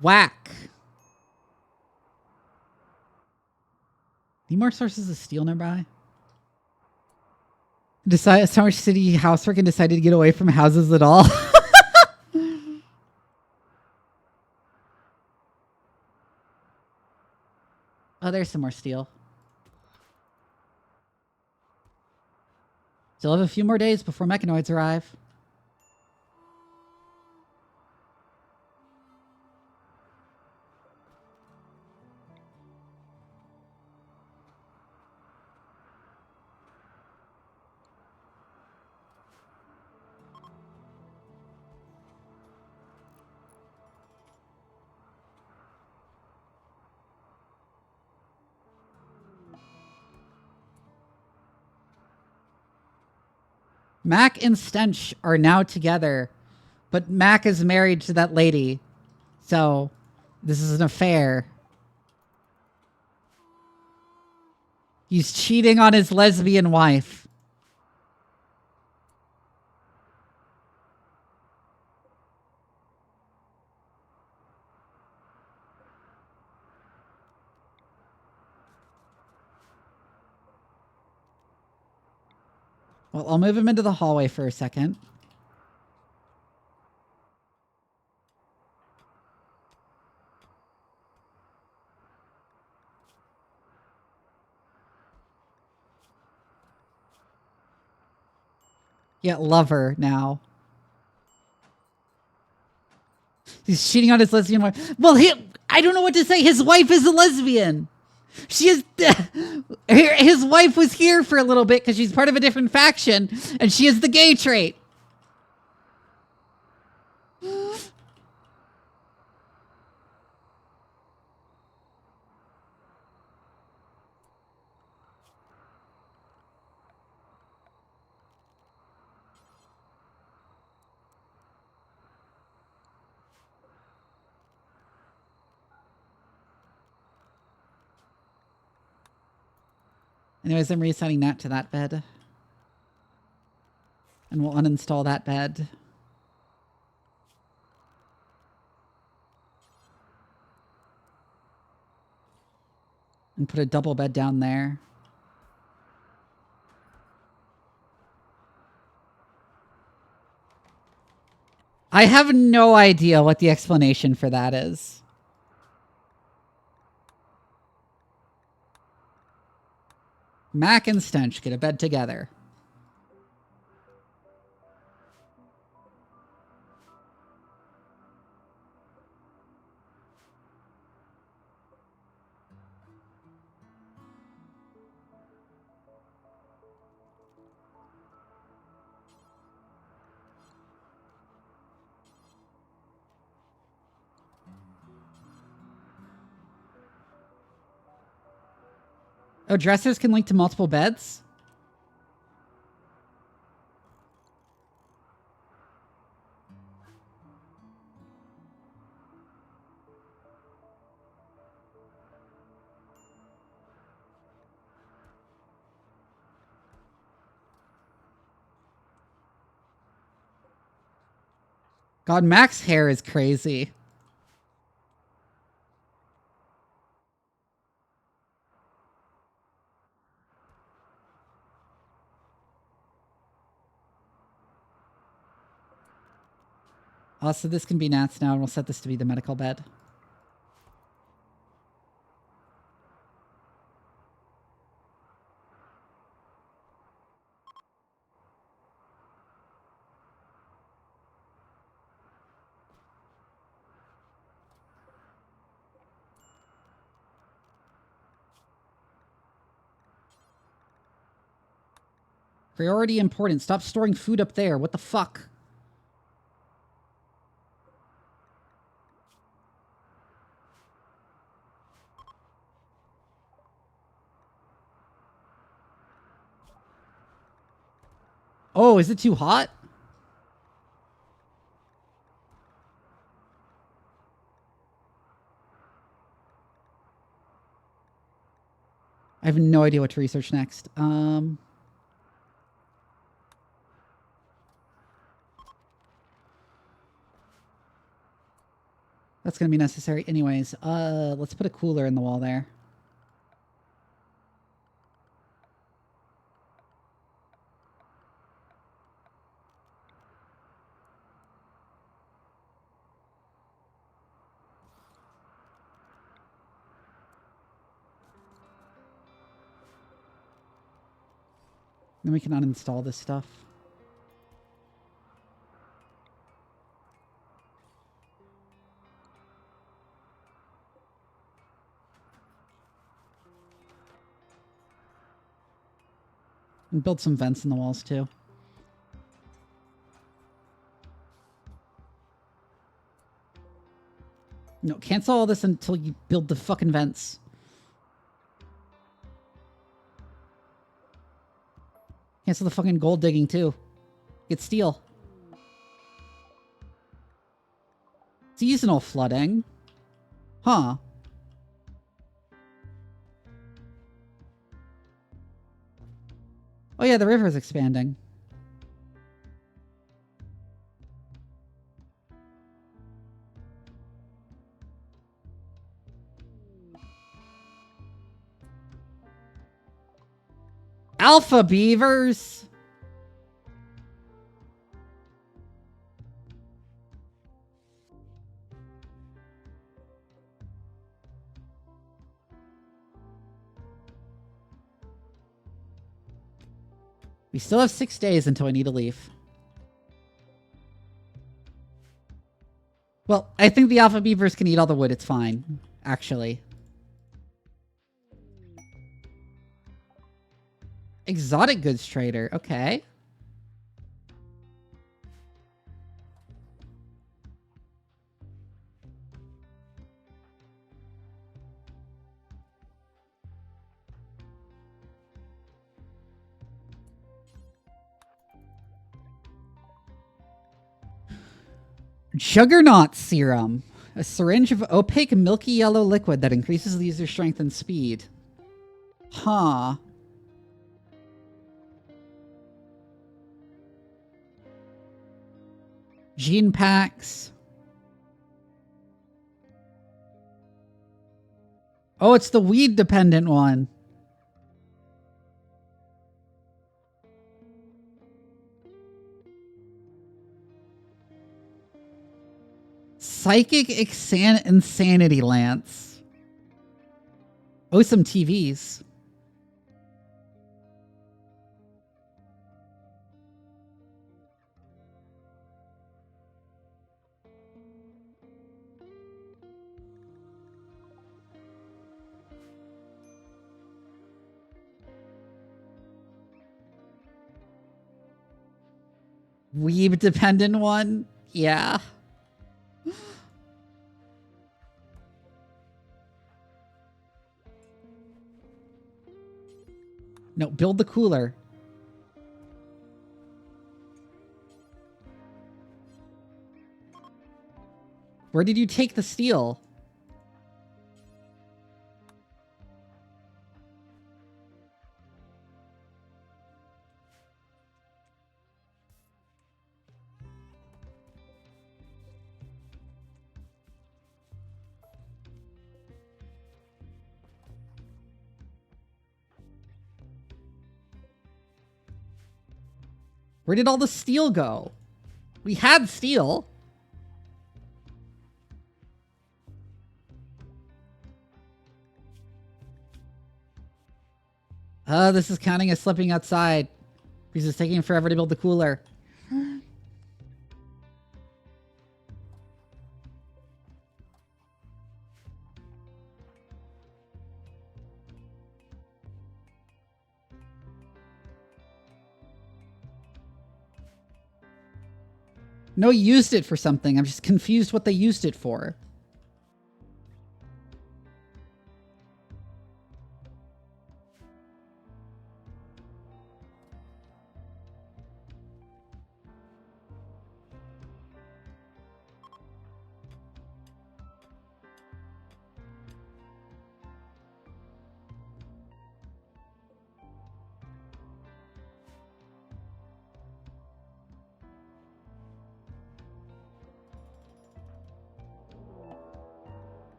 Whack. Need more sources of steel nearby? Summer City housework and decided to get away from houses at all. Oh, there's some more steel. Still have a few more days before mechanoids arrive. Mac and Stench are now together, but Mac is married to that lady. So, this is an affair. He's cheating on his lesbian wife. Well, I'll move him into the hallway for a second. Yeah, lover now. He's cheating on his lesbian wife. Well, I don't know what to say. His wife is a lesbian. She is. His wife was here for a little bit because she's part of a different faction, and she has the gay trait. Anyways, I'm reassigning that to that bed. And we'll uninstall that bed. And put a double bed down there. I have no idea what the explanation for that is. Mac and Stench get a bed together. Oh, dressers can link to multiple beds? God, Mac's hair is crazy. Also, this can be Nat's now, and we'll set this to be the medical bed. Priority important. Stop storing food up there. What the fuck? Oh, is it too hot? I have no idea what to research next. That's going to be necessary anyways. Let's put a cooler in the wall there. Then we can uninstall this stuff. And build some vents in the walls too. No, cancel all this until you build the fucking vents. Cancel the fucking gold digging too. Get steel. Seasonal flooding. Huh. Oh yeah, the river's expanding. Alpha beavers! We still have 6 days until I need to leave. Well, I think the alpha beavers can eat all the wood. It's fine, actually. Exotic goods trader. Okay. Juggernaut serum. A syringe of opaque milky yellow liquid that increases the user's strength and speed. Huh. Gene packs. Oh, it's the weed dependent one. Psychic Insanity Lance. Oh, some TVs. Weeb dependent one? Yeah. No, build the cooler. Where did you take the steel? Where did all the steel go? We had steel. This is counting as slipping outside. Because it's taking forever to build the cooler. No, used it for something. I'm just confused what they used it for.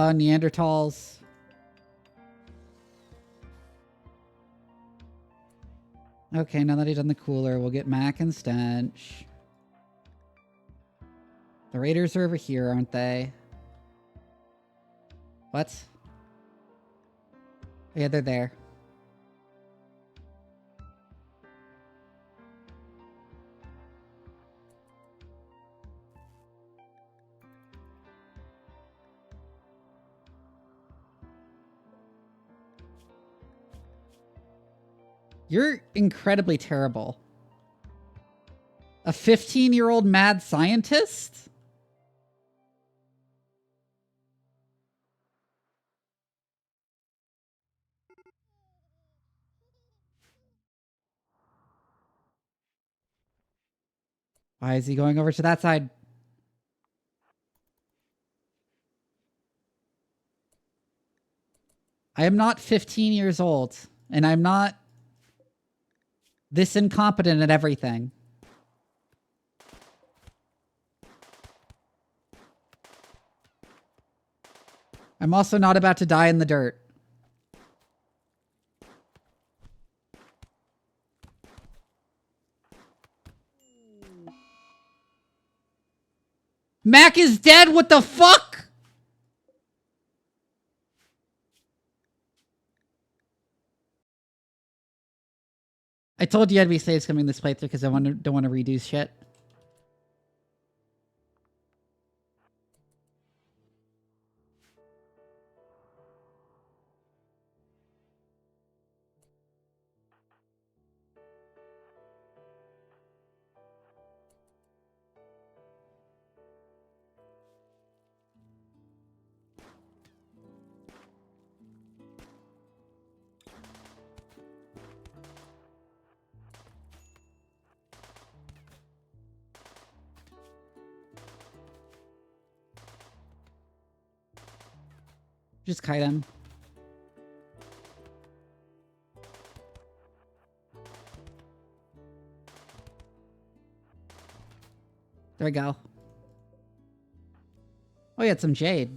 Neanderthals. Okay, now that he's done the cooler, we'll get Mac and Stench. The Raiders are over here, aren't they? What? Yeah, they're there. You're incredibly terrible. A 15-year-old mad scientist? Why is he going over to that side? I am not 15 years old, and I'm not this incompetent at everything. I'm also not about to die in the dirt. Mac is dead, what the fuck? I told you I'd be safe coming this playthrough because I don't want to redo shit. Just kite him. There we go. Oh, he had some jade.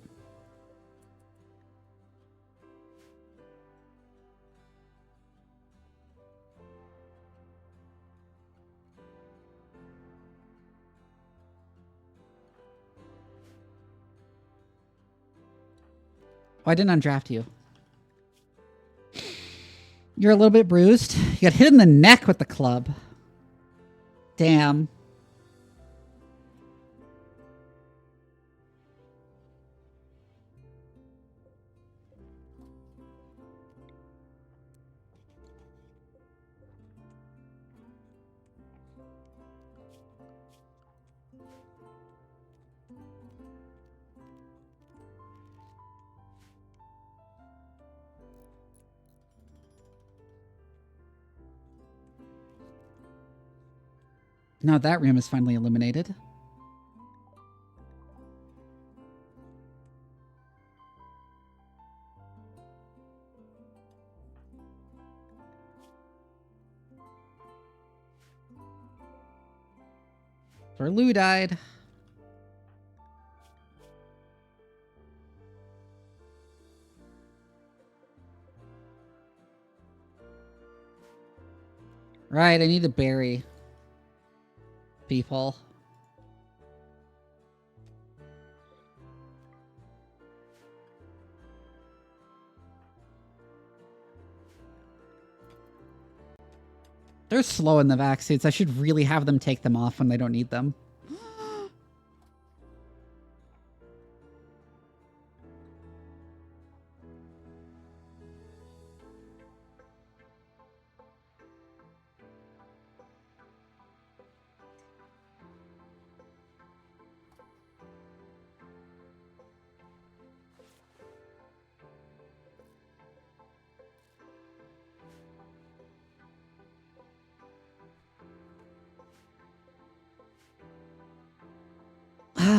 Oh, I didn't undraft you. You're a little bit bruised. You got hit in the neck with the club. Damn. Now that room is finally illuminated. Where Lou died. Right, I need to bury people. They're slow in the vac suits. I should really have them take them off when they don't need them.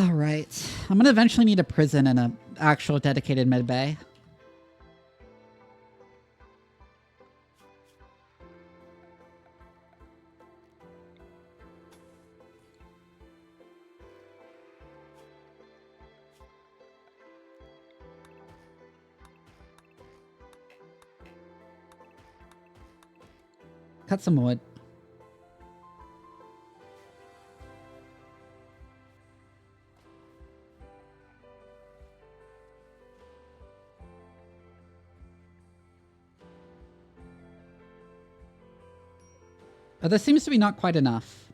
Right. I'm gonna eventually need a prison and an actual dedicated med bay. Cut some wood. Oh, this seems to be not quite enough.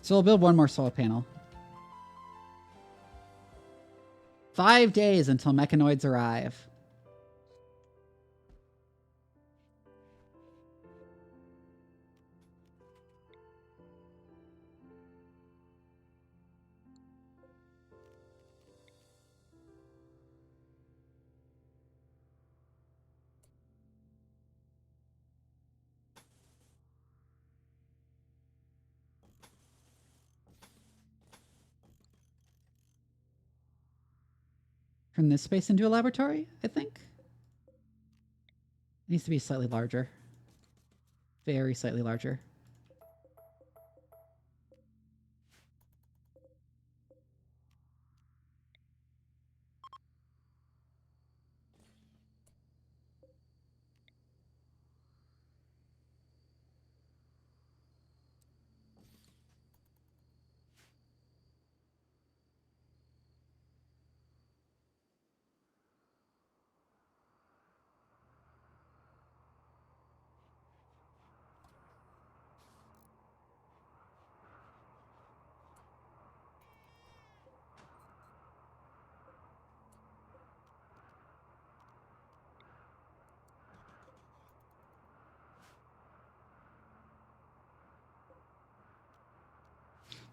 So we'll build one more solar panel. 5 days until mechanoids arrive. Turn this space into a laboratory, I think. It needs to be slightly larger. Very slightly larger.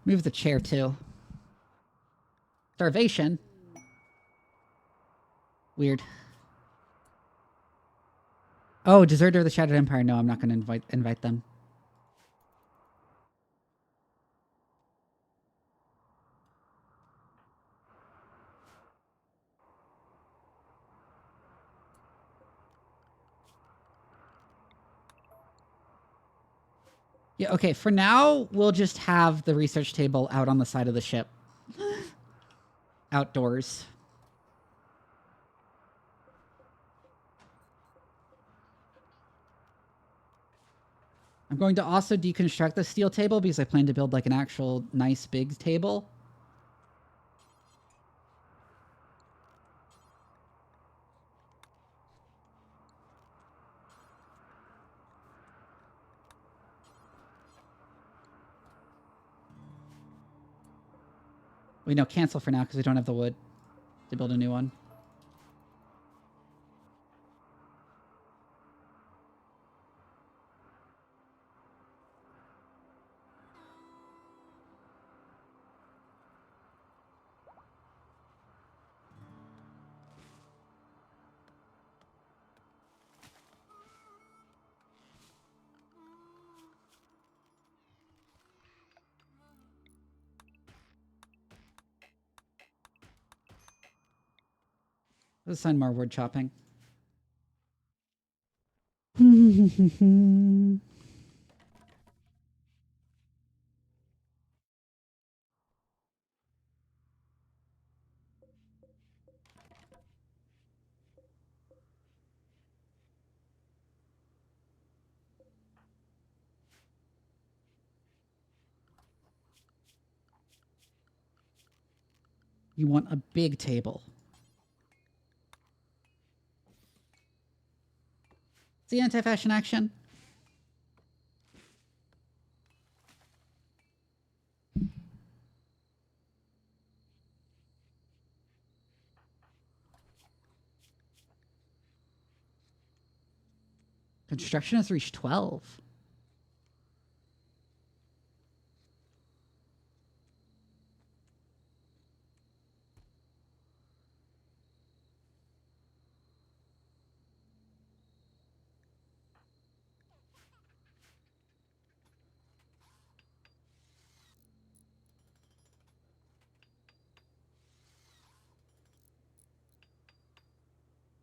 Move the chair too. Starvation. Weird. Oh, deserter of the Shattered Empire. No, I'm not going to invite them. Yeah, okay, for now, we'll just have the research table out on the side of the ship. Outdoors. I'm going to also deconstruct the steel table because I plan to build like an actual nice big table. Wait, no, cancel for now because we don't have the wood to build a new one. Let's assign more wood chopping. You want a big table. See anti-fashion action? Construction has reached 12.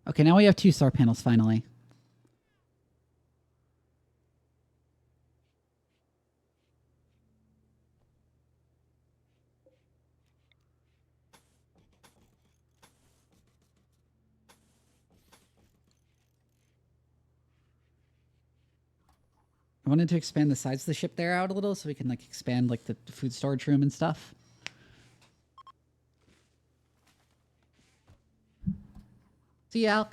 Okay, now we have 2 solar panels finally. I wanted to expand the sides of the ship there out a little so we can like expand like the food storage room and stuff. See you, Alk.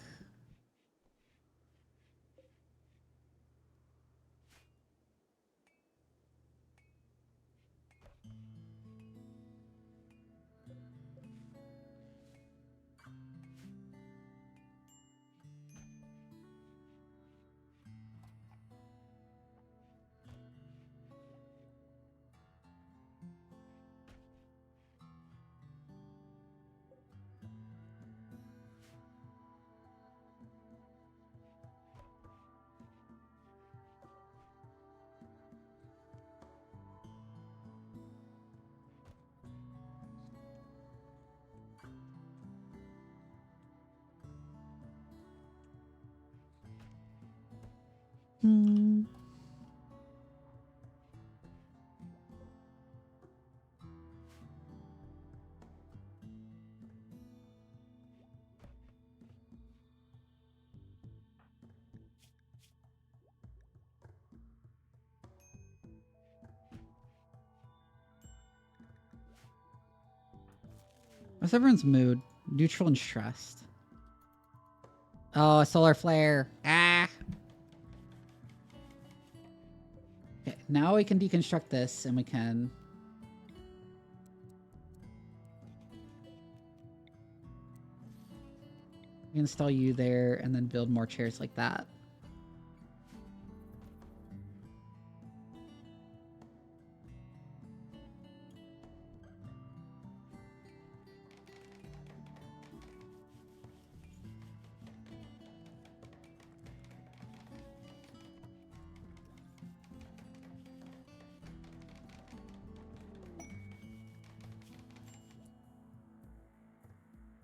What's everyone's mood? Neutral and stressed. Oh, a solar flare. Ah! Okay, now we can deconstruct this and we can... install you there and then build more chairs like that.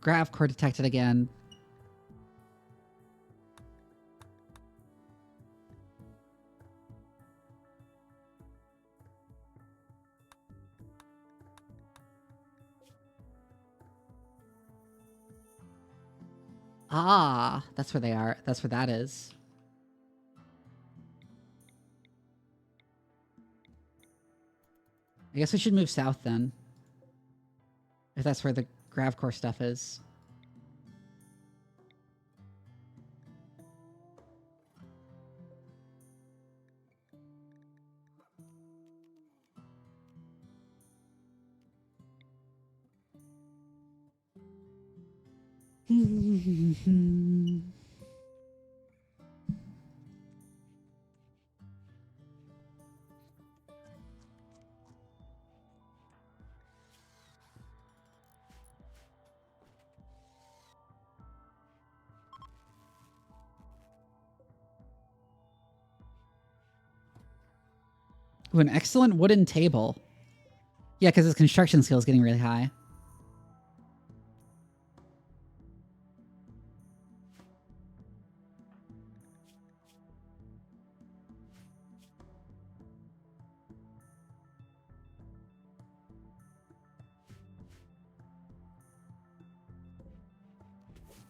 Grav core detected again. Ah, that's where they are. That's where that is. I guess we should move south then. If that's where the grav core stuff is. Ooh, an excellent wooden table. Yeah, because his construction skill is getting really high.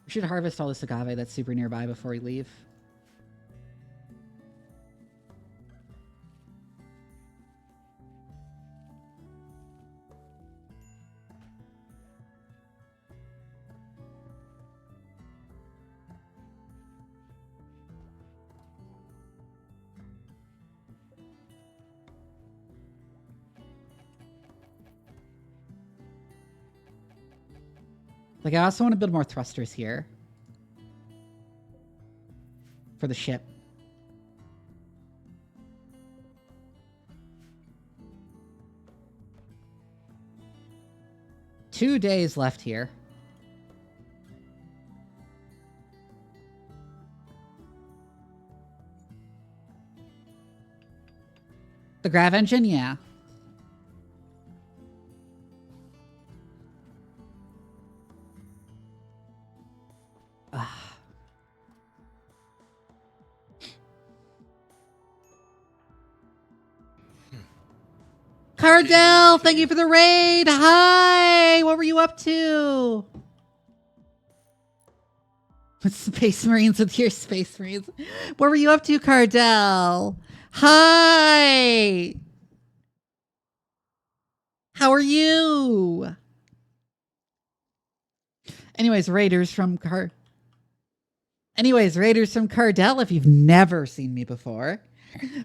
We should harvest all this agave that's super nearby before we leave. Like, I also want to build more thrusters here. For the ship. Two days left here. The grav engine, yeah. Cardell, thank you for the raid. Hi. What were you up to? With Space Marines with your Space Marines. What were you up to, Cardell? Hi. How are you? Anyways, Raiders from Cardell, if you've never seen me before.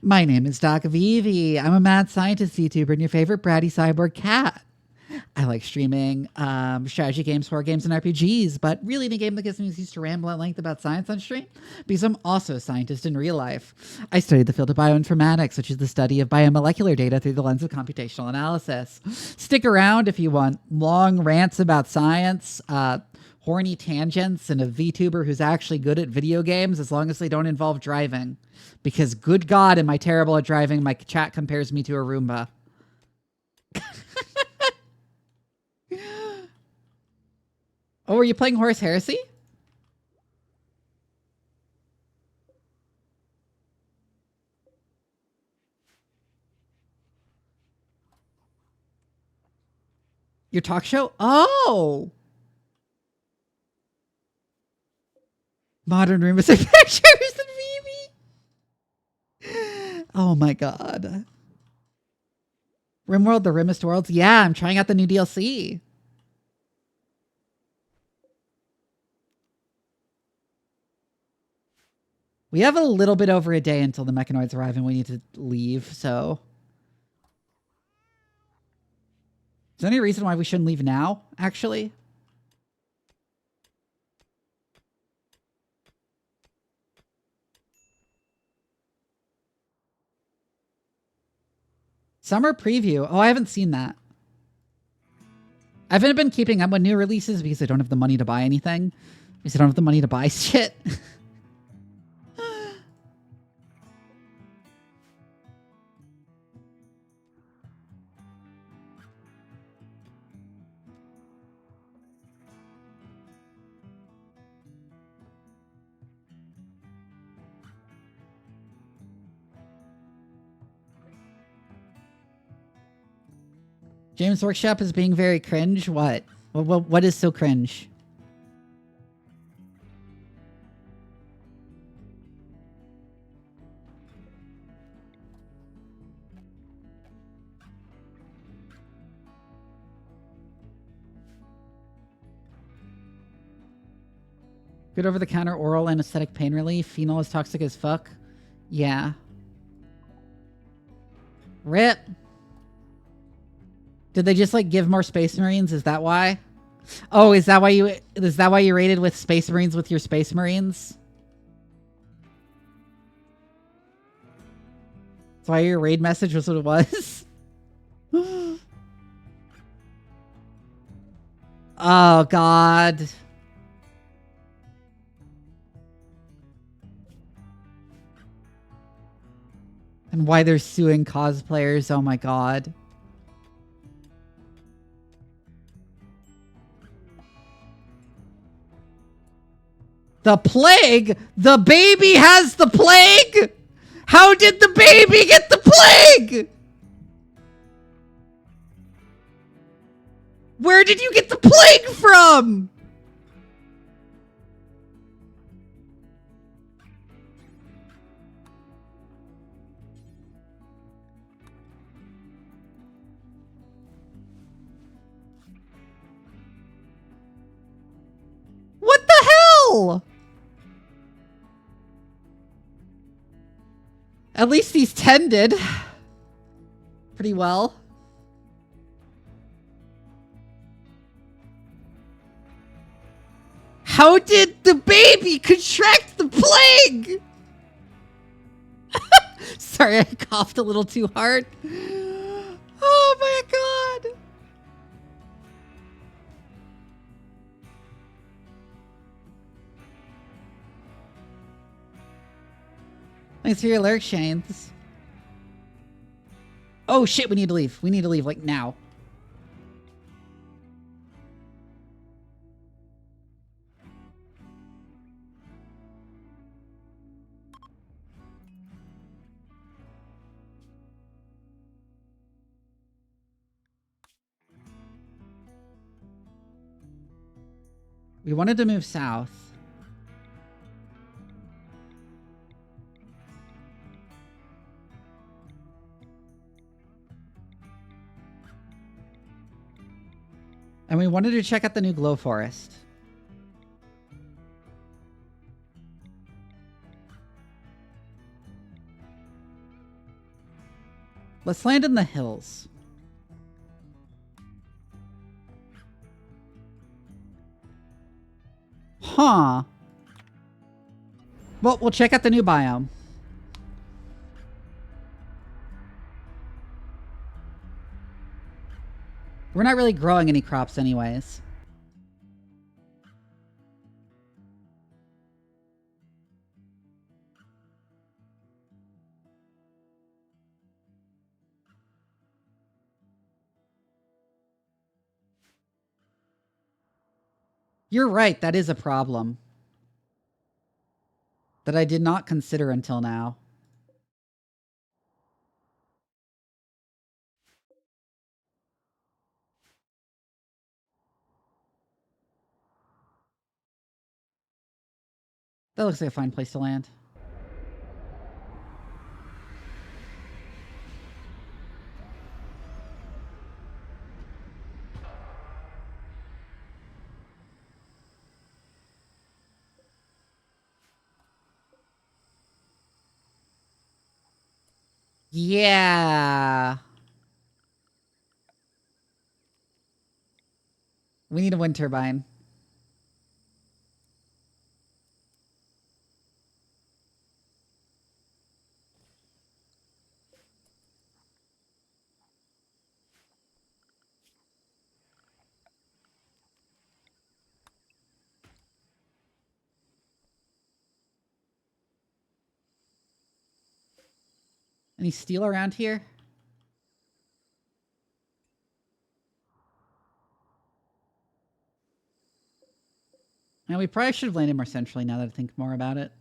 My name is Doc Vivi. I'm a mad scientist VTuber and your favorite bratty cyborg cat. I like streaming strategy games, horror games, and RPGs, but really any game that gets me used to ramble at length about science on stream because I'm also a scientist in real life. I studied the field of bioinformatics, which is the study of biomolecular data through the lens of computational analysis. Stick around if you want long rants about science, horny tangents, and a VTuber who's actually good at video games as long as they don't involve driving. Because good God, am I terrible at driving? My chat compares me to a Roomba. Oh, are you playing Horus Heresy? Your talk show? Oh! Modern Roomba pictures and Vivi. Oh my God. RimWorld, the Rimmest Worlds? Yeah, I'm trying out the new DLC. We have a little bit over a day until the mechanoids arrive and we need to leave, so... Is there any reason why we shouldn't leave now, actually? Summer preview. Oh, I haven't seen that. I haven't been keeping up with new releases because I don't have the money to buy anything. Because I don't have the money to buy shit. James Workshop is being very cringe. What? What is so cringe? Good over-the-counter oral anesthetic pain relief. Phenol is toxic as fuck. Yeah. RIP. Did they just like give more Space Marines? Is that why? Oh, is that why you raided with Space Marines with your Space Marines? That's why your raid message was what it was? Oh God. And why they're suing cosplayers. Oh my God. The plague? The baby has the plague? How did the baby get the plague? Where did you get the plague from? What the hell? At least he's tended pretty well. How did the baby contract the plague? Sorry, I coughed a little too hard. Oh my God. Thanks for your alert, Shanes. Oh shit, we need to leave. We need to leave, like, now. We wanted to move south. And we wanted to check out the new glow forest. Let's land in the hills. Huh. Well, we'll check out the new biome. We're not really growing any crops anyways. You're right, that is a problem that I did not consider until now. That looks like a fine place to land. Yeah. We need a wind turbine. Any steel around here? Now, we probably should have landed more centrally now that I think more about it.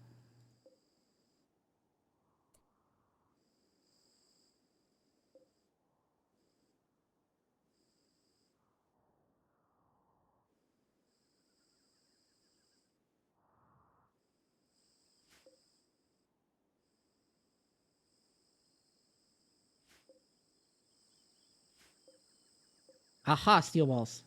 Aha, steel walls.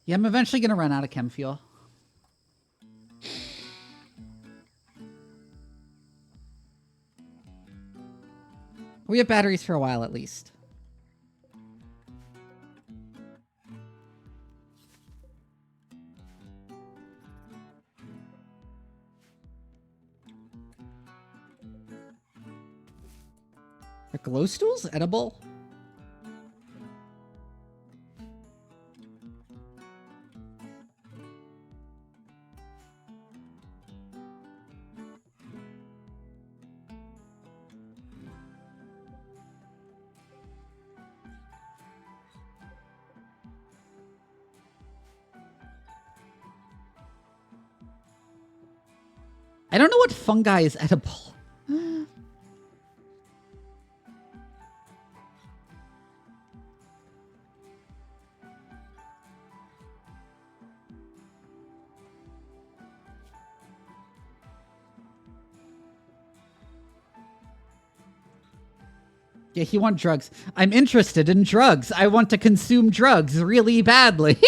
Yeah, I'm eventually going to run out of chem fuel. We have batteries for a while at least. Are glow stools edible? I don't know what fungi is edible. Yeah, he wants drugs. I'm interested in drugs. I want to consume drugs really badly.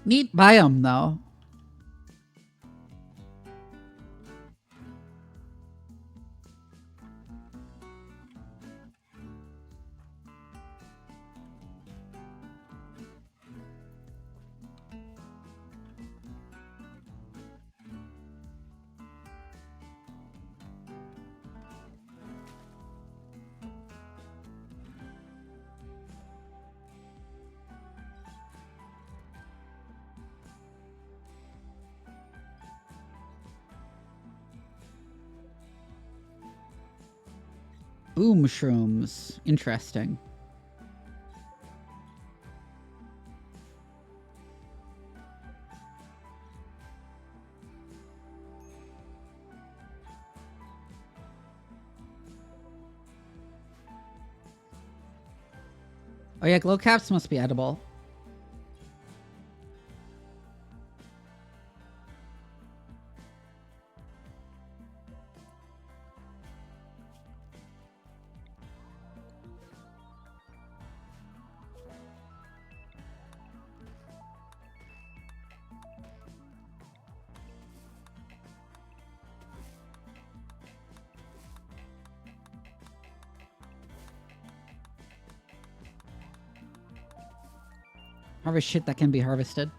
Neat biome, though. Boom shrooms. Interesting. Oh yeah, glow caps must be edible. Harvest shit that can be harvested.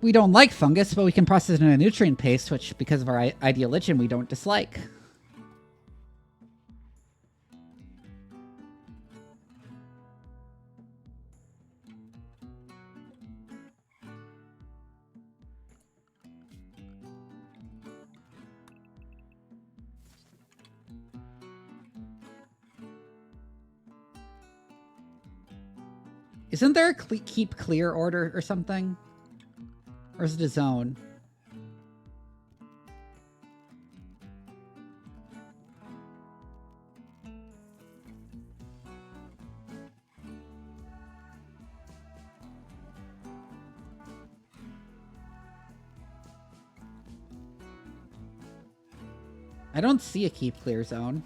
We don't like fungus, but we can process it in a nutrient paste, which, because of our ideology, we don't dislike. Isn't there a keep clear order or something? Or is it a zone? I don't see a keep clear zone.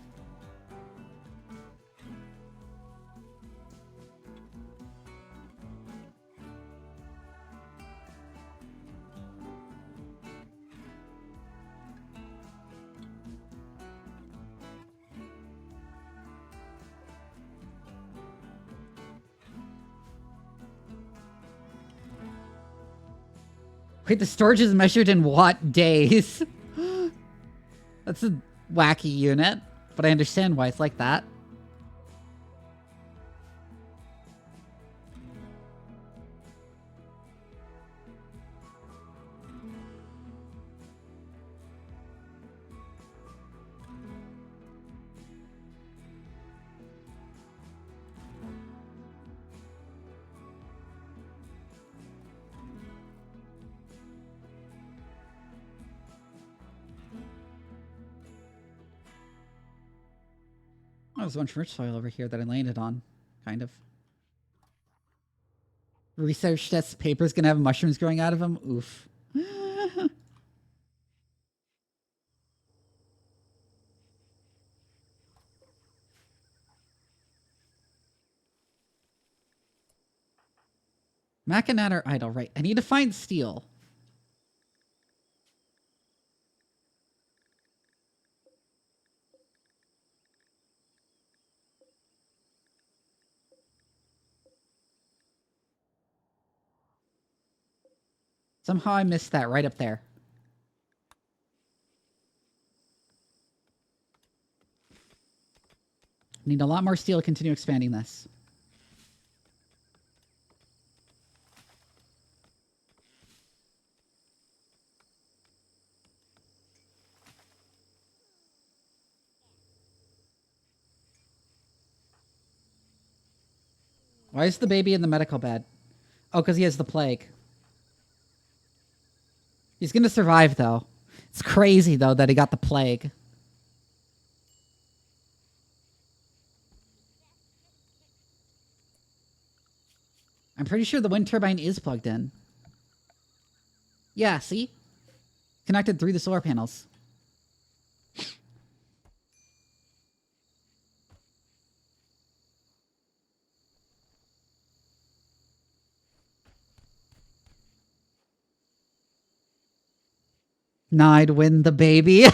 Wait, the storage is measured in watt days. That's a wacky unit, but I understand why it's like that. Oh, there's a bunch of rich soil over here that I landed on, kind of. Research test paper's gonna have mushrooms growing out of them? Oof. Machinat idle, right. I need to find steel. Somehow I missed that right up there. Need a lot more steel to continue expanding this. Why is the baby in the medical bed? Oh, because he has the plague. He's gonna survive, though. It's crazy, though, that he got the plague. I'm pretty sure the wind turbine is plugged in. Yeah, see? Connected through the solar panels. Nah, I'd win the baby.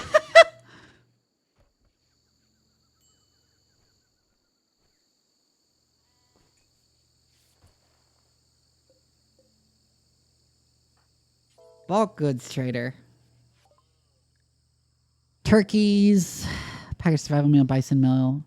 Bulk goods trader. Turkeys. Packaged survival meal, bison meal.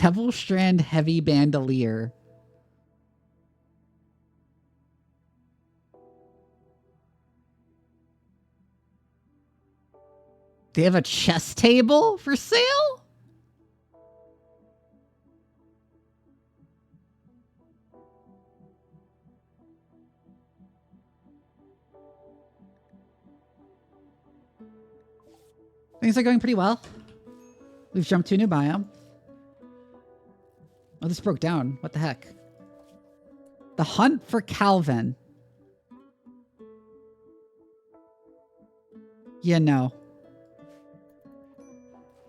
Devil Strand Heavy Bandolier. They have a chess table for sale? Things are going pretty well. We've jumped to a new biome. Oh, this broke down. What the heck? The hunt for Calvin. Yeah, no.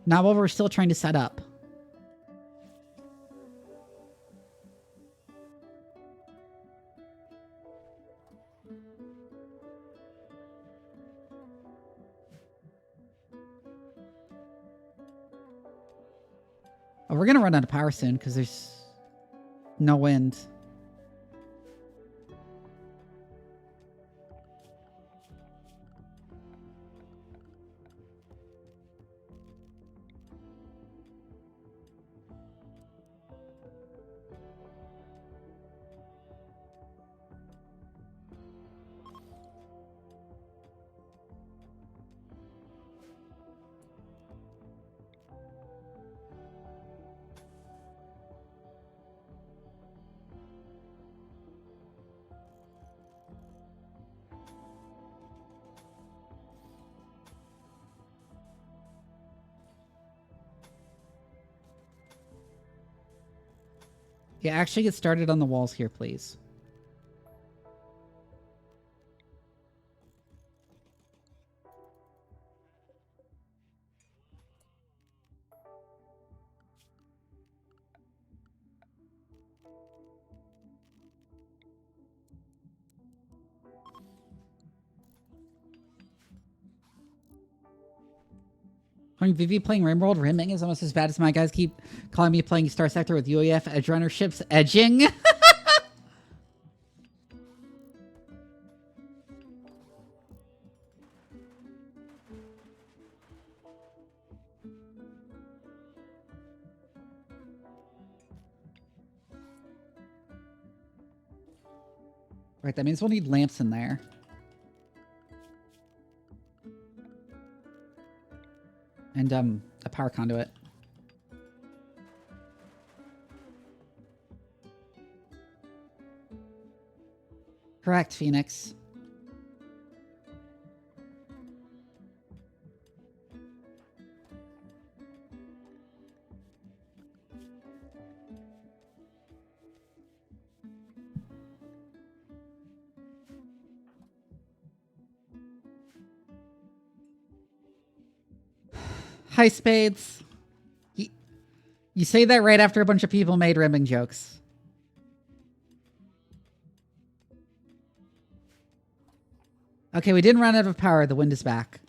Not what we're still trying to set up. Oh, we're gonna run out of power soon because there's no wind. Yeah, actually get started on the walls here, please. Vivi playing RimWorld rimming is almost as bad as my guys keep calling me playing Star Sector with UAF edge runner ships edging. Right, that means we'll need lamps in there. And a power conduit. Correct, Phoenix. Hi, Spades. You say that right after a bunch of people made rimming jokes. Okay, we didn't run out of power. The wind is back.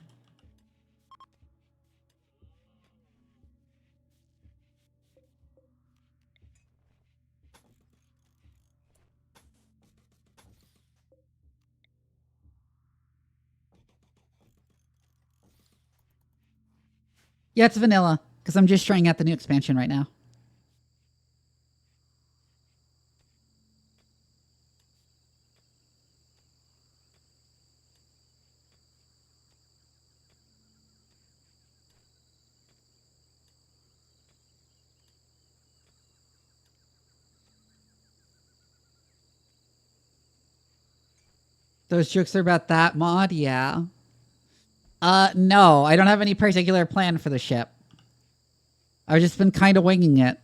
Yeah, it's vanilla, because I'm just trying out the new expansion right now. Those jokes are about that mod? Yeah. No, I don't have any particular plan for the ship. I've just been kind of winging it.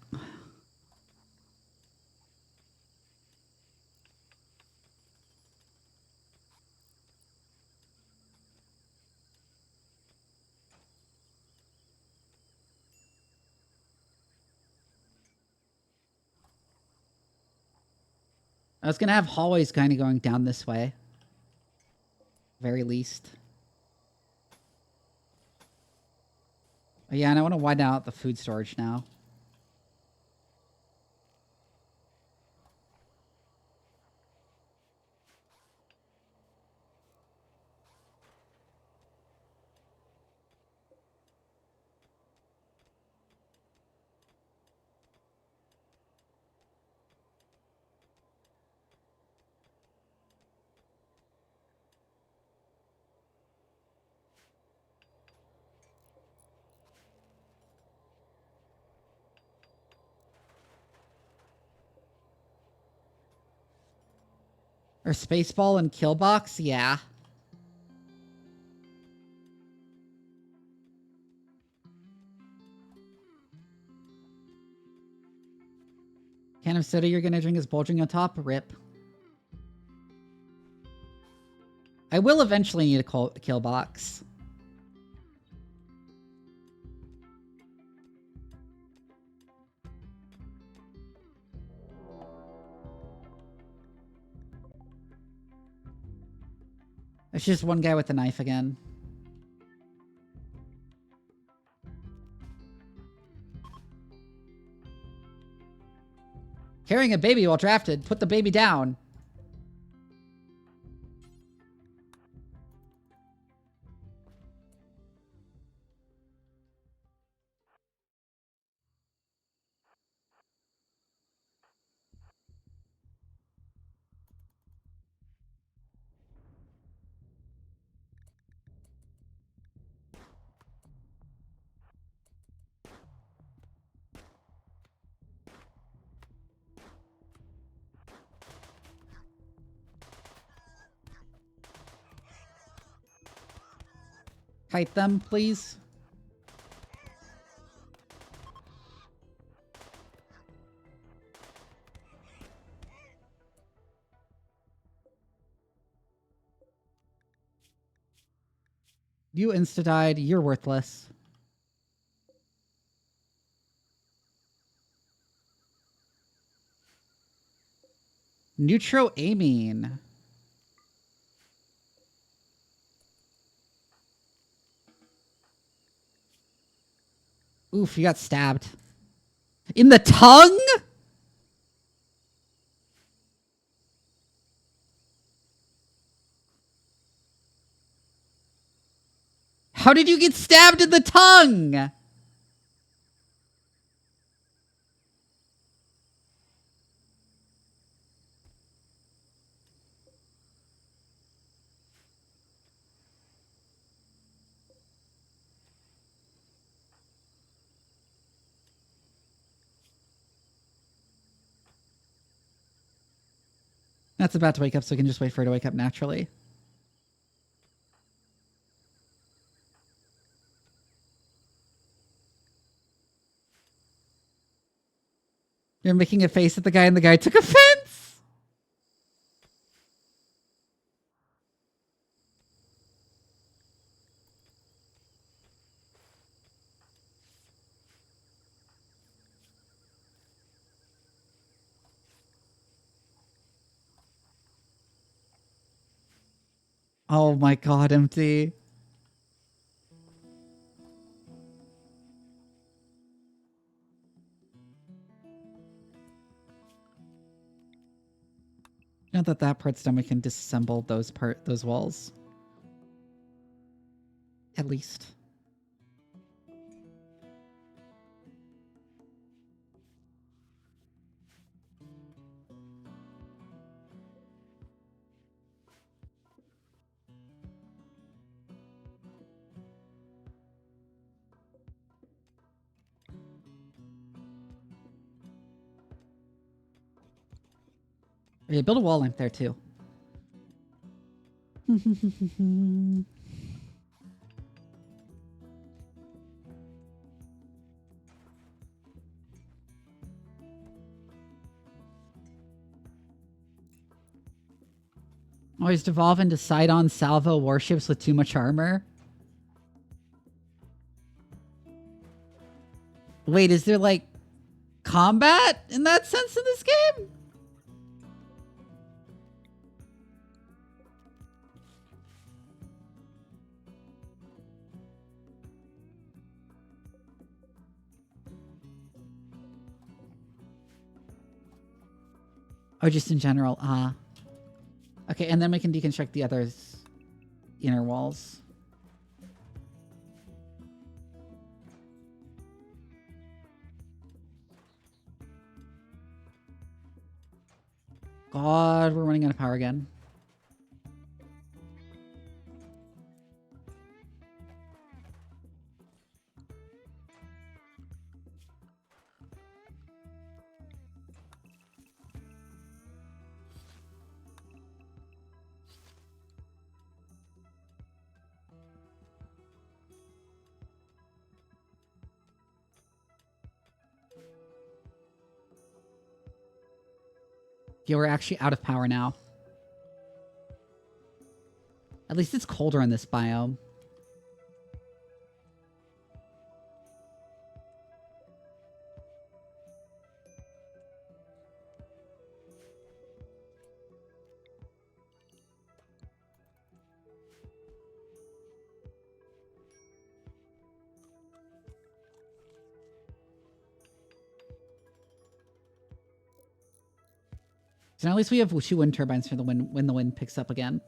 I was gonna have hallways kind of going down this way. Very least. Oh, yeah, and I want to widen out the food storage now. Or Spaceball and Killbox? Yeah. Can of soda you're gonna drink is bulging on top? Rip. I will eventually need a Killbox. It's just one guy with a knife again. Carrying a baby while drafted. Put the baby down. Kite them, please. You insta-died. You're worthless. Neutroamine. Oof, you got stabbed. In the tongue? How did you get stabbed in the tongue? That's about to wake up, so we can just wait for her to wake up naturally. You're making a face at the guy, and the guy took offense! Oh my god, empty. Now that that part's done, we can disassemble those walls. At least. Yeah, build a wall length there too. Always devolve into side-on salvo warships with too much armor. Wait, is there like combat in that sense in this game? Oh, just in general. Okay, and then we can deconstruct the other inner walls. God, we're running out of power again. Yeah, we're actually out of power now. At least it's colder in this biome. So now at least we have 2 wind turbines for the wind when the wind picks up again.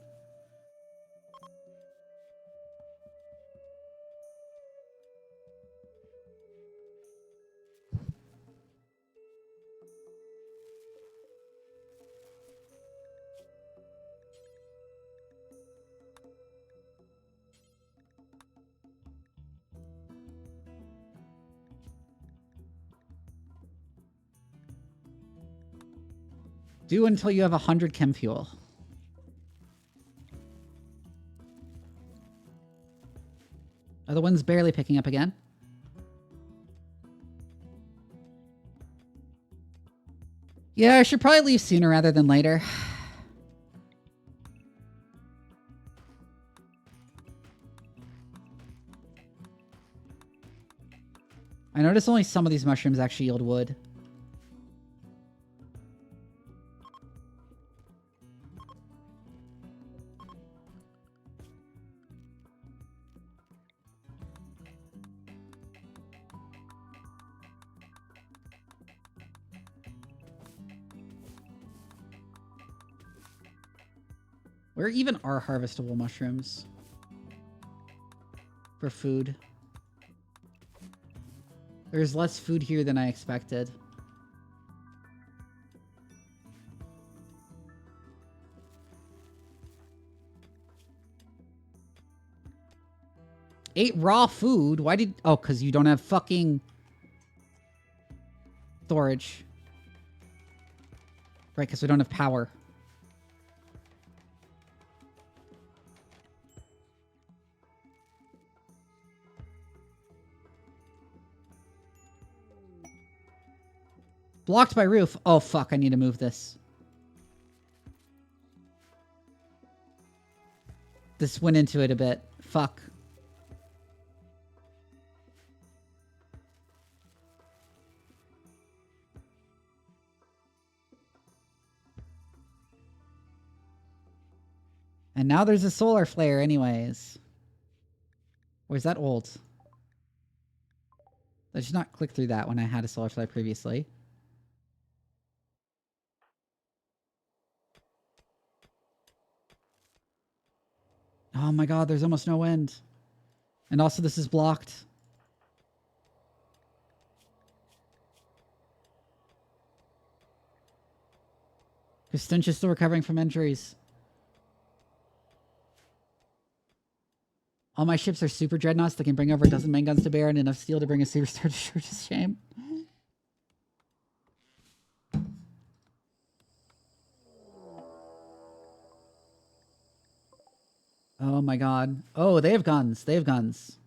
Do until you have 100 chem fuel. Oh, the wind's barely picking up again. Yeah, I should probably leave sooner rather than later. I notice only some of these mushrooms actually yield wood. Where even are harvestable mushrooms? For food. There's less food here than I expected. Ate raw food? Why did... Oh, because you don't have fucking... storage. Right, because we don't have power. Blocked by roof. Oh, fuck. I need to move this. This went into it a bit. Fuck. And now there's a solar flare anyways. Or is that old? I should not click through that when I had a solar flare previously. Oh my god, there's almost no wind. And also this is blocked. Because Stench is still recovering from injuries. All my ships are super dreadnoughts that can bring over a dozen main guns to bear and enough steel to bring a super star destroyer to shame. Oh my god. Oh, they have guns. They have guns.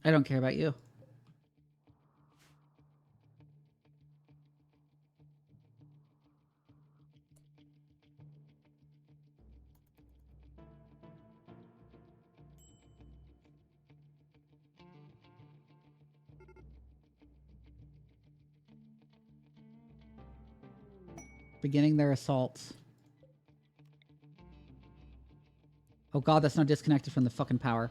I don't care about you. Beginning their assault. Oh god, that's not disconnected from the fucking power.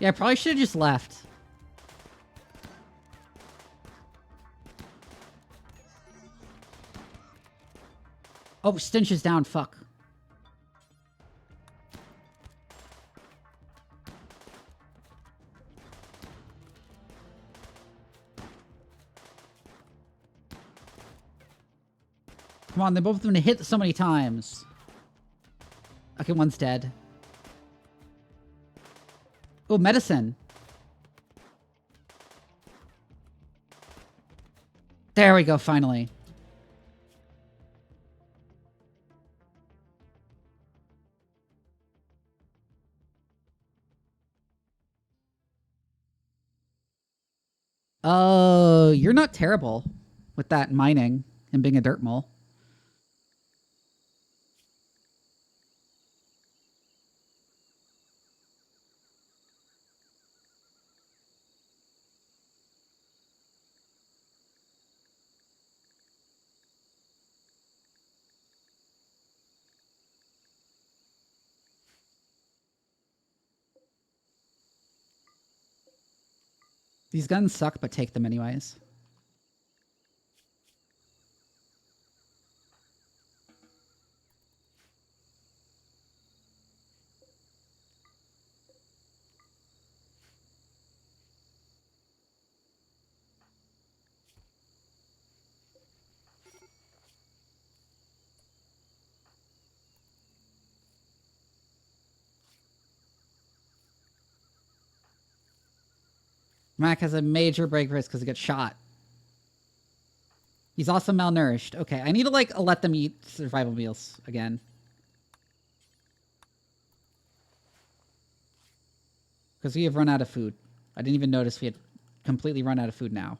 Yeah, I probably should have just left. Oh, Stench is down. Fuck. Come on, they've both been hit so many times. Okay, one's dead. Oh, medicine. There we go, finally. Oh, you're not terrible with that mining and being a dirt mole. These guns suck, but take them anyways. Mac has a major break risk because he got shot. He's also malnourished. Okay, I need to, like, let them eat survival meals again. Because we have run out of food. I didn't even notice we had completely run out of food now.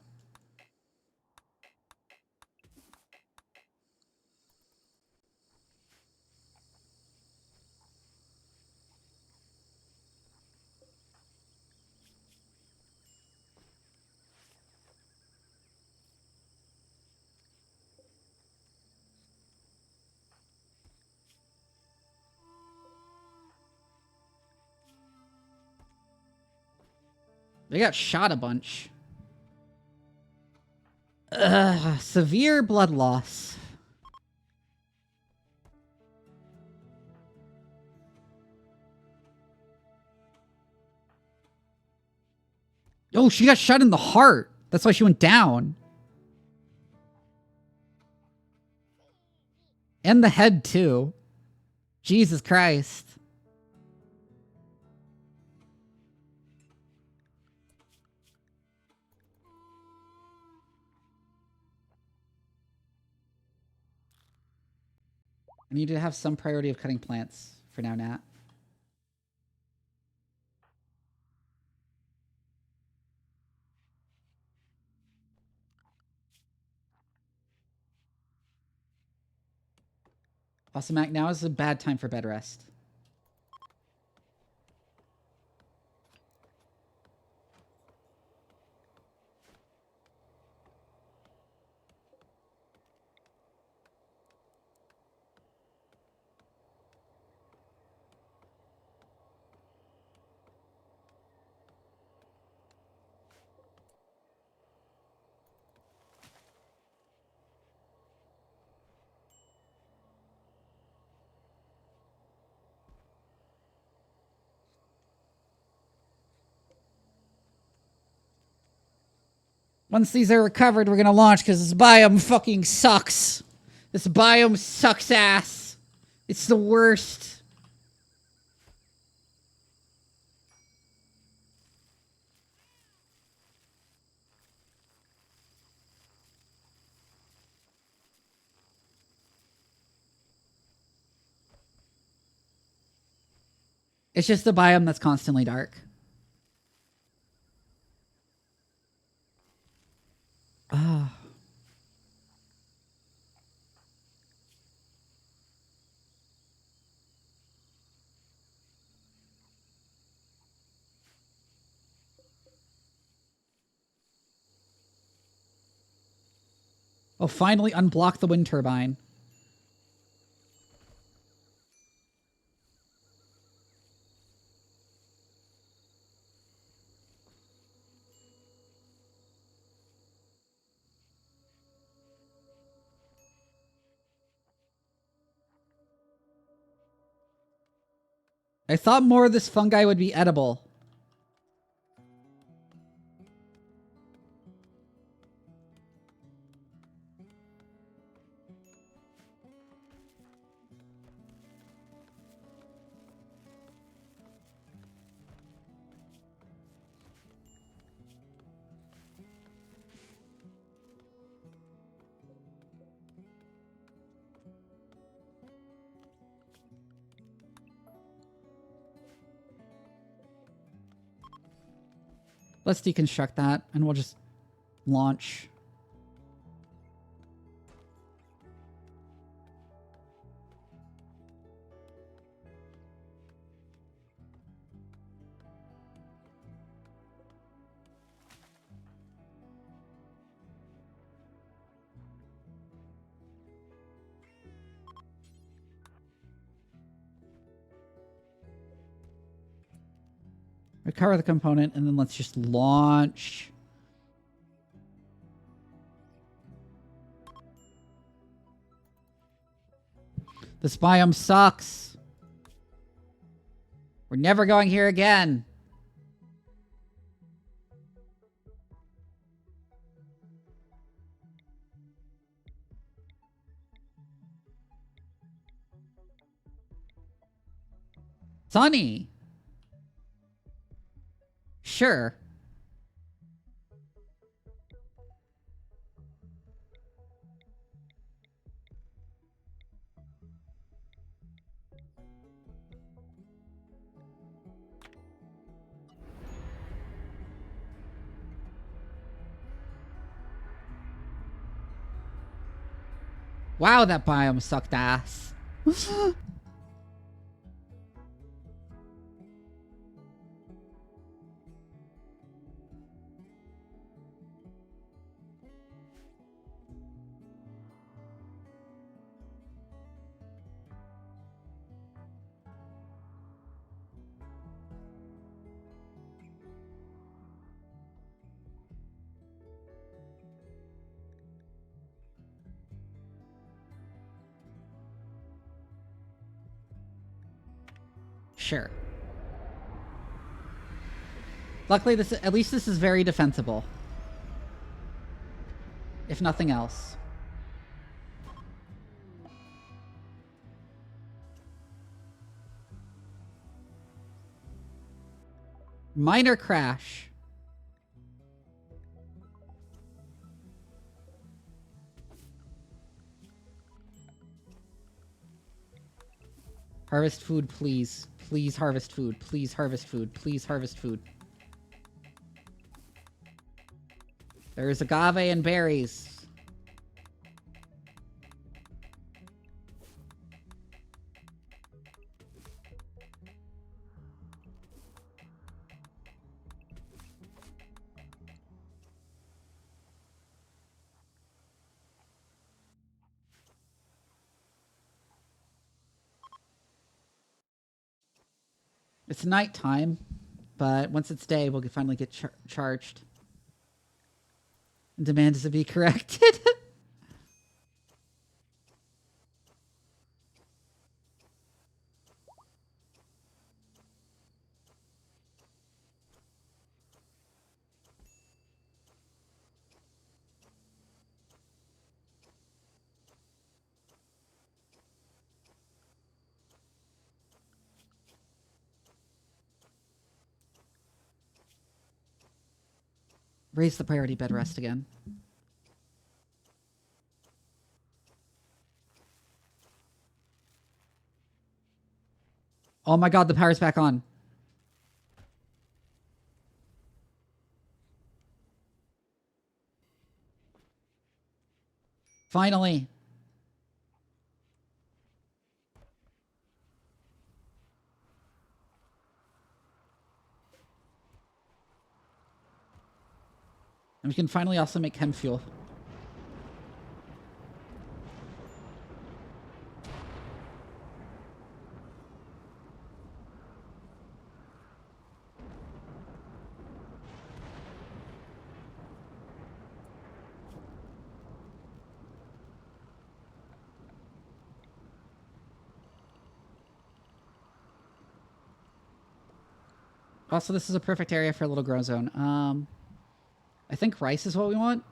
They got shot a bunch. Severe blood loss. Oh, she got shot in the heart. That's why she went down. And the head, too. Jesus Christ. I need to have some priority of cutting plants for now, Nat. Also, Mac, now is a bad time for bed rest. Once these are recovered, we're gonna launch because this biome fucking sucks. This biome sucks ass. It's the worst. It's just the biome that's constantly dark. Ah. Oh, finally unblock the wind turbine. I thought more of this fungi would be edible. Let's deconstruct that, and we'll just launch. Recover the component, and then let's just launch. This biome sucks. We're never going here again. Sunny. Sure. Wow, that biome sucked ass. Sure. Luckily, at least this is very defensible. If nothing else. Minor crash. Harvest food, please. Please harvest food. Please harvest food. Please harvest food. There's agave and berries. It's nighttime, but once it's day, we'll finally get charged. And demand is to be corrected. Raise the priority bed rest again. Oh my god, the power's back on. Finally. And we can finally also make chem fuel. Also, this is a perfect area for a little grow zone. I think rice is what we want.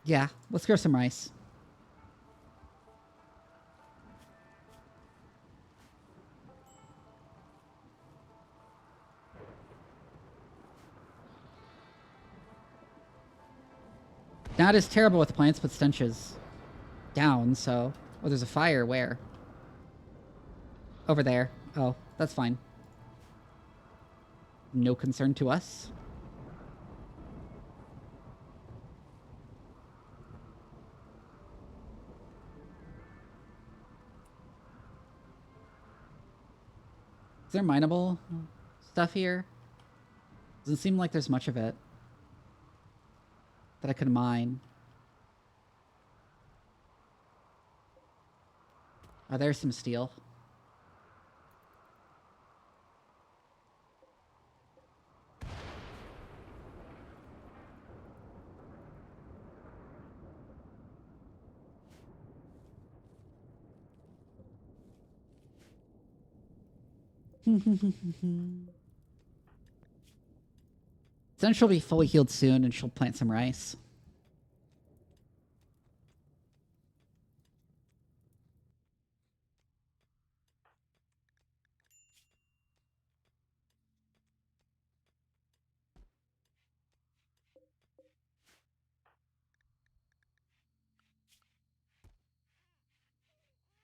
Yeah, let's grow some rice. Not as terrible with plants, but stench is down, so... Oh, there's a fire. Where? Over there. Oh, that's fine. No concern to us. Is there mineable stuff here? Doesn't seem like there's much of it that I could mine. Oh, there's some steel. Then she'll be fully healed soon and she'll plant some rice.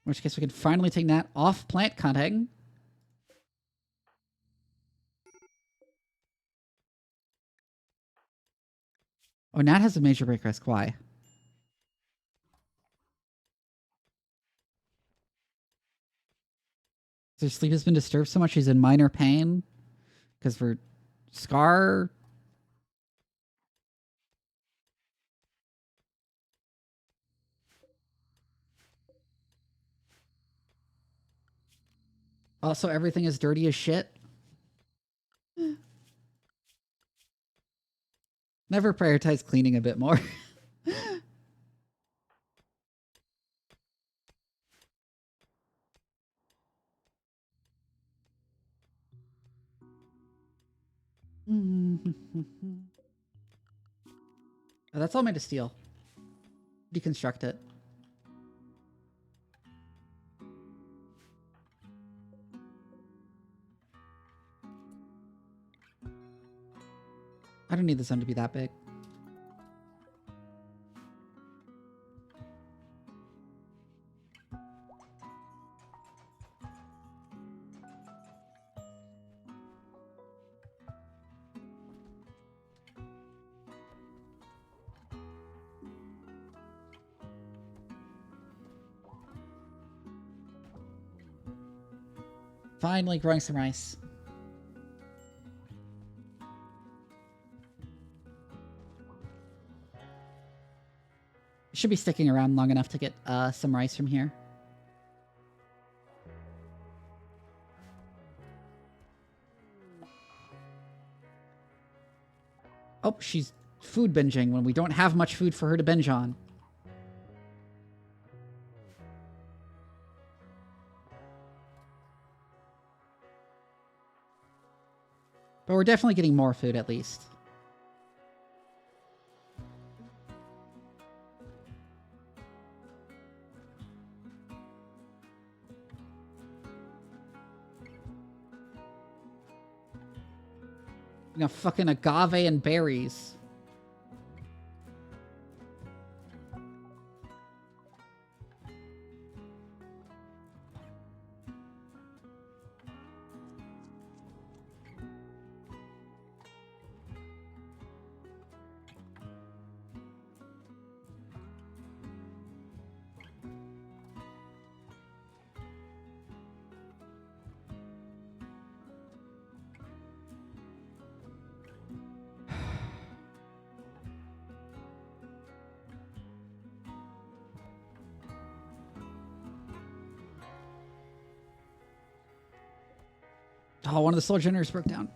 In which case we can finally take Nat off plant cutting. Oh, Nat has a major break risk. Why? Her sleep has been disturbed so much she's in minor pain. Because for Scar... Also, everything is dirty as shit. Never prioritize cleaning a bit more. Oh, that's all made of steel. Deconstruct it. I don't need the zone to be that big. Finally growing some rice. Should be sticking around long enough to get some rice from here. Oh, she's food binging when we don't have much food for her to binge on. But we're definitely getting more food at least. You know, fucking agave and berries. Oh, one of the solar generators broke down.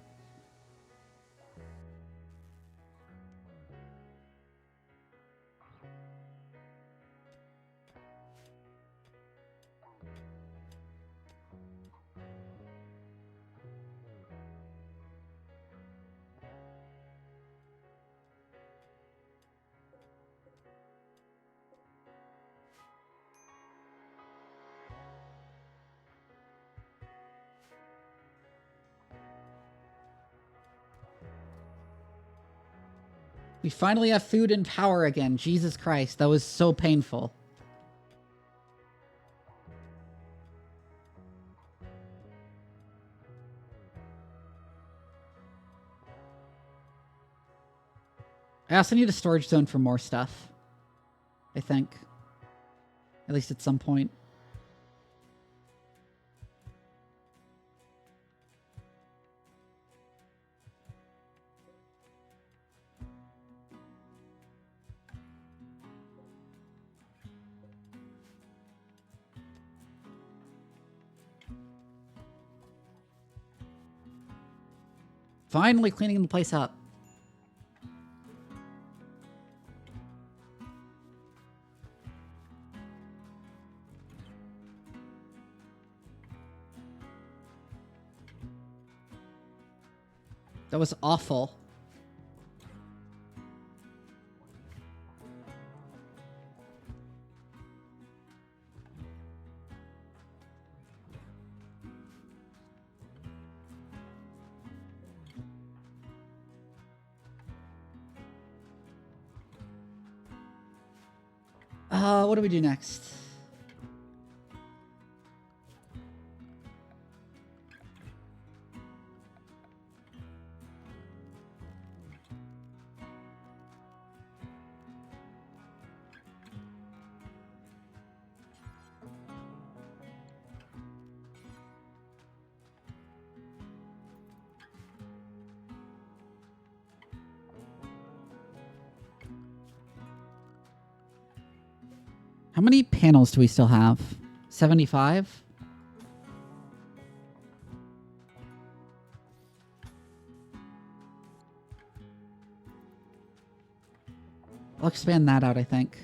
We finally have food and power again. Jesus Christ, that was so painful. I also need a storage zone for more stuff. I think. At least at some point. Finally cleaning the place up. That was awful. What do we do next? How many panels do we still have? 75? I'll expand that out, I think.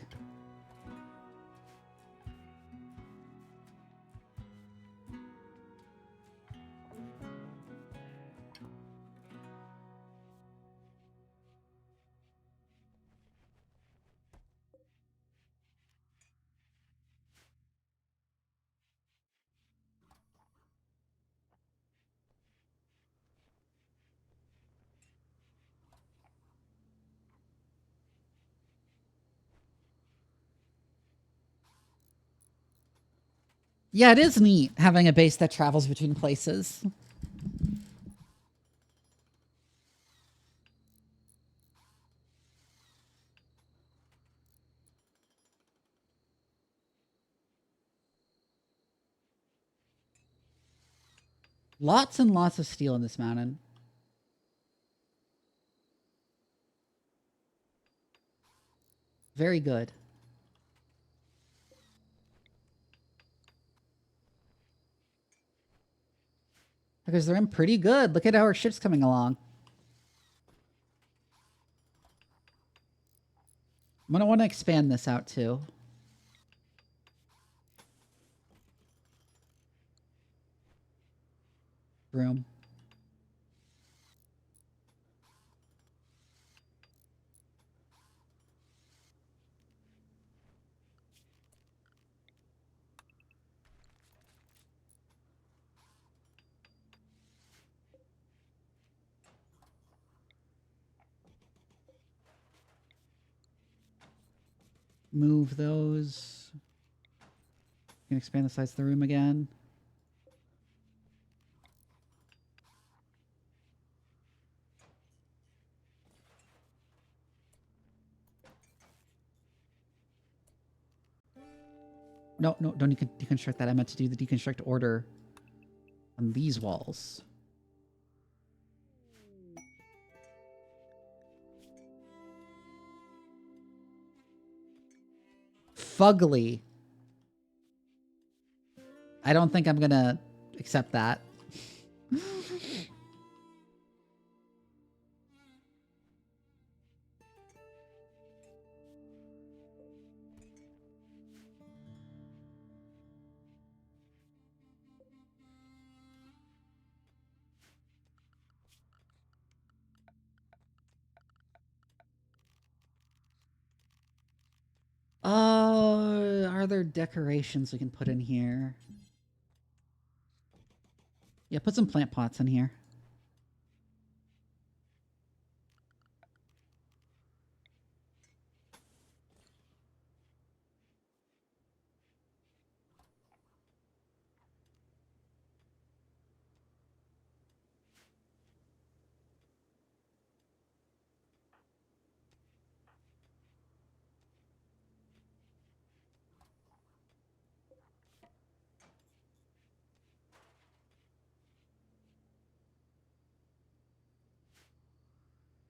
Yeah, it is neat having a base that travels between places. Lots and lots of steel in this mountain. Very good. Because they're in pretty good. Look at how our ship's coming along. I'm going to want to expand this out too. Room. Move those. You can expand the size of the room again. No, no, don't deconstruct that. I meant to do the deconstruct order on these walls. Fugly. I don't think I'm gonna accept that. are there decorations we can put in here? Yeah, put some plant pots in here.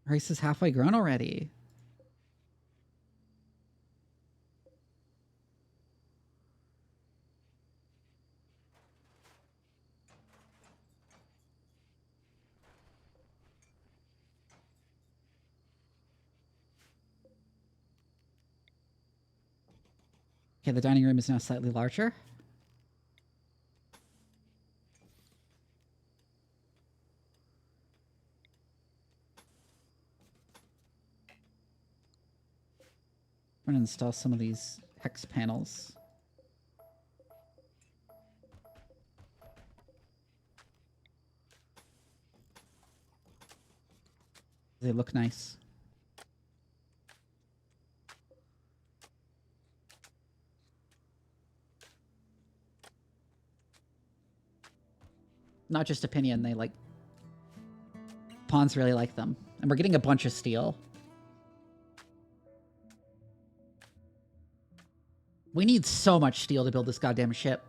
Rice is halfway grown already. Okay, the dining room is now slightly larger. I'm going to install some of these hex panels. They look nice. Not just opinion, they like... Pawns really like them. And we're getting a bunch of steel. We need so much steel to build this goddamn ship.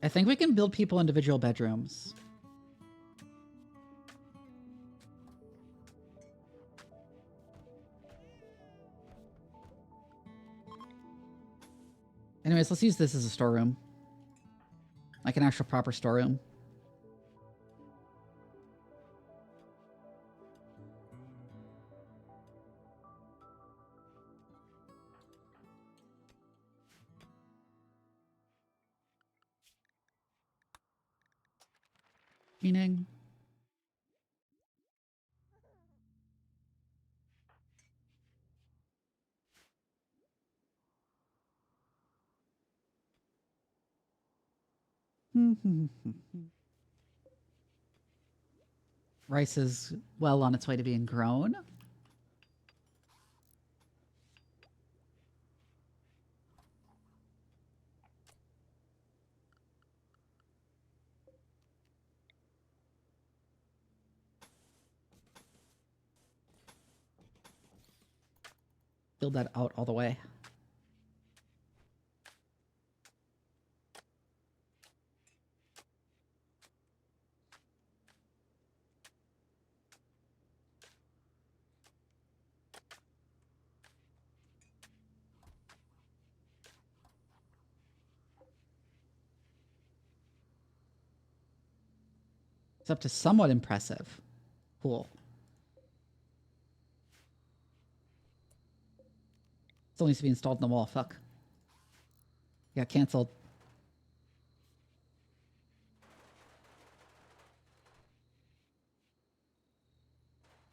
I think we can build people individual bedrooms. Anyways, let's use this as a storeroom. Like an actual proper storeroom. Meaning... Rice is well on its way to being grown. Build that out all the way. It's up to somewhat impressive. Cool. Still needs to be installed in the wall. Fuck. Got canceled.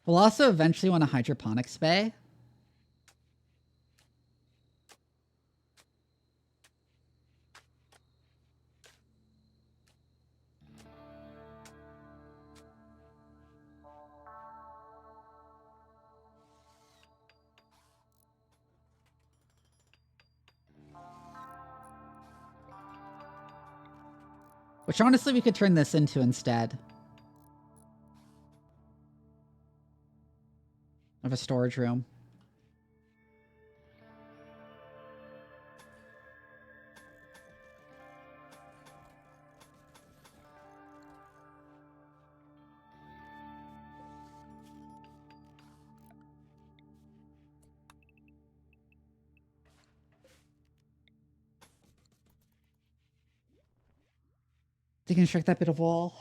We'll also eventually want a hydroponics bay. Which honestly we could turn this into instead. Of a storage room. Deconstruct that bit of wall.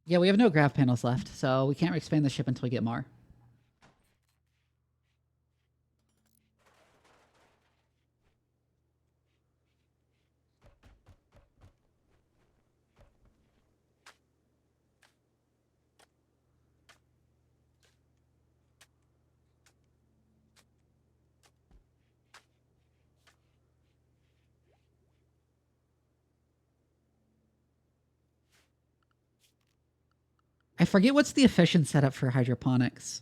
Yeah, we have no grav panels left, so we can't expand the ship until we get more. I forget what's the efficient setup for hydroponics.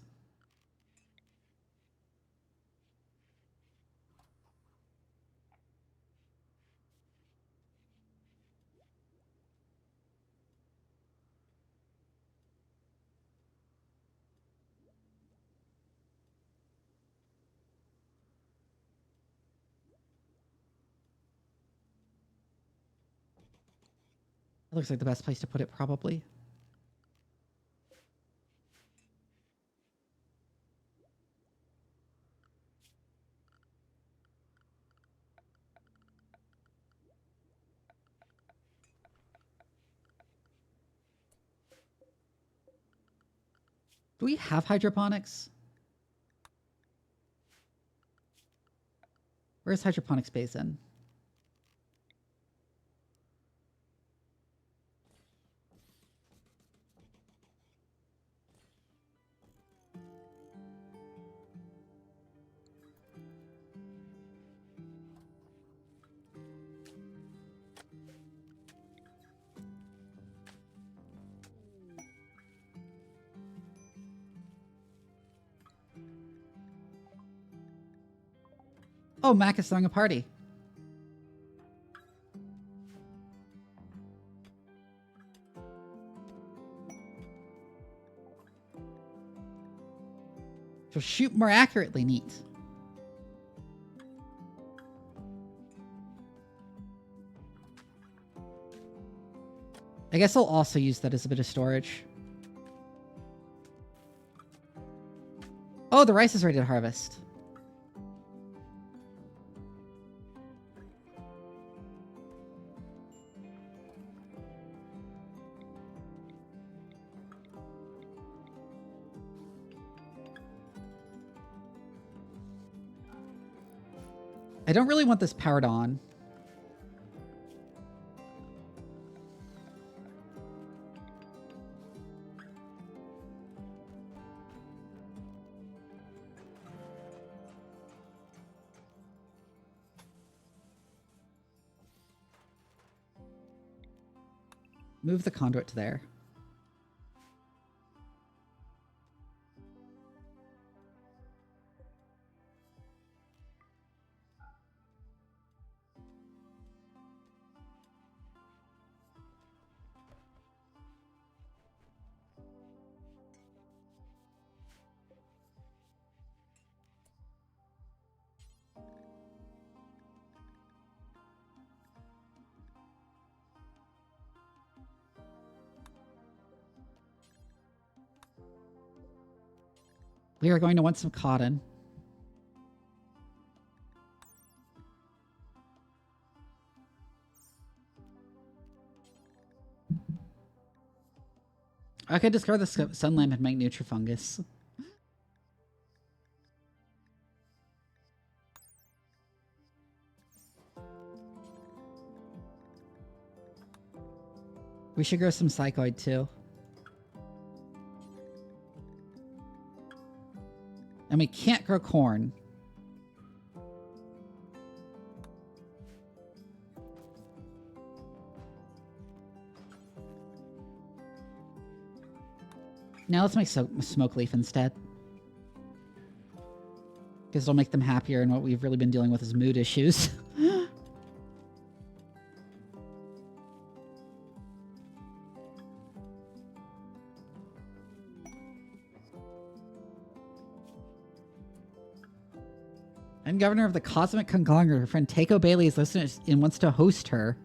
That looks like the best place to put it, probably. Do we have hydroponics? Where's hydroponics basin? Oh, Mac is throwing a party. So shoot more accurately, neat. I guess I'll also use that as a bit of storage. Oh, the rice is ready to harvest. I don't really want this powered on. Move the conduit to there. We are going to want some cotton. I could discard the sun lamp and make Nutrifungus. We should grow some psychoid too. And we can't grow corn. Now let's make smoke leaf instead. Because it'll make them happier, and what we've really been dealing with is mood issues. I'm governor of the Cosmic Conglomerate. Her friend Takeo Bailey is listening and wants to host her.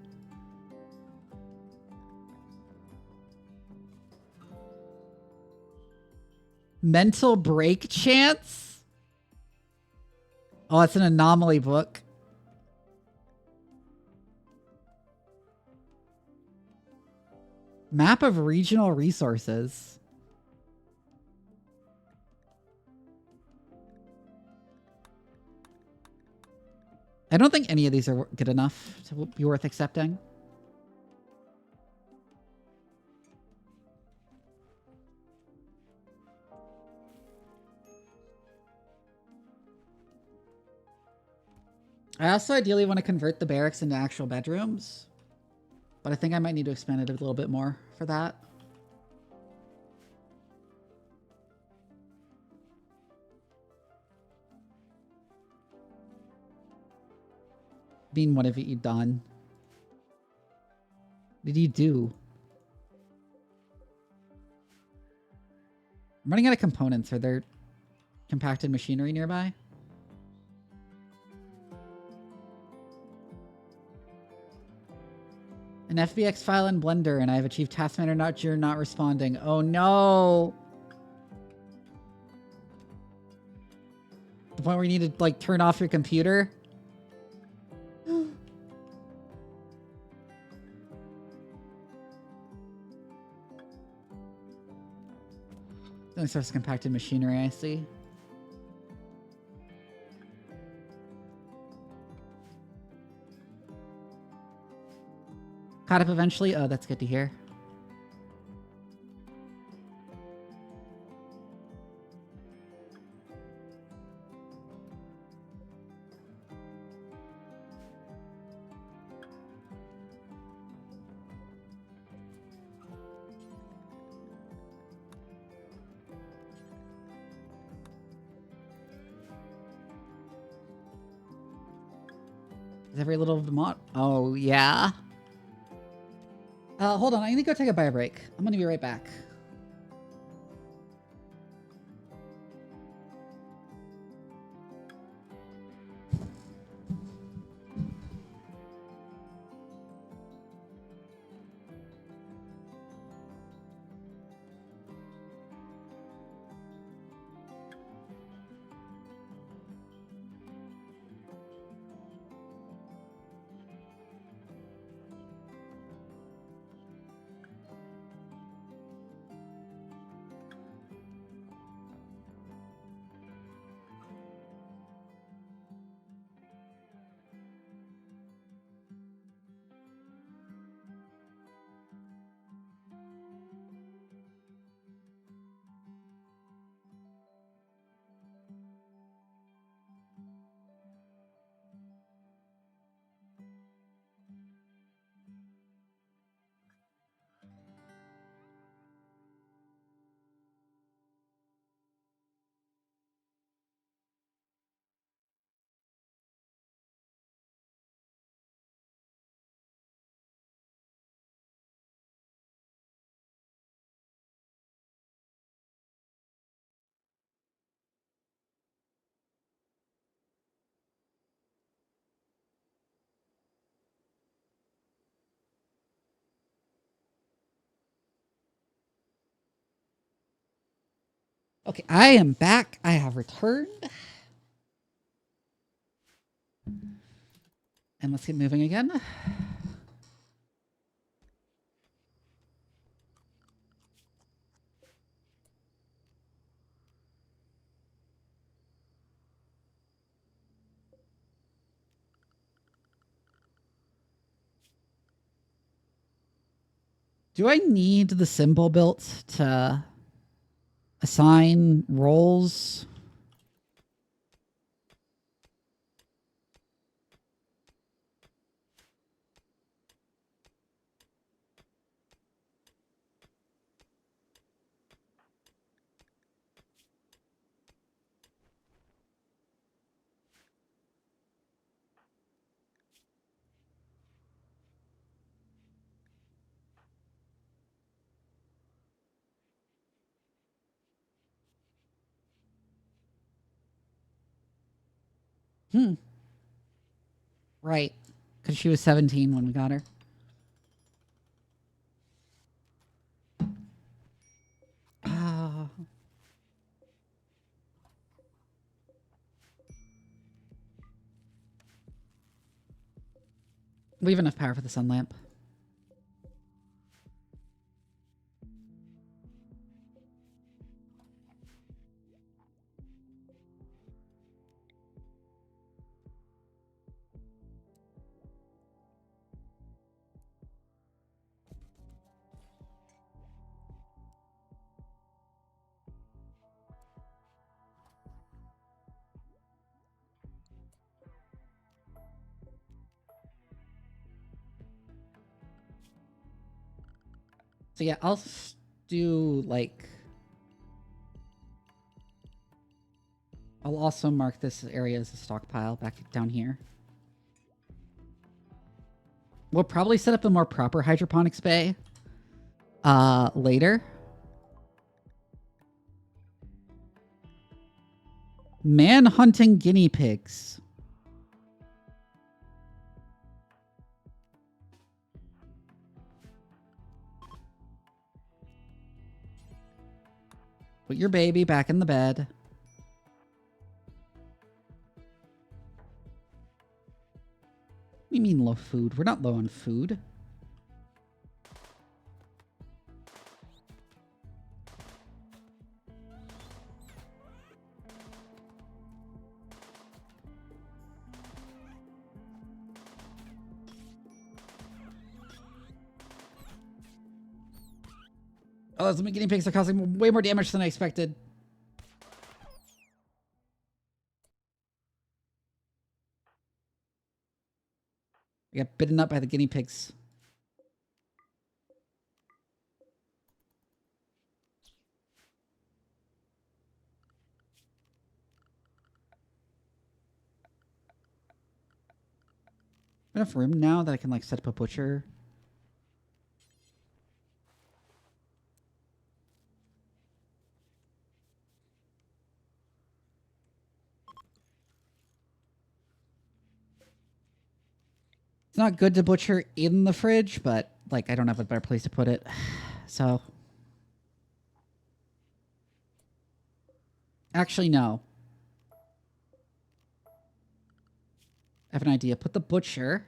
Mental break chance? Oh, it's an anomaly book. Map of regional resources. I don't think any of these are good enough to be worth accepting. I also ideally want to convert the barracks into actual bedrooms, but I think I might need to expand it a little bit more for that. Bean, what have you done? What did you do? I'm running out of components. Are there compacted machinery nearby? An FBX file in Blender, and I have achieved task manager not responding. Oh no! The point where you need to like turn off your computer. Only source compacted machinery, I see. Caught up eventually? Oh, that's good to hear. Is every little mod? Oh, yeah. Hold on, I need to go take a bio break. I'm gonna be right back. Okay, I am back. I have returned. And let's get moving again. Do I need the symbol built to assign roles? Right. Because she was 17 when we got her. We have enough power for the sun lamp. So yeah, I'll do like... I'll also mark this area as a stockpile back down here. We'll probably set up a more proper hydroponics bay later. Man hunting guinea pigs. Put your baby back in the bed. What do you mean low food? We're not low on food. Oh, those guinea pigs are causing way more damage than I expected. I got bitten up by the guinea pigs. Enough room now that I can like set up a butcher. It's not good to butcher in the fridge, but like I don't have a better place to put it. So actually no. I have an idea. Put the butcher.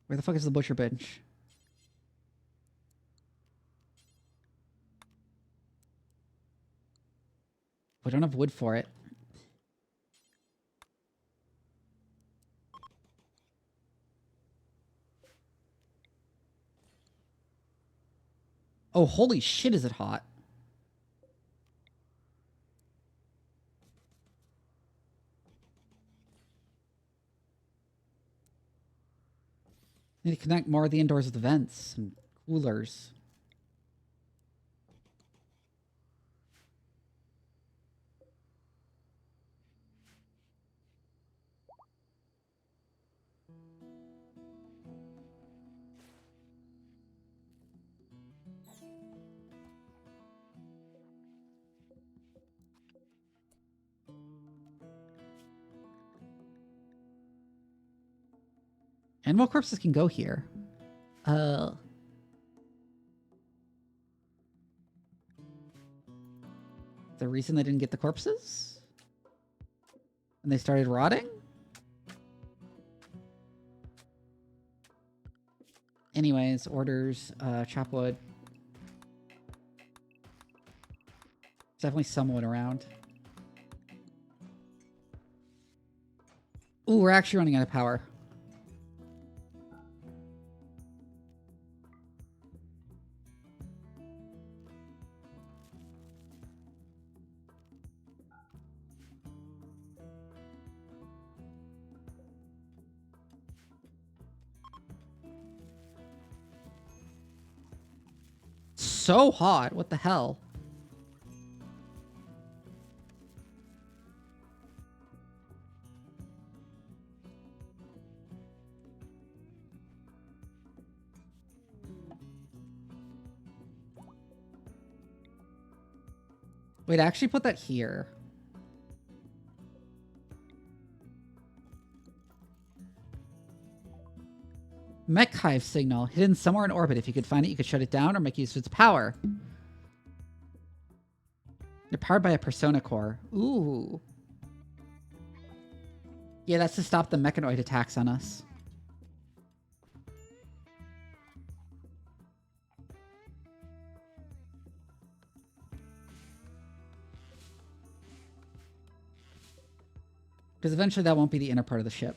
Where the fuck is the butcher bench? We don't have wood for it. Oh, holy shit, is it hot? Need to connect more of the indoors with the vents and coolers. Animal corpses can go here. The reason they didn't get the corpses? And they started rotting? Anyways, orders, chop wood. There's definitely someone around. Ooh, we're actually running out of power. So hot. What the hell? Wait, I actually put that here. Mech hive signal hidden somewhere in orbit. If you could find it, you could shut it down or make use of its power. They're powered by a persona core. Ooh. Yeah, that's to stop the mechanoid attacks on us. Because eventually that won't be the inner part of the ship.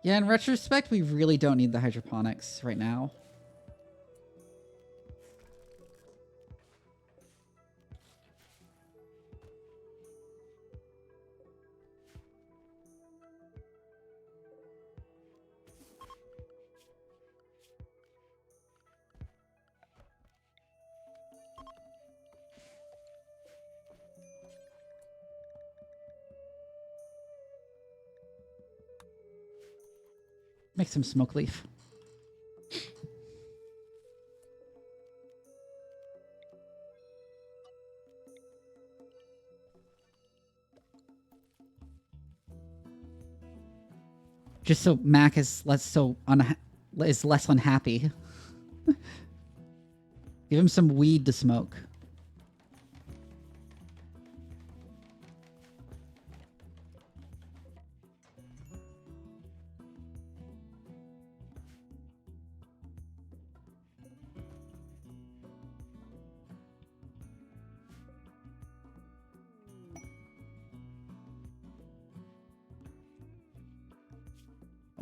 Yeah, in retrospect, we really don't need the hydroponics right now. Make some smoke leaf. Just so Mac is less unhappy. Give him some weed to smoke.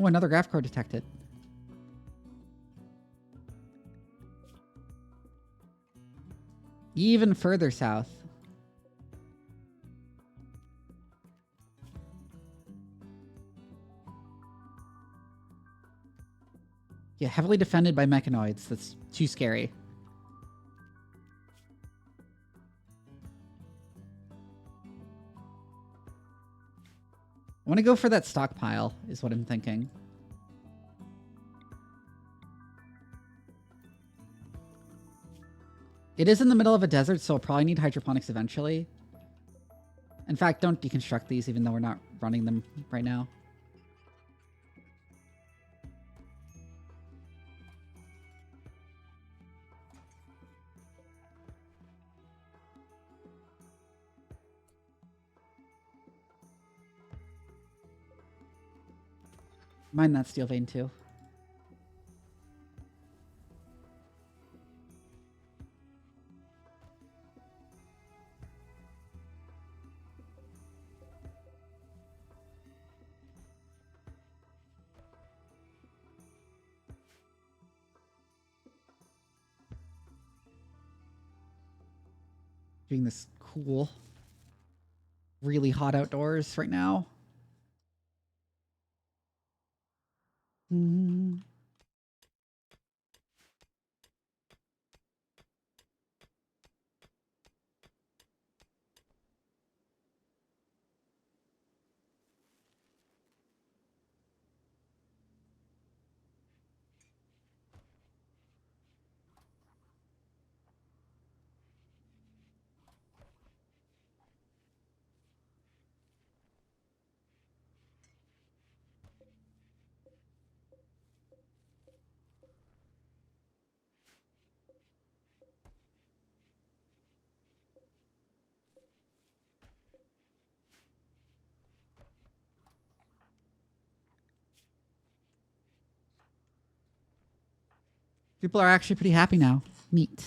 Oh, another graph core detected. Even further south. Yeah, heavily defended by mechanoids. That's too scary. I want to go for that stockpile, is what I'm thinking. It is in the middle of a desert, so I'll probably need hydroponics eventually. In fact, don't deconstruct these, even though we're not running them right now. Mine that steel vein too. Doing this cool, really hot outdoors right now. People are actually pretty happy now. Neat.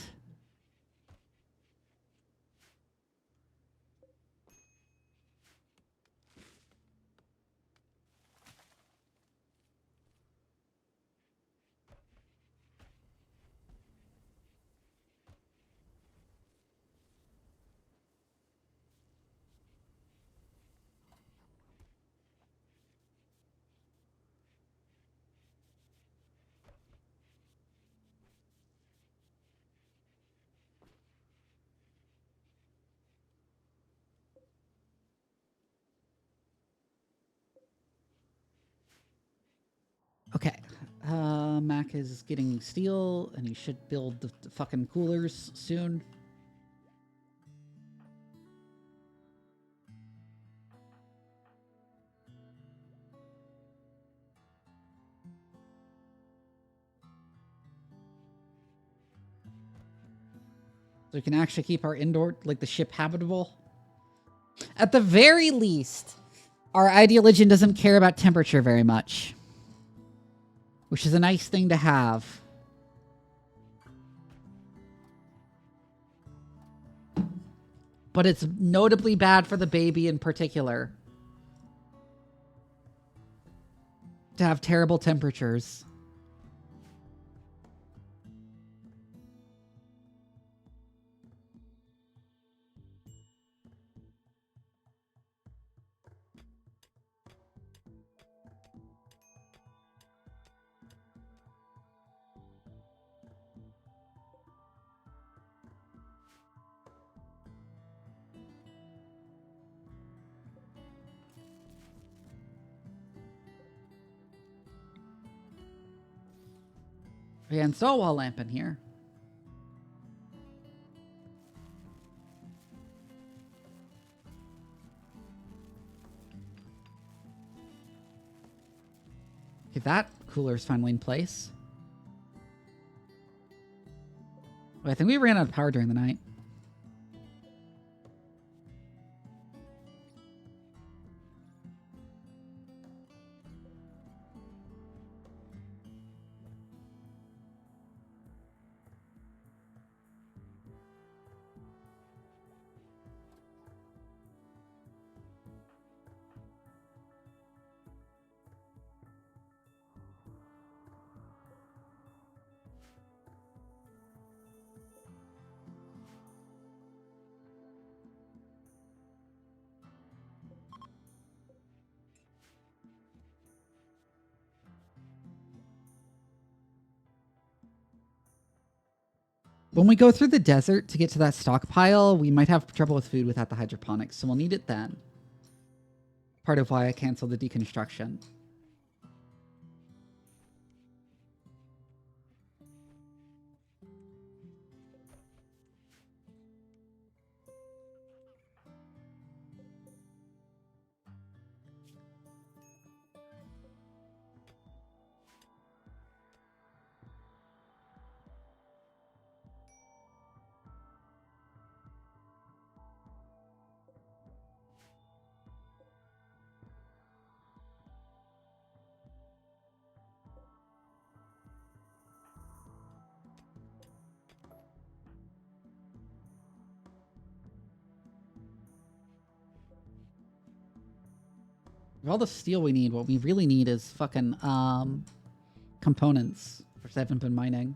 Okay. Mac is getting steel, and he should build the fucking coolers soon. So we can actually keep our indoor, like the ship, habitable. At the very least, our ideologian doesn't care about temperature very much. Which is a nice thing to have. But it's notably bad for the baby in particular. To have terrible temperatures. Yeah, install a wall lamp in here. Okay, that cooler's finally in place. Well, I think we ran out of power during the night. When we go through the desert to get to that stockpile, we might have trouble with food without the hydroponics, so we'll need it then. Part of why I canceled the deconstruction. All the steel we need, what we really need is fucking components, which I haven't been mining.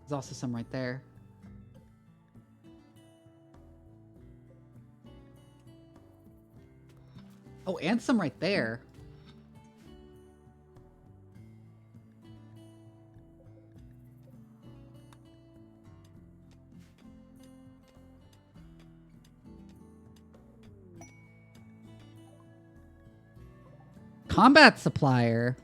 There's also some right there. Oh, and some right there. Combat supplier.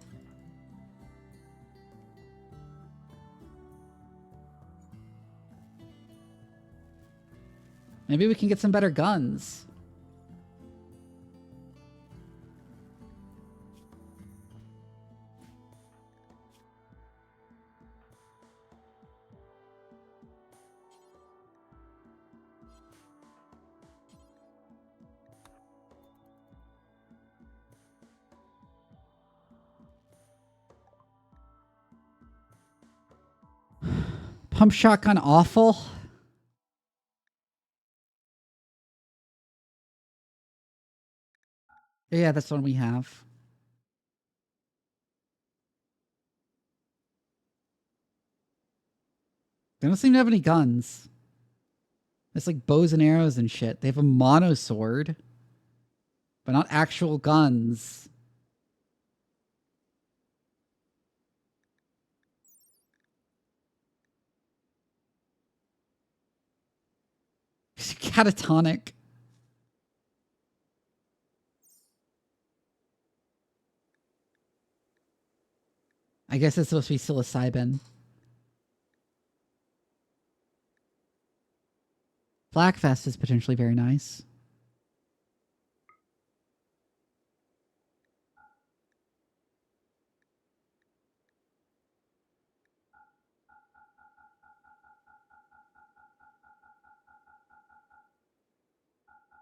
Maybe we can get some better guns. Pump shotgun awful. Yeah, that's one we have. They don't seem to have any guns. It's like bows and arrows and shit. They have a mono sword, but not actual guns. Catatonic. I guess it's supposed to be psilocybin. Blackfest is potentially very nice.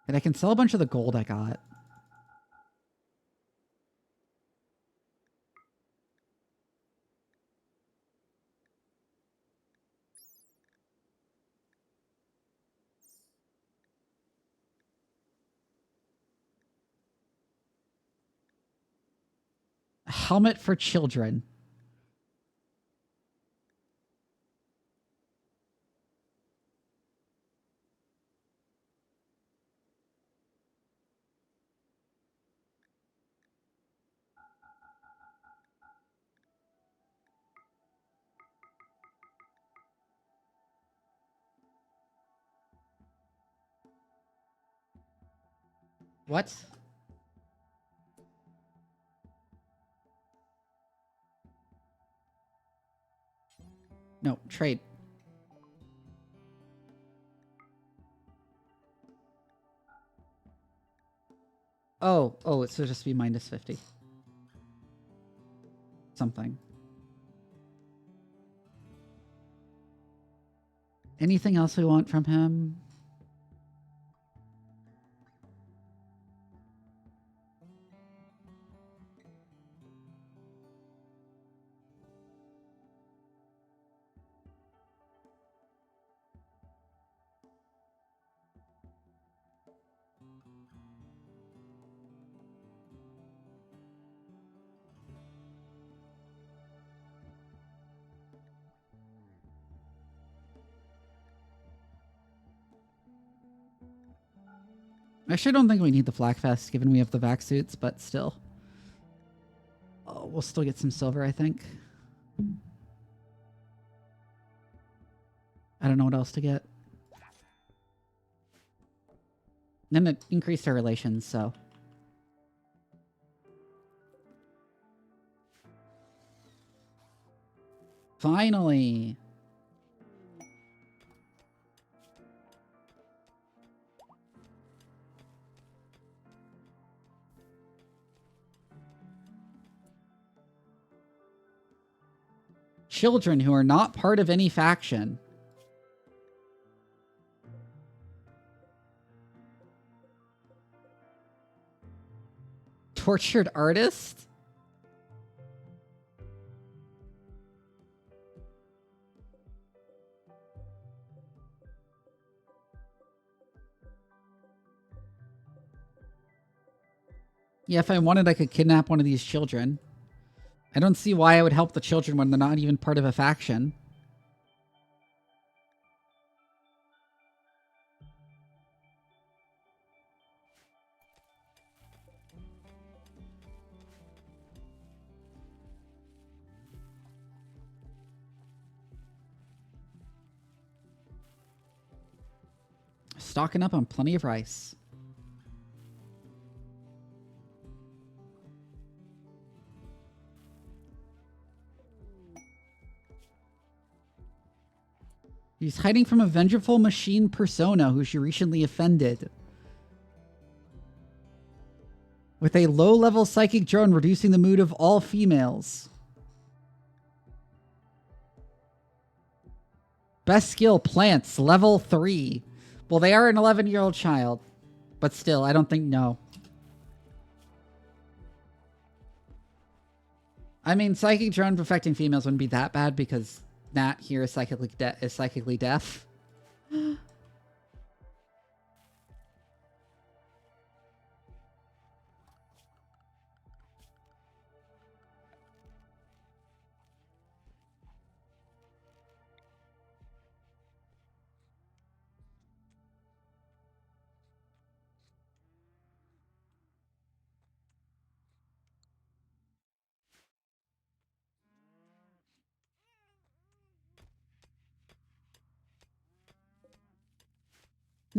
And I can sell a bunch of the gold I got. A helmet for children. What? No, trade. Oh, it should just be minus 50. Something. Anything else we want from him? I actually don't think we need the flak vest, given we have the vac suits, but still. Oh, we'll still get some silver, I think. I don't know what else to get. Then it increased our relations, so. Finally! Children who are not part of any faction. Tortured artist? Yeah, if I wanted, I could kidnap one of these children. I don't see why I would help the children when they're not even part of a faction. Stocking up on plenty of rice. He's hiding from a vengeful machine persona who she recently offended. With a low-level psychic drone reducing the mood of all females. Best skill, plants, level 3. Well, they are an 11-year-old child. But still, I don't think no. I mean, psychic drone perfecting females wouldn't be that bad because Nat here is psychically deaf.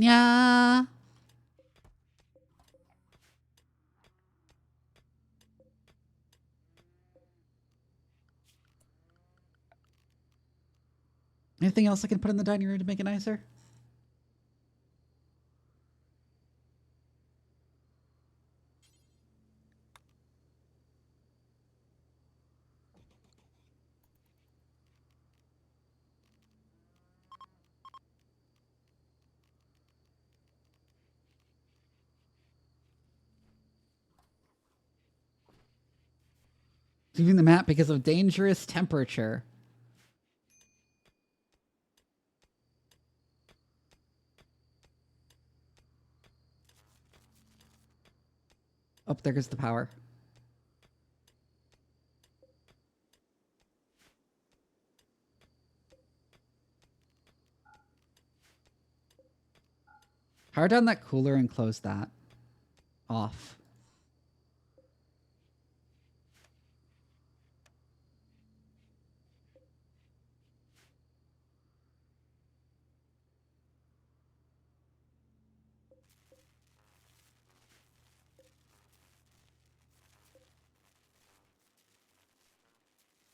Yeah. Anything else I can put in the dining room to make it nicer? Leaving the map because of dangerous temperature. Oh, there goes the power. Power down that cooler and close that off.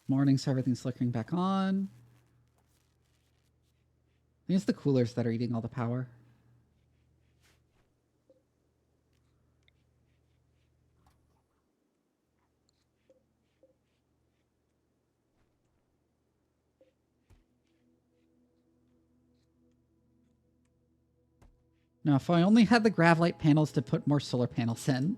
Morning, so everything's flickering back on. I think it's the coolers that are eating all the power. Now, if I only had the Gravlight panels to put more solar panels in.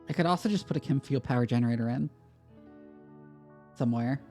I could also just put a chem fuel power generator in. Somewhere.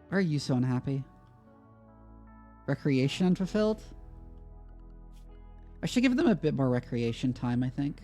Why are you so unhappy? Recreation unfulfilled? I should give them a bit more recreation time, I think.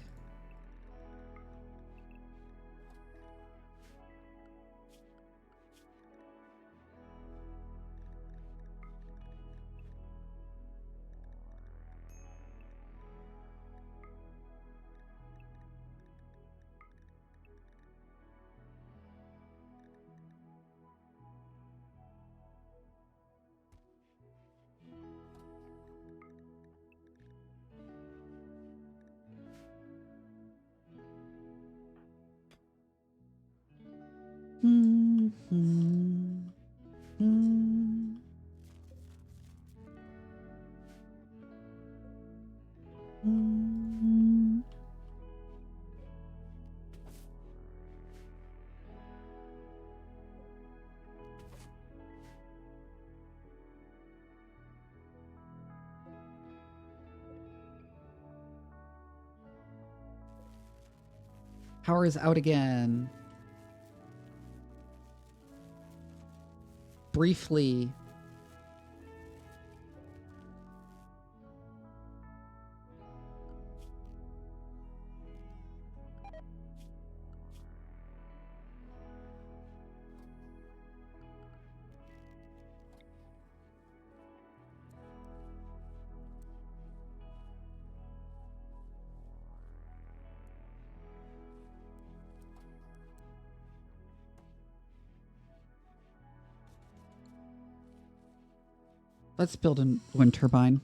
Power is out again. Briefly. Let's build a wind turbine.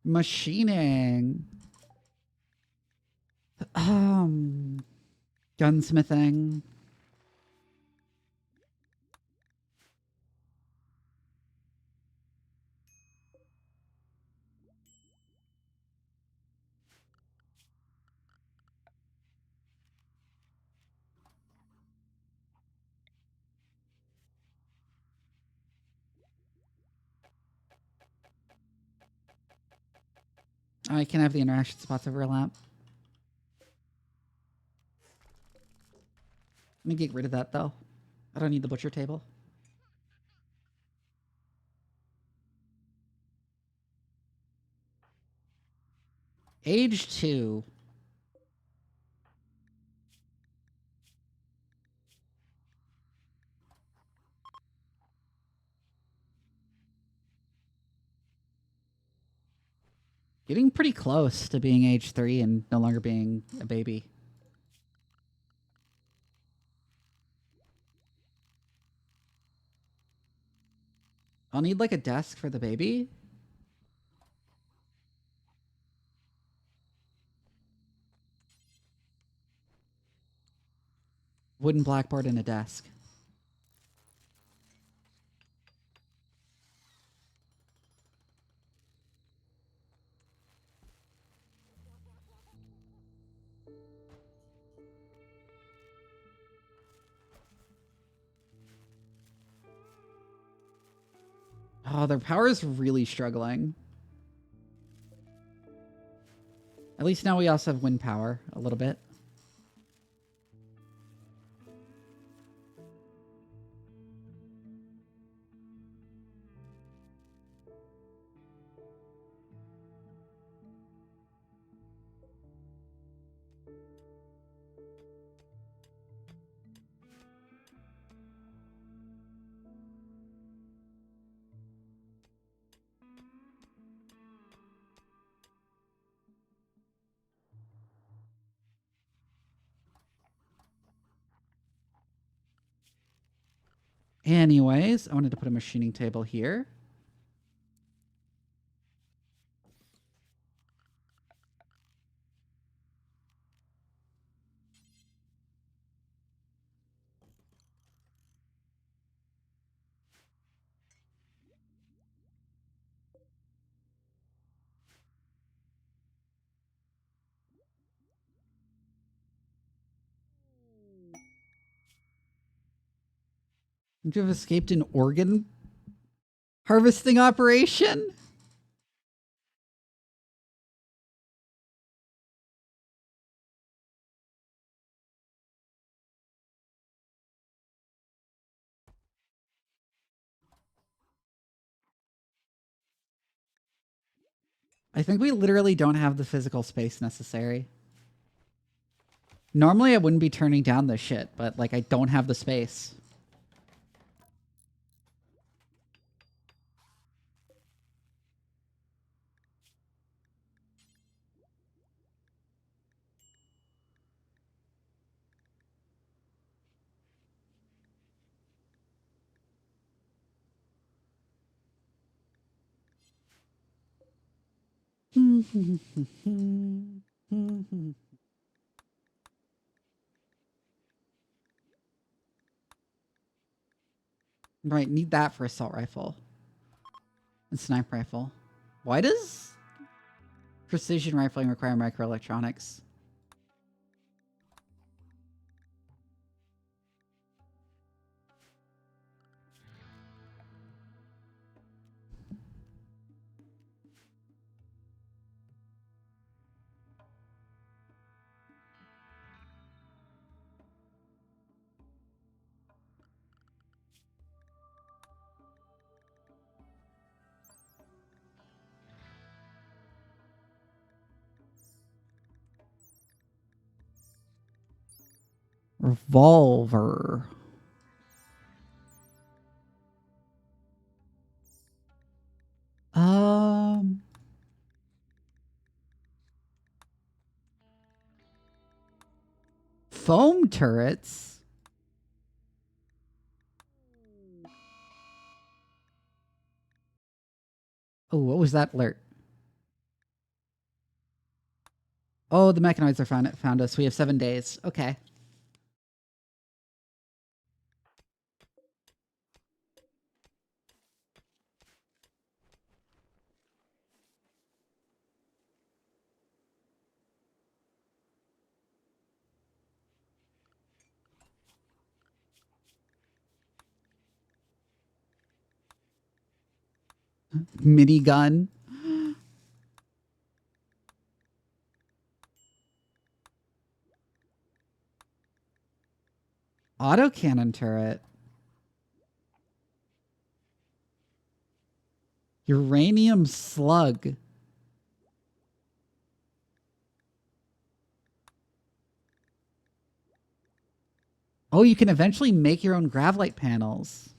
Machining. Gunsmithing. I can have the interaction spots overlap. Let me get rid of that, though. I don't need the butcher table. Age 2. Getting pretty close to being age 3 and no longer being a baby. I'll need like a desk for the baby. Wooden blackboard and a desk. Oh, their power is really struggling. At least now we also have wind power a little bit. Anyways, I wanted to put a machining table here. Would you have escaped an organ harvesting operation? I think we literally don't have the physical space necessary. Normally I wouldn't be turning down this shit, but like I don't have the space. Right, need that for assault rifle. And sniper rifle. Why does precision rifling require microelectronics? Revolver. Foam turrets. Oh, what was that alert? Oh, the mechanoids are found us. We have 7 days. Okay. Minigun. Autocannon turret. Uranium slug. Oh, you can eventually make your own gravlite panels.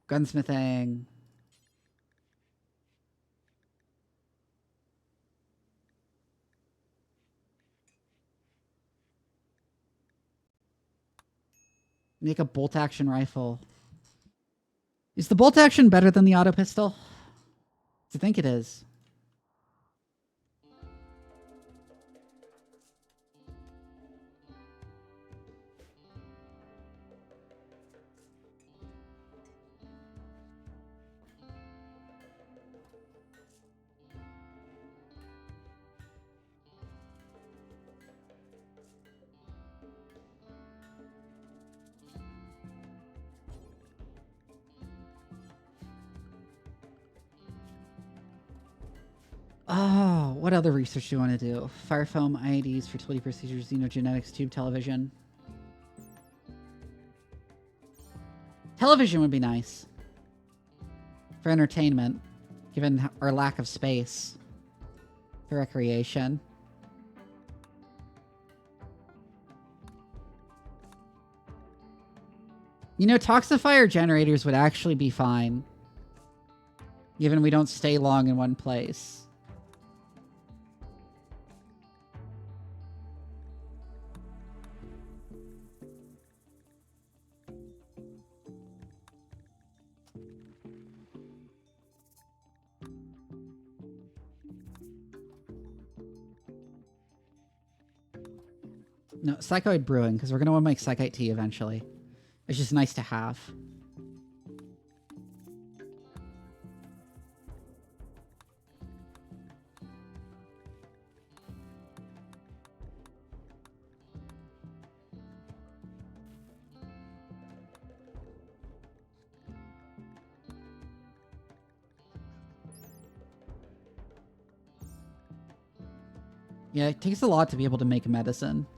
Gunsmithing. Make a bolt action rifle. Is the bolt action better than the auto pistol? I think it is. Oh, what other research do you want to do? Fire foam, IEDs, fertility procedures, xenogenetics, tube television. Television would be nice. For entertainment, given our lack of space. For recreation. You know, toxifier generators would actually be fine. Given we don't stay long in one place. No, Psychoid Brewing, because we're going to want to make Psychite tea eventually. It's just nice to have. Yeah, it takes a lot to be able to make medicine.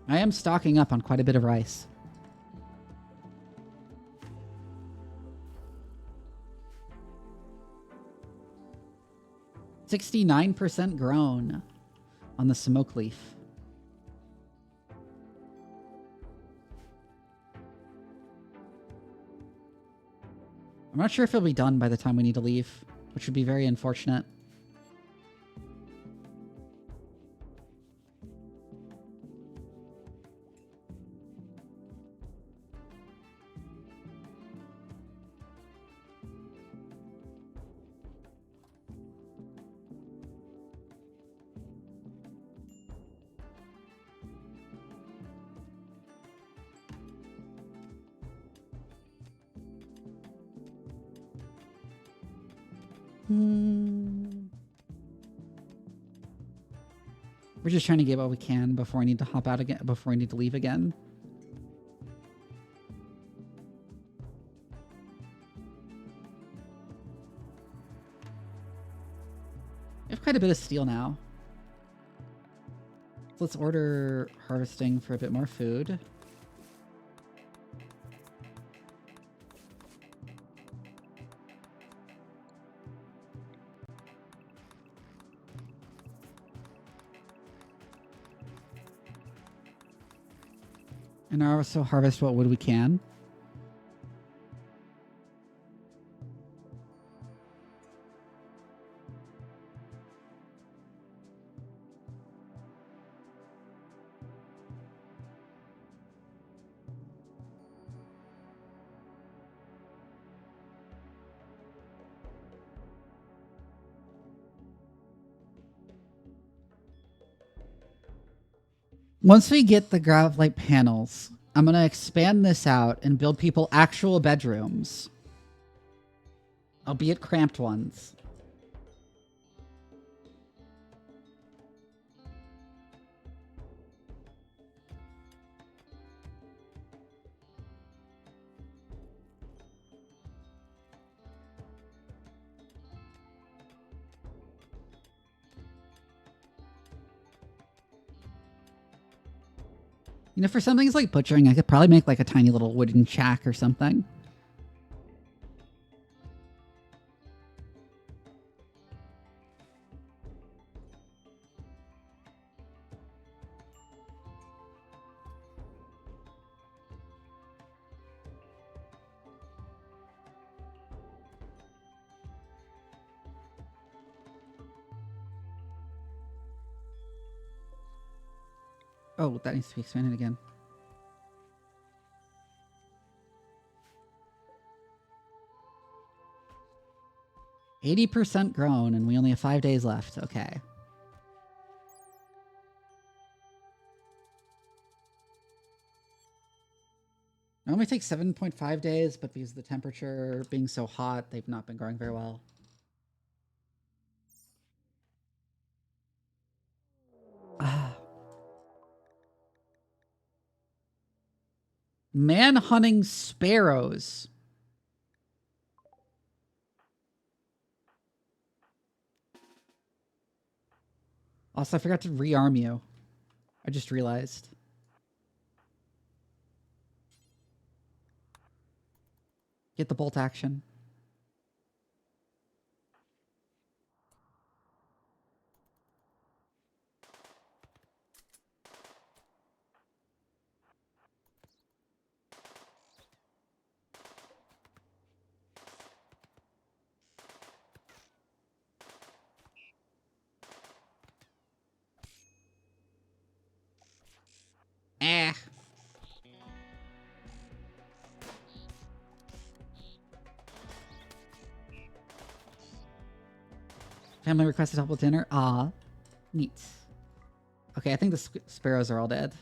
I am stocking up on quite a bit of rice. %69 grown on the smoke leaf. I'm not sure if it'll be done by the time we need to leave, which would be very unfortunate. We're just trying to get what we can before I need to hop out again, before I need to leave again. We have quite a bit of steel now. So let's order harvesting for a bit more food. And also harvest what wood we can. Once we get the Gravlight panels, I'm going to expand this out and build people actual bedrooms. Albeit cramped ones. You know, for some things like butchering, I could probably make like a tiny little wooden shack or something. Oh, that needs to be expanded again. %80 grown, and we only have 5 days left. Okay. Normally takes 7.5 days, but because of the temperature being so hot, they've not been growing very well. Man hunting sparrows. Also, I forgot to rearm you. I just realized. Get the bolt action. Eh. Family requested help with dinner. Ah, neat. Okay, I think the sparrows are all dead.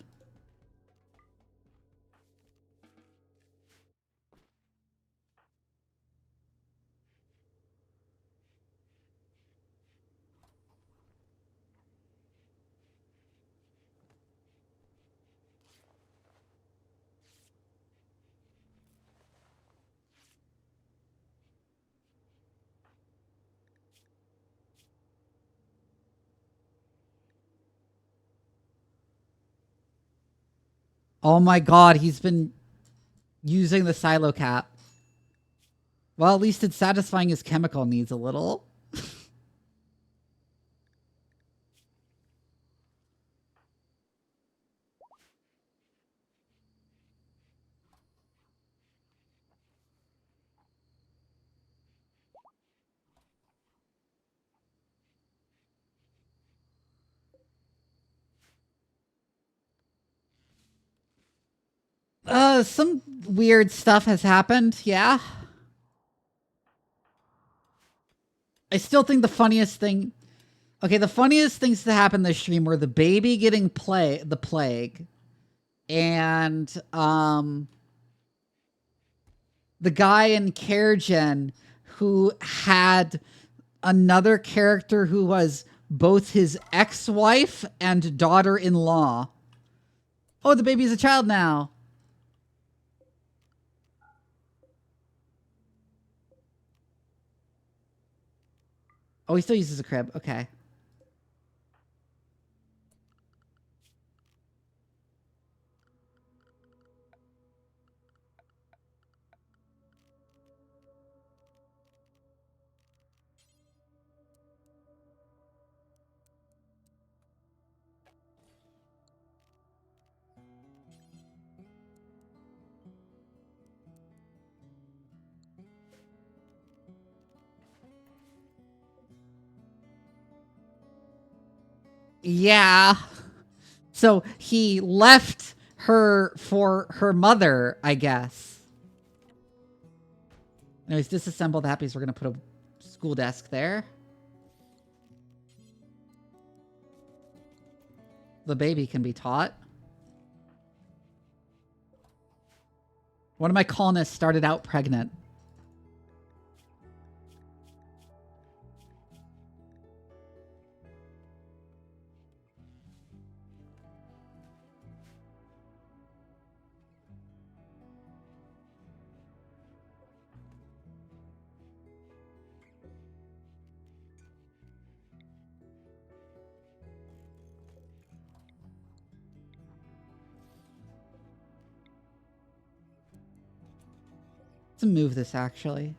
Oh my god, he's been using the silo cap. Well, at least it's satisfying his chemical needs a little. Some weird stuff has happened, yeah. I still think the funniest thing... Okay, the funniest things to happen this stream were the baby getting the plague, and the guy in CareGen who had another character who was both his ex-wife and daughter-in-law. Oh, the baby's a child now. Oh, he still uses a crib. Okay. Yeah. So he left her for her mother, I guess. Anyways, disassemble the happies. We're going to put a school desk there. The baby can be taught. One of my colonists started out pregnant. Let's move this, actually.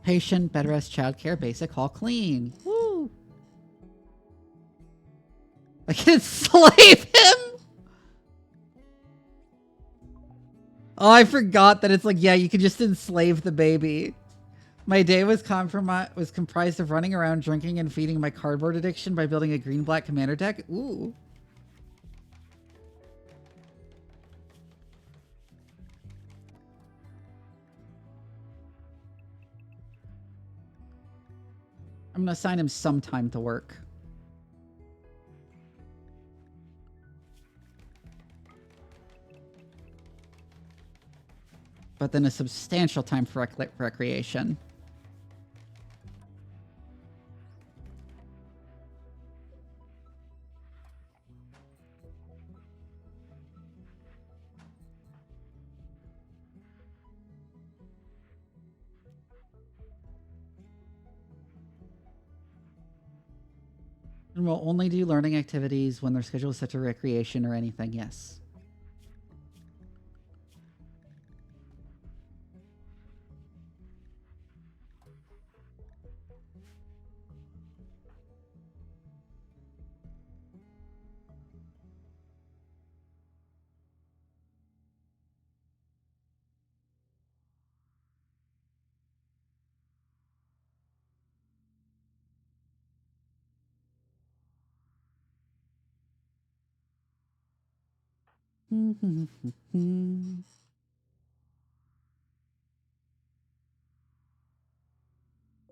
Patient, bed rest, childcare, basic, hall clean. Woo! I can enslave him? Oh, I forgot that it's like, yeah, you can just enslave the baby. My day was comprised of running around, drinking, and feeding my cardboard addiction by building a green-black commander deck. Ooh. I'm gonna assign him some time to work. But then a substantial time for recreation. And we'll only do learning activities when their schedule is set to recreation or anything, yes.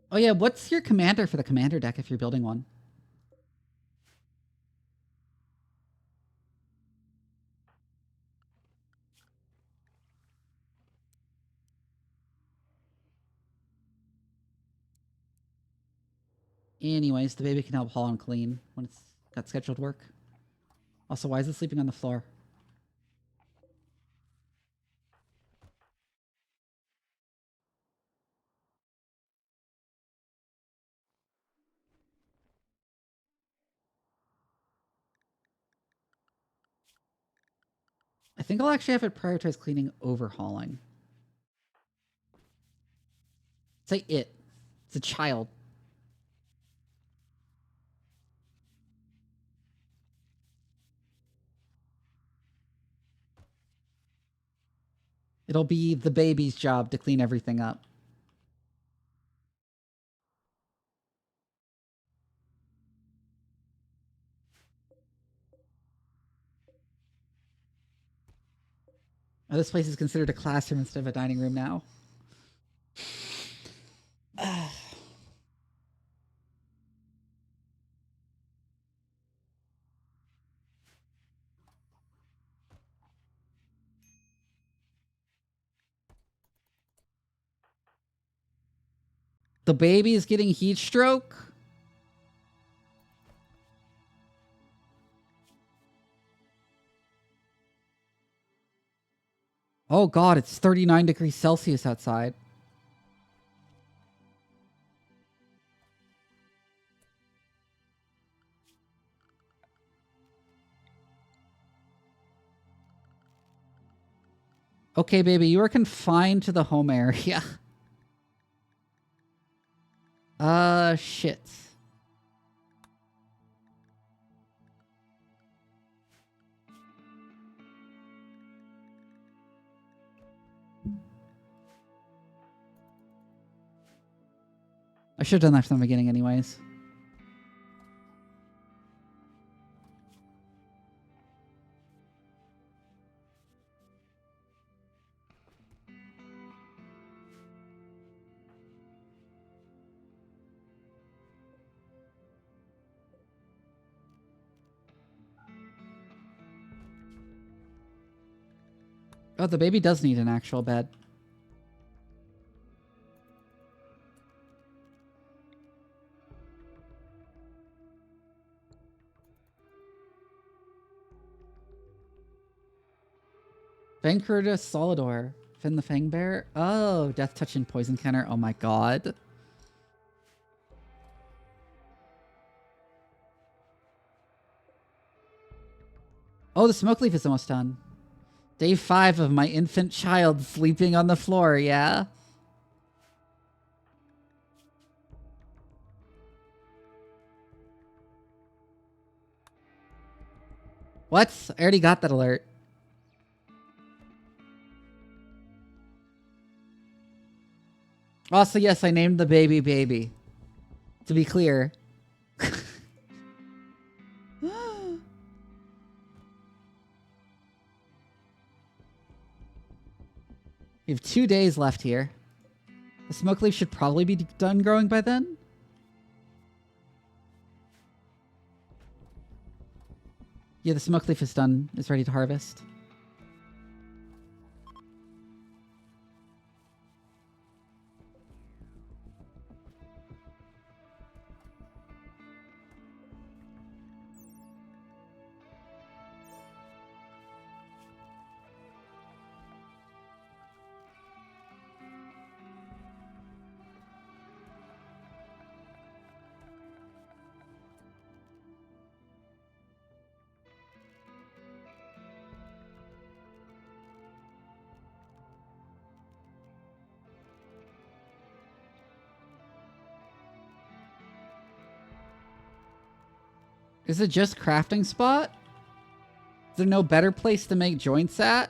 Oh yeah, what's your commander for the commander deck if you're building one? Anyways, the baby can help haul and clean when it's got scheduled work. Also, why is it sleeping on the floor? I think I'll actually have it prioritize cleaning over hauling. Say it. It's a child. It'll be the baby's job to clean everything up. Oh, this place is considered a classroom instead of a dining room now. The baby is getting heat stroke? Oh god, it's 39 degrees Celsius outside. Okay, baby, you are confined to the home area. Shit. I should have done that from the beginning anyways. Oh, the baby does need an actual bed. Bankrota Solidor. Finn the Fang Bear. Oh, Death Touch and Poison Counter. Oh my god. Oh, the smoke leaf is almost done. Day 5 of my infant child sleeping on the floor, yeah? What? I already got that alert. Also, yes, I named the baby baby. To be clear. We have 2 days left here. The smoke leaf should probably be done growing by then. Yeah, the smoke leaf is done. It's ready to harvest. Is it just crafting spot? Is there no better place to make joints at?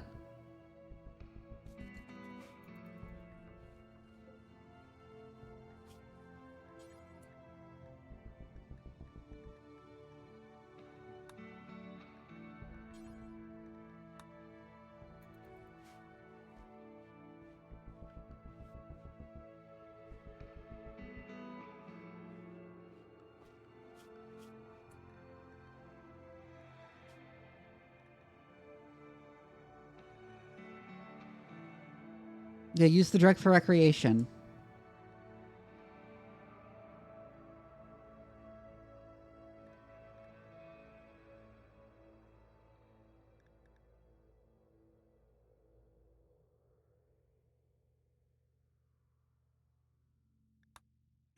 Yeah, use the drug for recreation.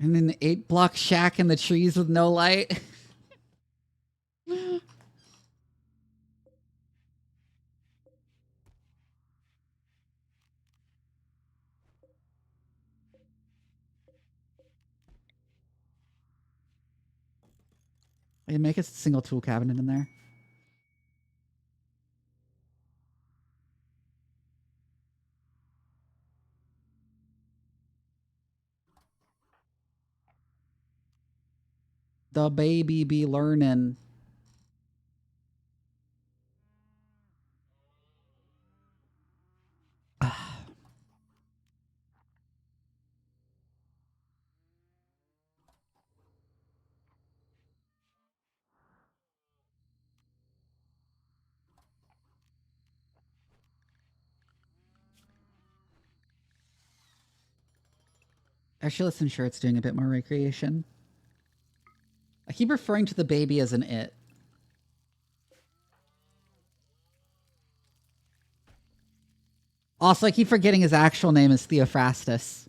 And then the 8-block shack in the trees with no light. I can make a single tool cabinet in there. The baby be learning. Actually, let's ensure it's doing a bit more recreation. I keep referring to the baby as an it. Also, I keep forgetting his actual name is Theophrastus.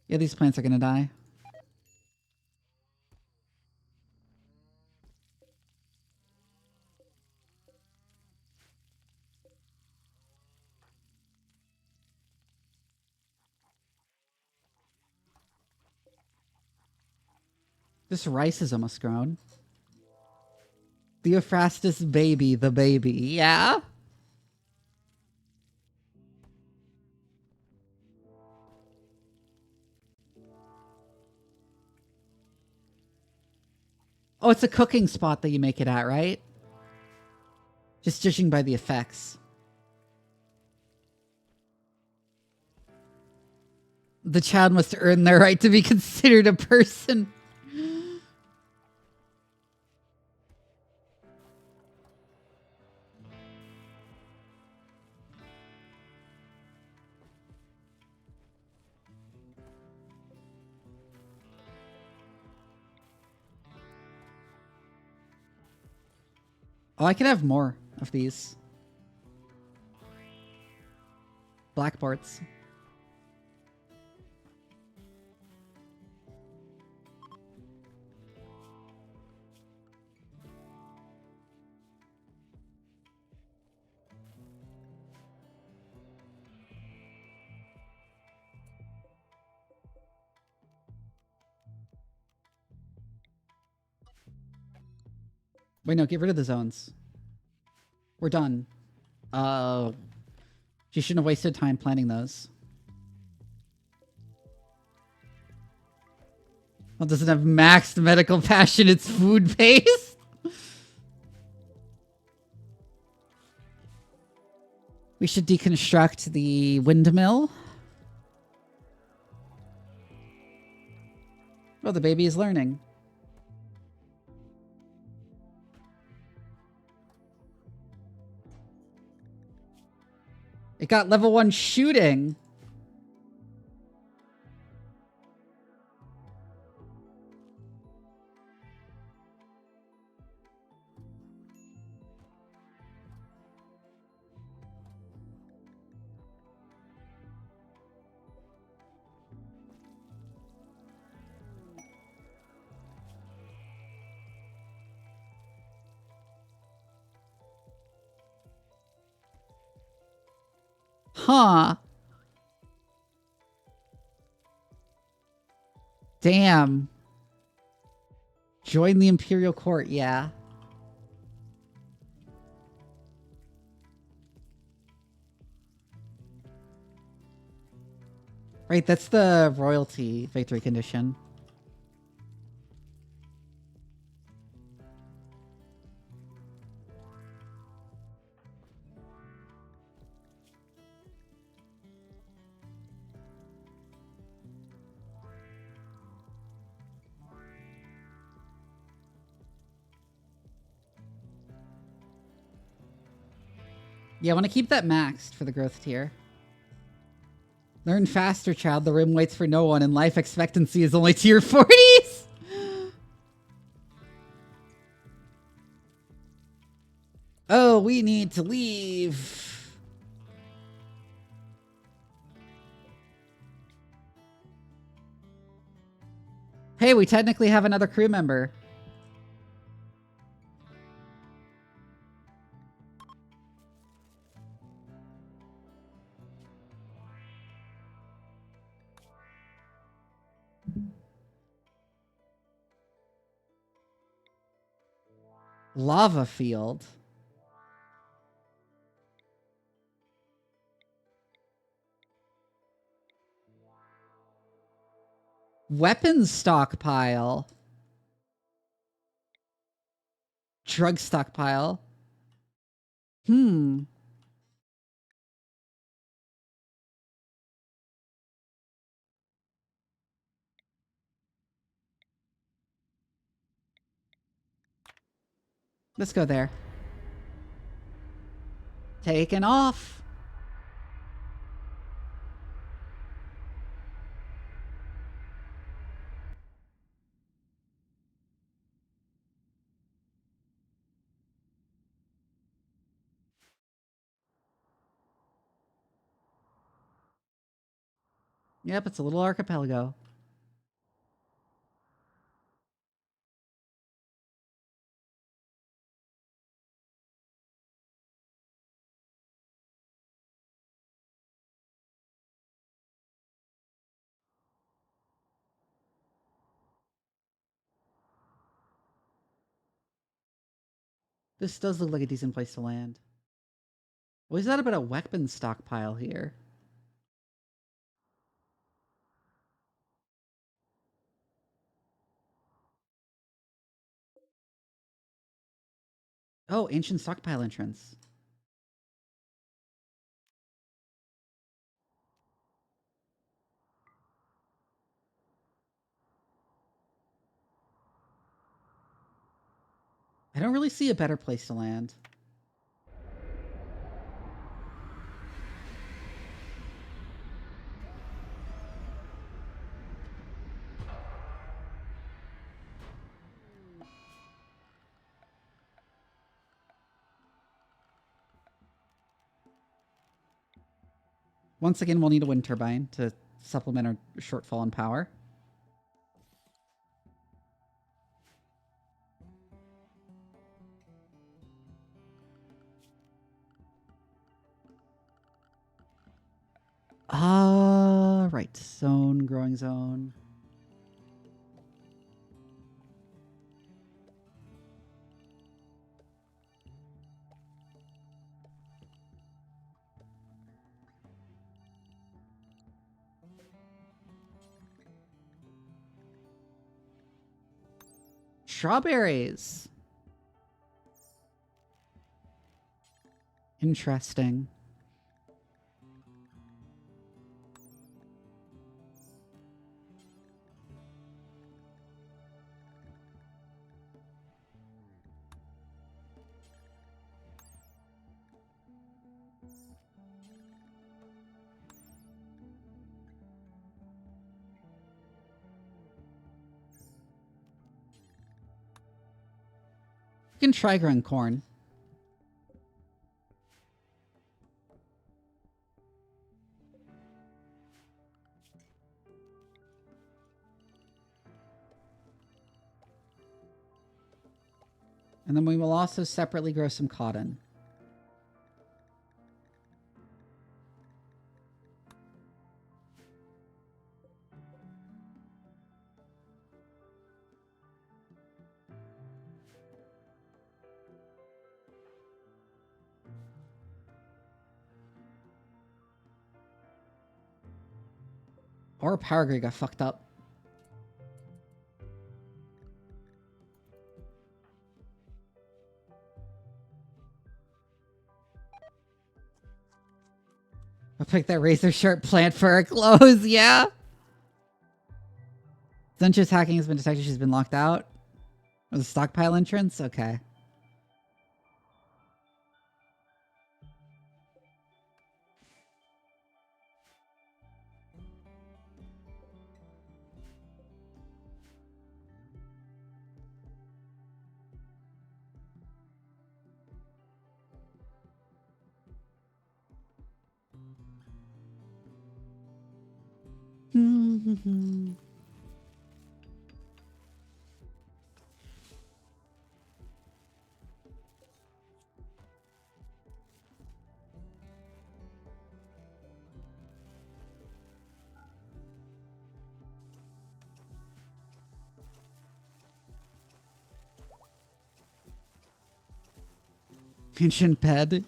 Yeah, these plants are gonna die. This rice is almost grown. Theophrastus baby, the baby. Yeah? Oh, it's a cooking spot that you make it at, right? Just judging by the effects. The child must earn their right to be considered a person. Oh, I could have more of these. Blackboards. Wait, no, get rid of the zones. We're done. She shouldn't have wasted time planning those. Well, doesn't have maxed medical passion, it's food based. We should deconstruct the windmill. Oh, the baby is learning. It got level 1 shooting. Huh. Damn. Join the Imperial Court, yeah. Right, that's the royalty victory condition. Yeah, I want to keep that maxed for the growth tier. Learn faster, child. The rim waits for no one, and life expectancy is only tier 40s. Oh, we need to leave. Hey, we technically have another crew member. Lava field. Weapons stockpile. Drug stockpile. Let's go there. Taken off. Yep, it's a little archipelago. This does look like a decent place to land. What is that about a weapon stockpile here? Oh, ancient stockpile entrance. I don't really see a better place to land. Once again, we'll need a wind turbine to supplement our shortfall in power. Right. Zone, growing zone. Strawberries. Interesting. You can try growing corn. And then we will also separately grow some cotton. Our power grid got fucked up. I'll pick that razor sharp plant for our clothes, yeah? Zentra's hacking has been detected. She's been locked out. Was a stockpile entrance? Okay. Ancient bed.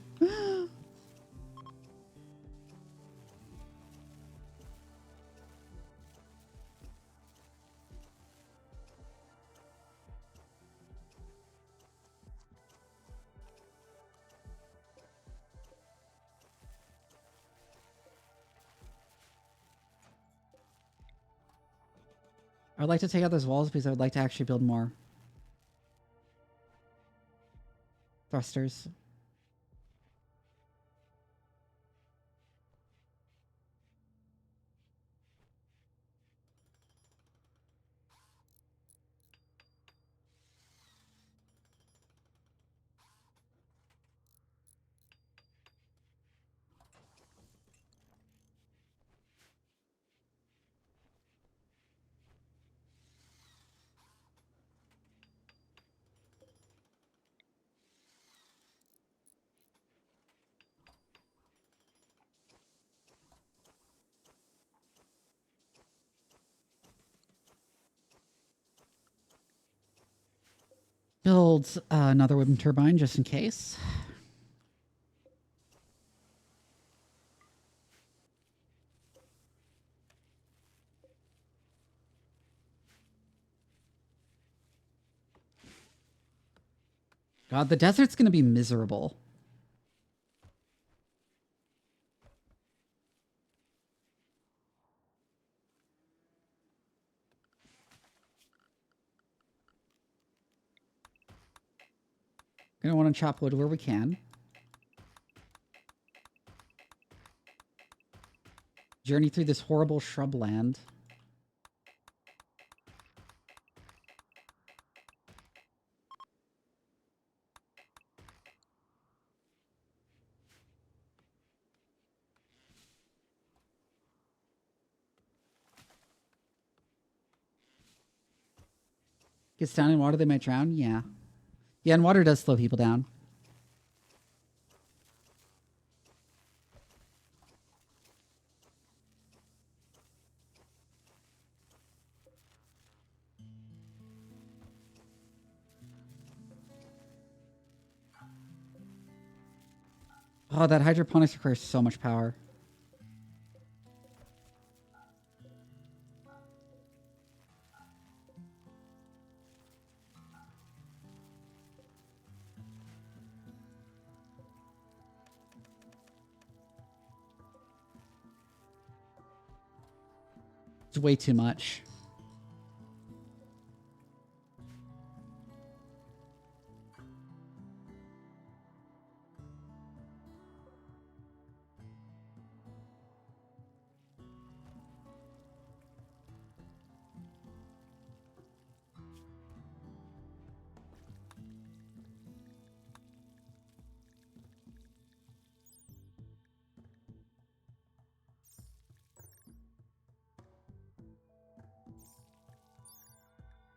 I would like to take out those walls because I would like to actually build more thrusters. Build another wind turbine just in case. God, the desert's gonna be miserable. Gonna want to chop wood where we can. Journey through this horrible shrubland. Gets down in water, they might drown? Yeah. Yeah, and water does slow people down. Oh, that hydroponics requires so much power. It's way too much.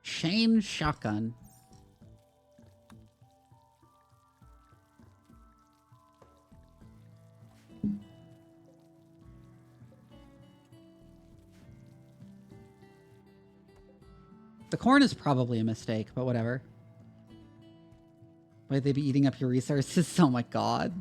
Chain shotgun. The corn is probably a mistake, but whatever. Might they be eating up your resources? Oh my god.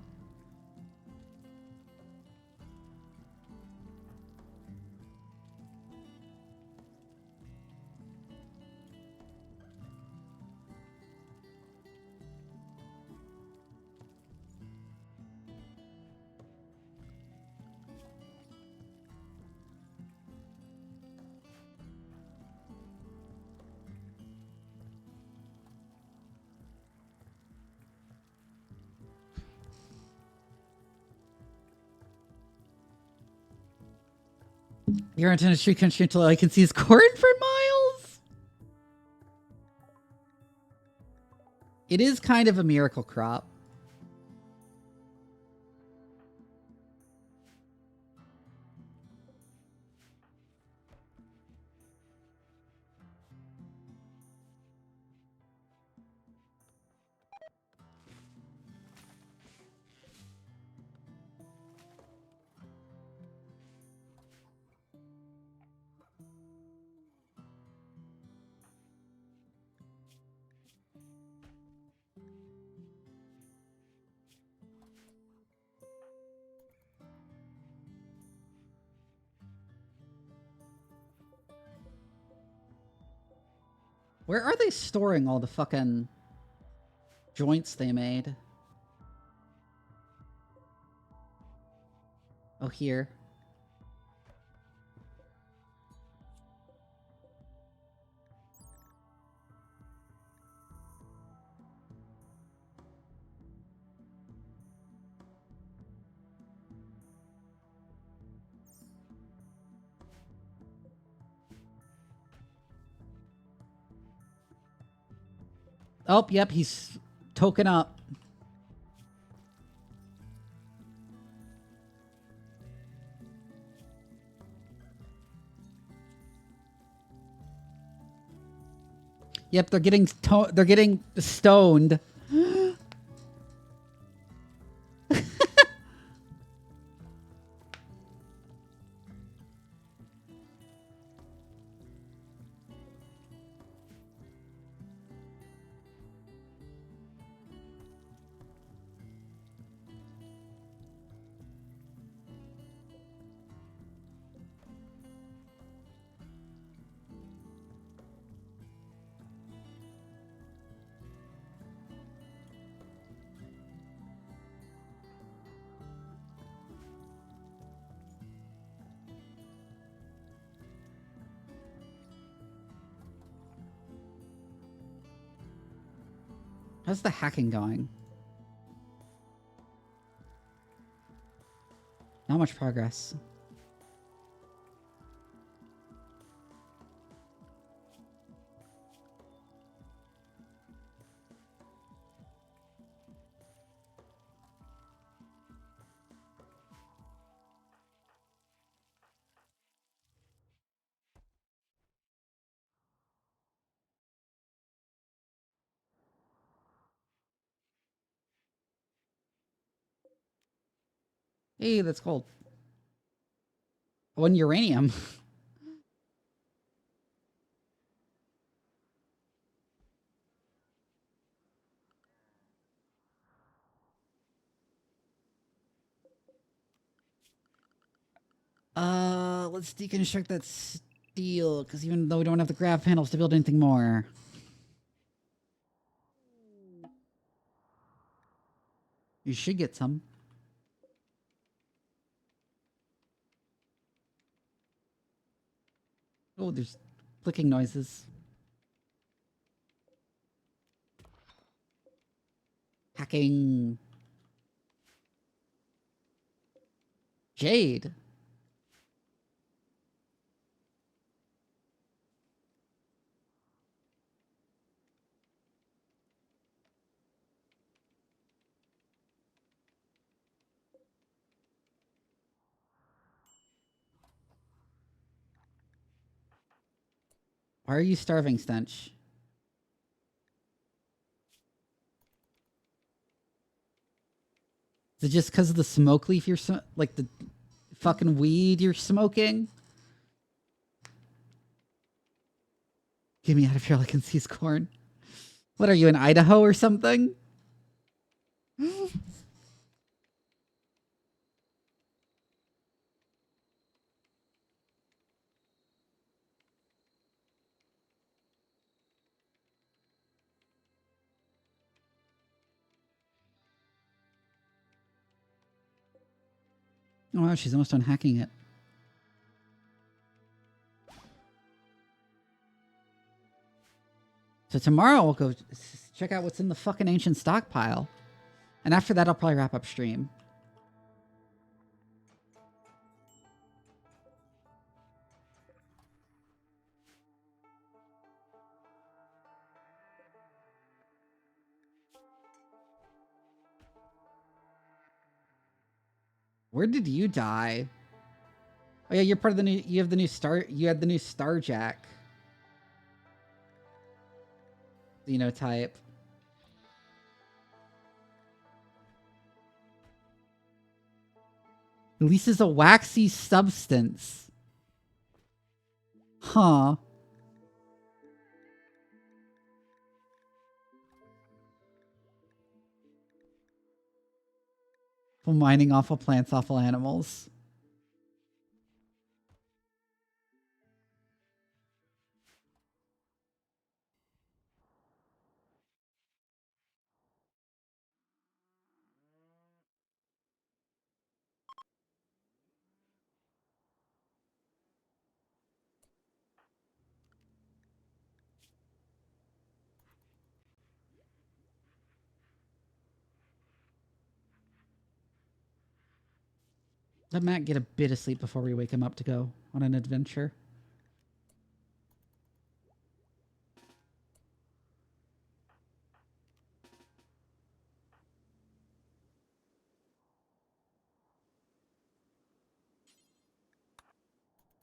You're in a tree country until I can see his corn for miles. It is kind of a miracle crop. Where are they storing all the fucking joints they made? Oh, here. Oh, yep, he's token up. Yep, they're getting stoned. How's the hacking going? Not much progress. Hey, that's cold. One uranium. Let's deconstruct that steel, because even though we don't have the grav panels to build anything more. You should get some. Oh, there's clicking noises. Hacking. Jade. Why are you starving, Stench? Is it just because of the smoke leaf like the fucking weed you're smoking? Get me out of here, I can seize corn. What are you, in Idaho or something? Oh wow, she's almost done hacking it. So tomorrow we'll go check out what's in the fucking ancient stockpile. And after that, I'll probably wrap up stream. Where did you die? Oh yeah, you're part of the new, you have the new star, you had the new Starjack. Xenotype. Releases a waxy substance. Huh. For mining awful plants, awful animals. Let Matt get a bit of sleep before we wake him up to go on an adventure.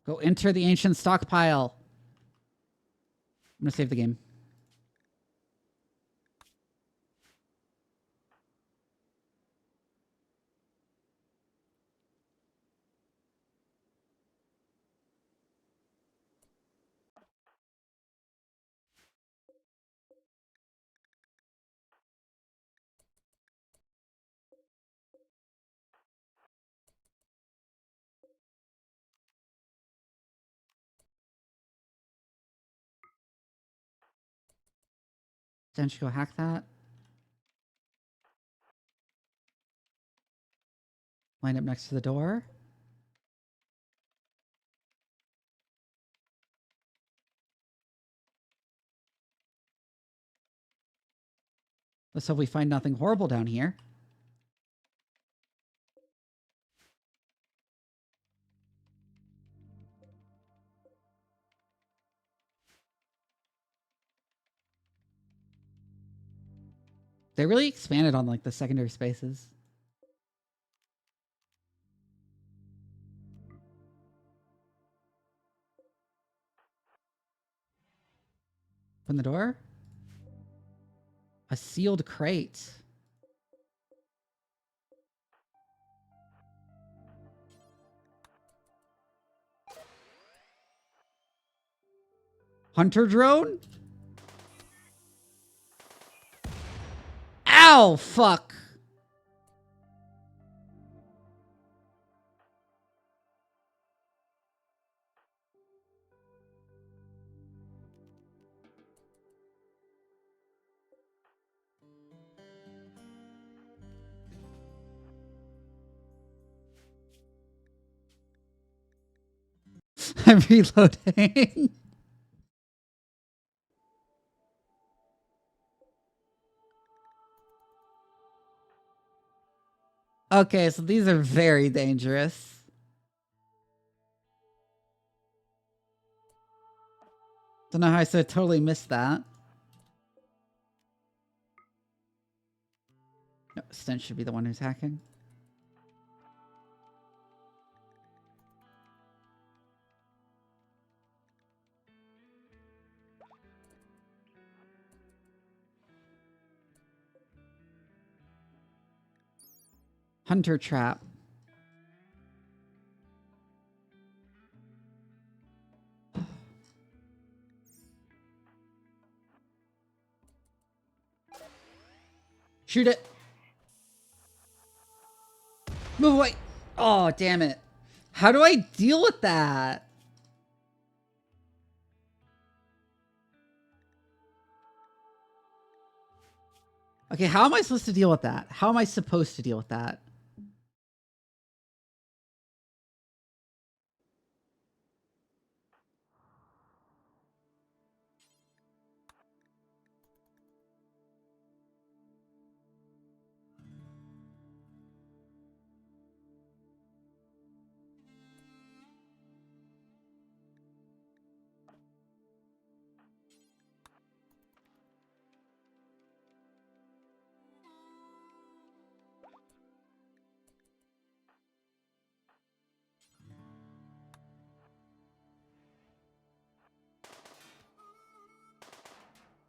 Go enter the ancient stockpile. I'm gonna save the game. Then she go hack that. Line up next to the door. Let's hope we find nothing horrible down here. They really expanded on like the secondary spaces. Open the door. A sealed crate. Hunter drone? Ow, fuck. I'm reloading. Okay, so these are very dangerous. Don't know how I so totally missed that. No, Stench should be the one who's hacking. Hunter trap. Shoot it. Move away. Oh, damn it. How do I deal with that? Okay, how am I supposed to deal with that? How am I supposed to deal with that?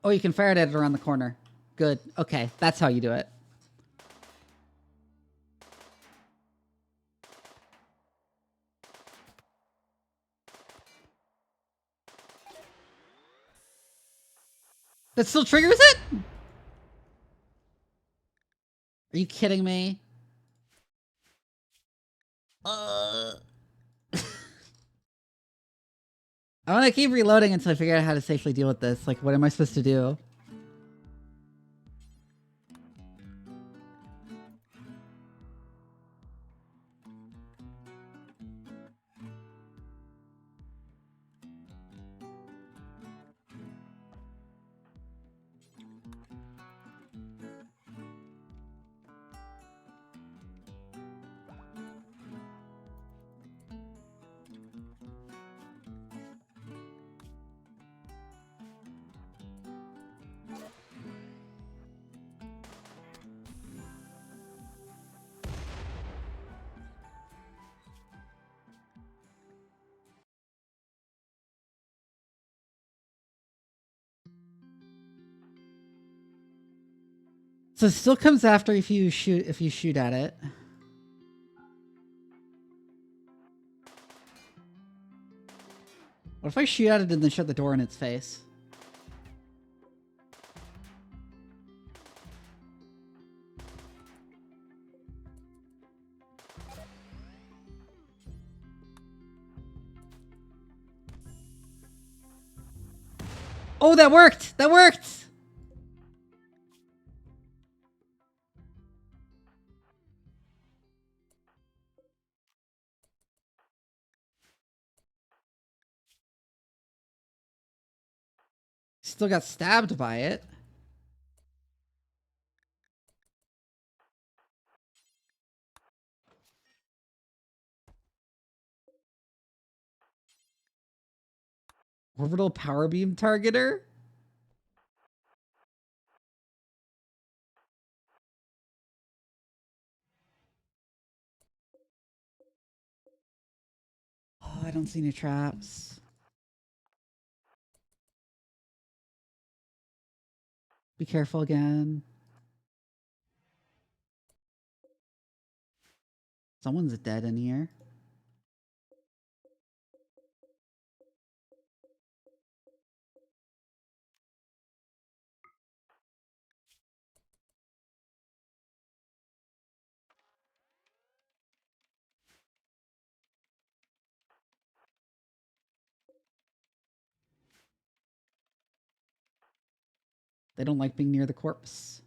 Oh, you can fire it at it around the corner. Good. Okay, that's how you do it. That still triggers it? Are you kidding me? I want to keep reloading until I figure out how to safely deal with this. Like, what am I supposed to do? So it still comes after if you shoot at it. What if I shoot at it and then shut the door in its face? Oh, that worked! That worked! Still got stabbed by it. Orbital power beam targeter? Oh, I don't see any traps. Be careful again. Someone's dead in here. They don't like being near the corpse.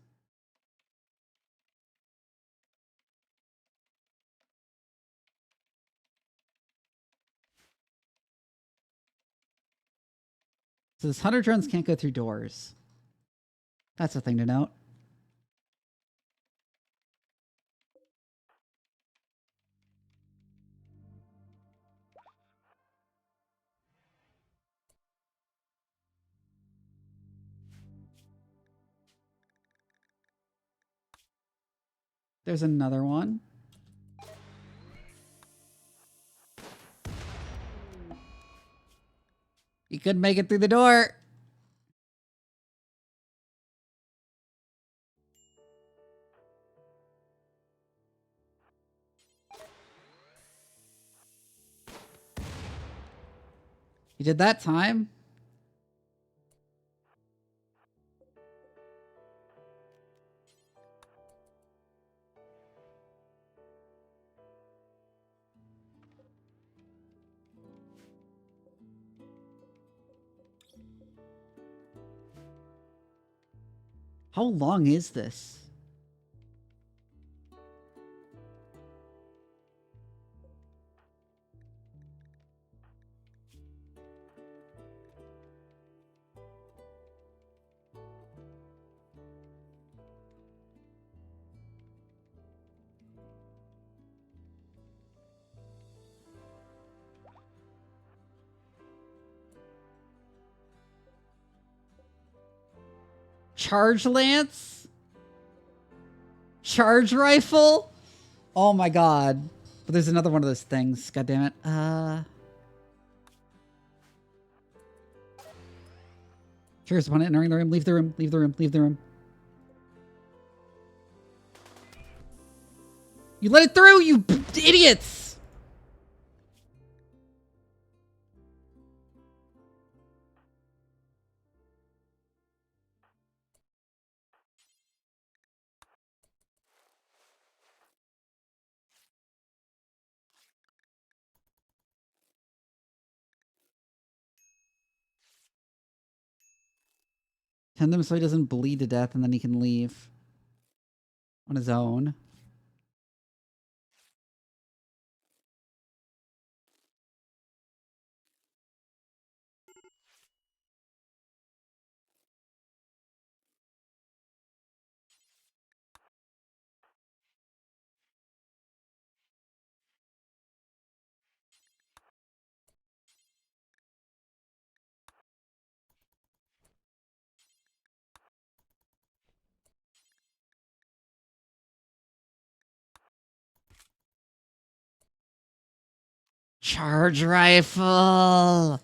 So this hunter drones can't go through doors. That's a thing to note. There's another one. You couldn't make it through the door. You did that time. How long is this? Charge lance? Charge rifle? Oh my god. But there's another one of those things. God damn it. Here's one entering the room. Leave the room. Leave the room. Leave the room. You let it through, you idiots! Tend him so he doesn't bleed to death and then he can leave on his own. Charge rifle! Oh,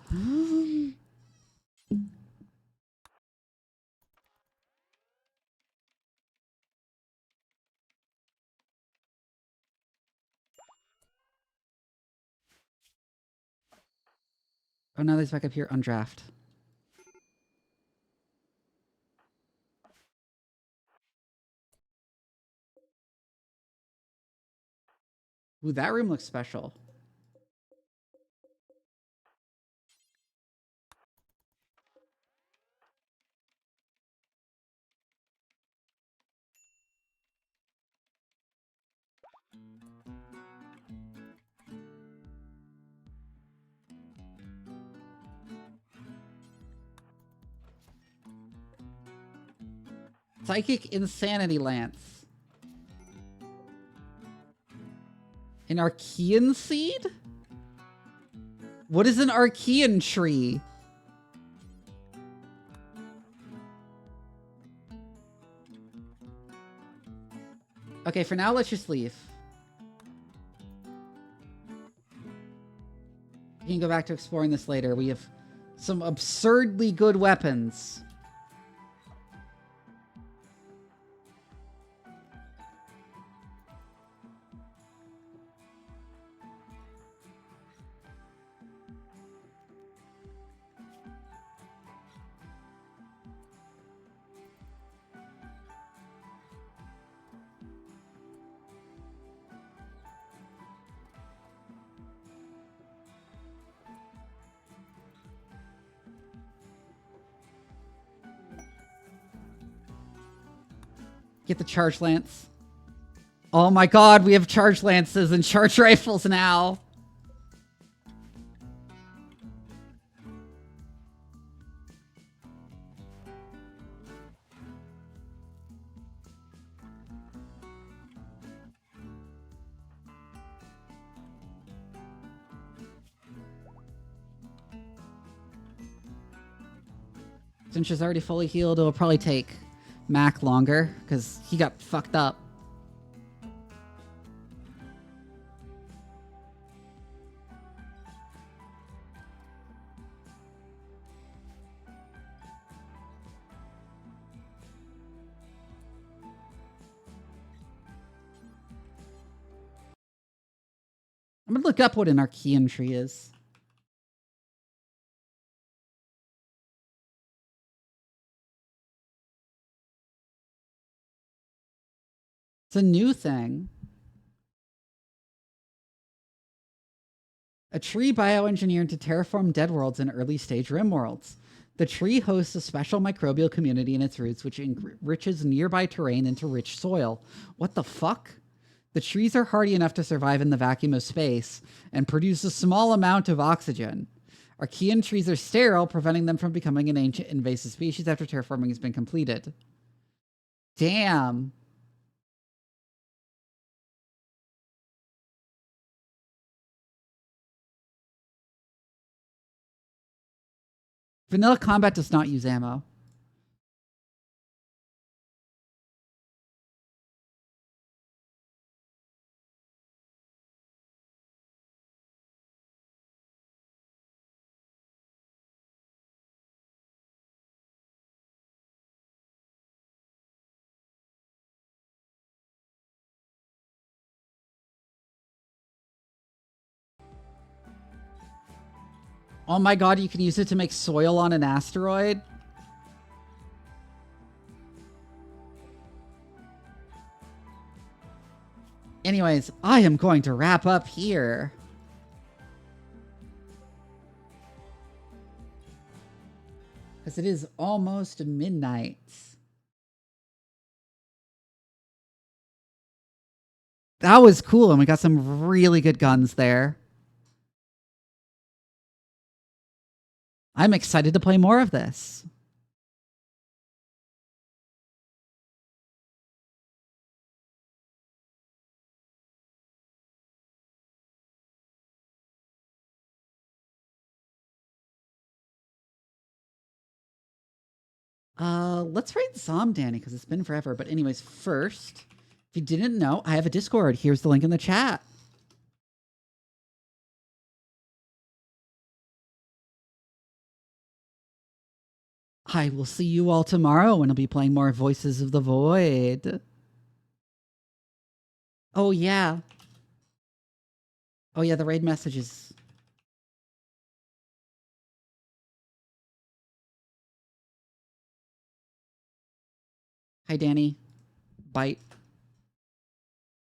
now he's back up here on draft. Ooh, that room looks special. Psychic Insanity Lance. An Archean seed? What is an Archean tree? Okay, for now, let's just leave. We can go back to exploring this later. We have some absurdly good weapons. Get the charge lance. Oh my god, we have charge lances and charge rifles now. Since she's already fully healed, it'll probably take Mac longer because he got fucked up. I'm gonna look up what an Archean tree is. It's a new thing. A tree bioengineered to terraform dead worlds and early stage RimWorlds. The tree hosts a special microbial community in its roots, which enriches nearby terrain into rich soil. What the fuck? The trees are hardy enough to survive in the vacuum of space and produce a small amount of oxygen. Archean trees are sterile, preventing them from becoming an ancient invasive species after terraforming has been completed. Damn. Vanilla combat does not use ammo. Oh my god, you can use it to make soil on an asteroid? Anyways, I am going to wrap up here. Because it is almost midnight. That was cool, and we got some really good guns there. I'm excited to play more of this. Let's rate Zom Danny because it's been forever. But anyways, first, if you didn't know, I have a Discord. Here's the link in the chat. I will see you all tomorrow when I'll be playing more Voices of the Void. Oh, yeah. Oh, yeah, the raid messages. Hi, Danny. Bite.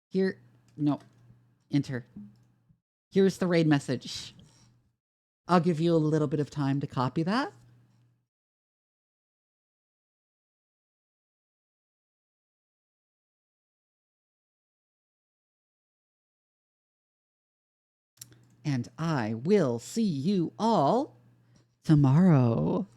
Here. No. Enter. Here's the raid message. I'll give you a little bit of time to copy that. And I will see you all tomorrow.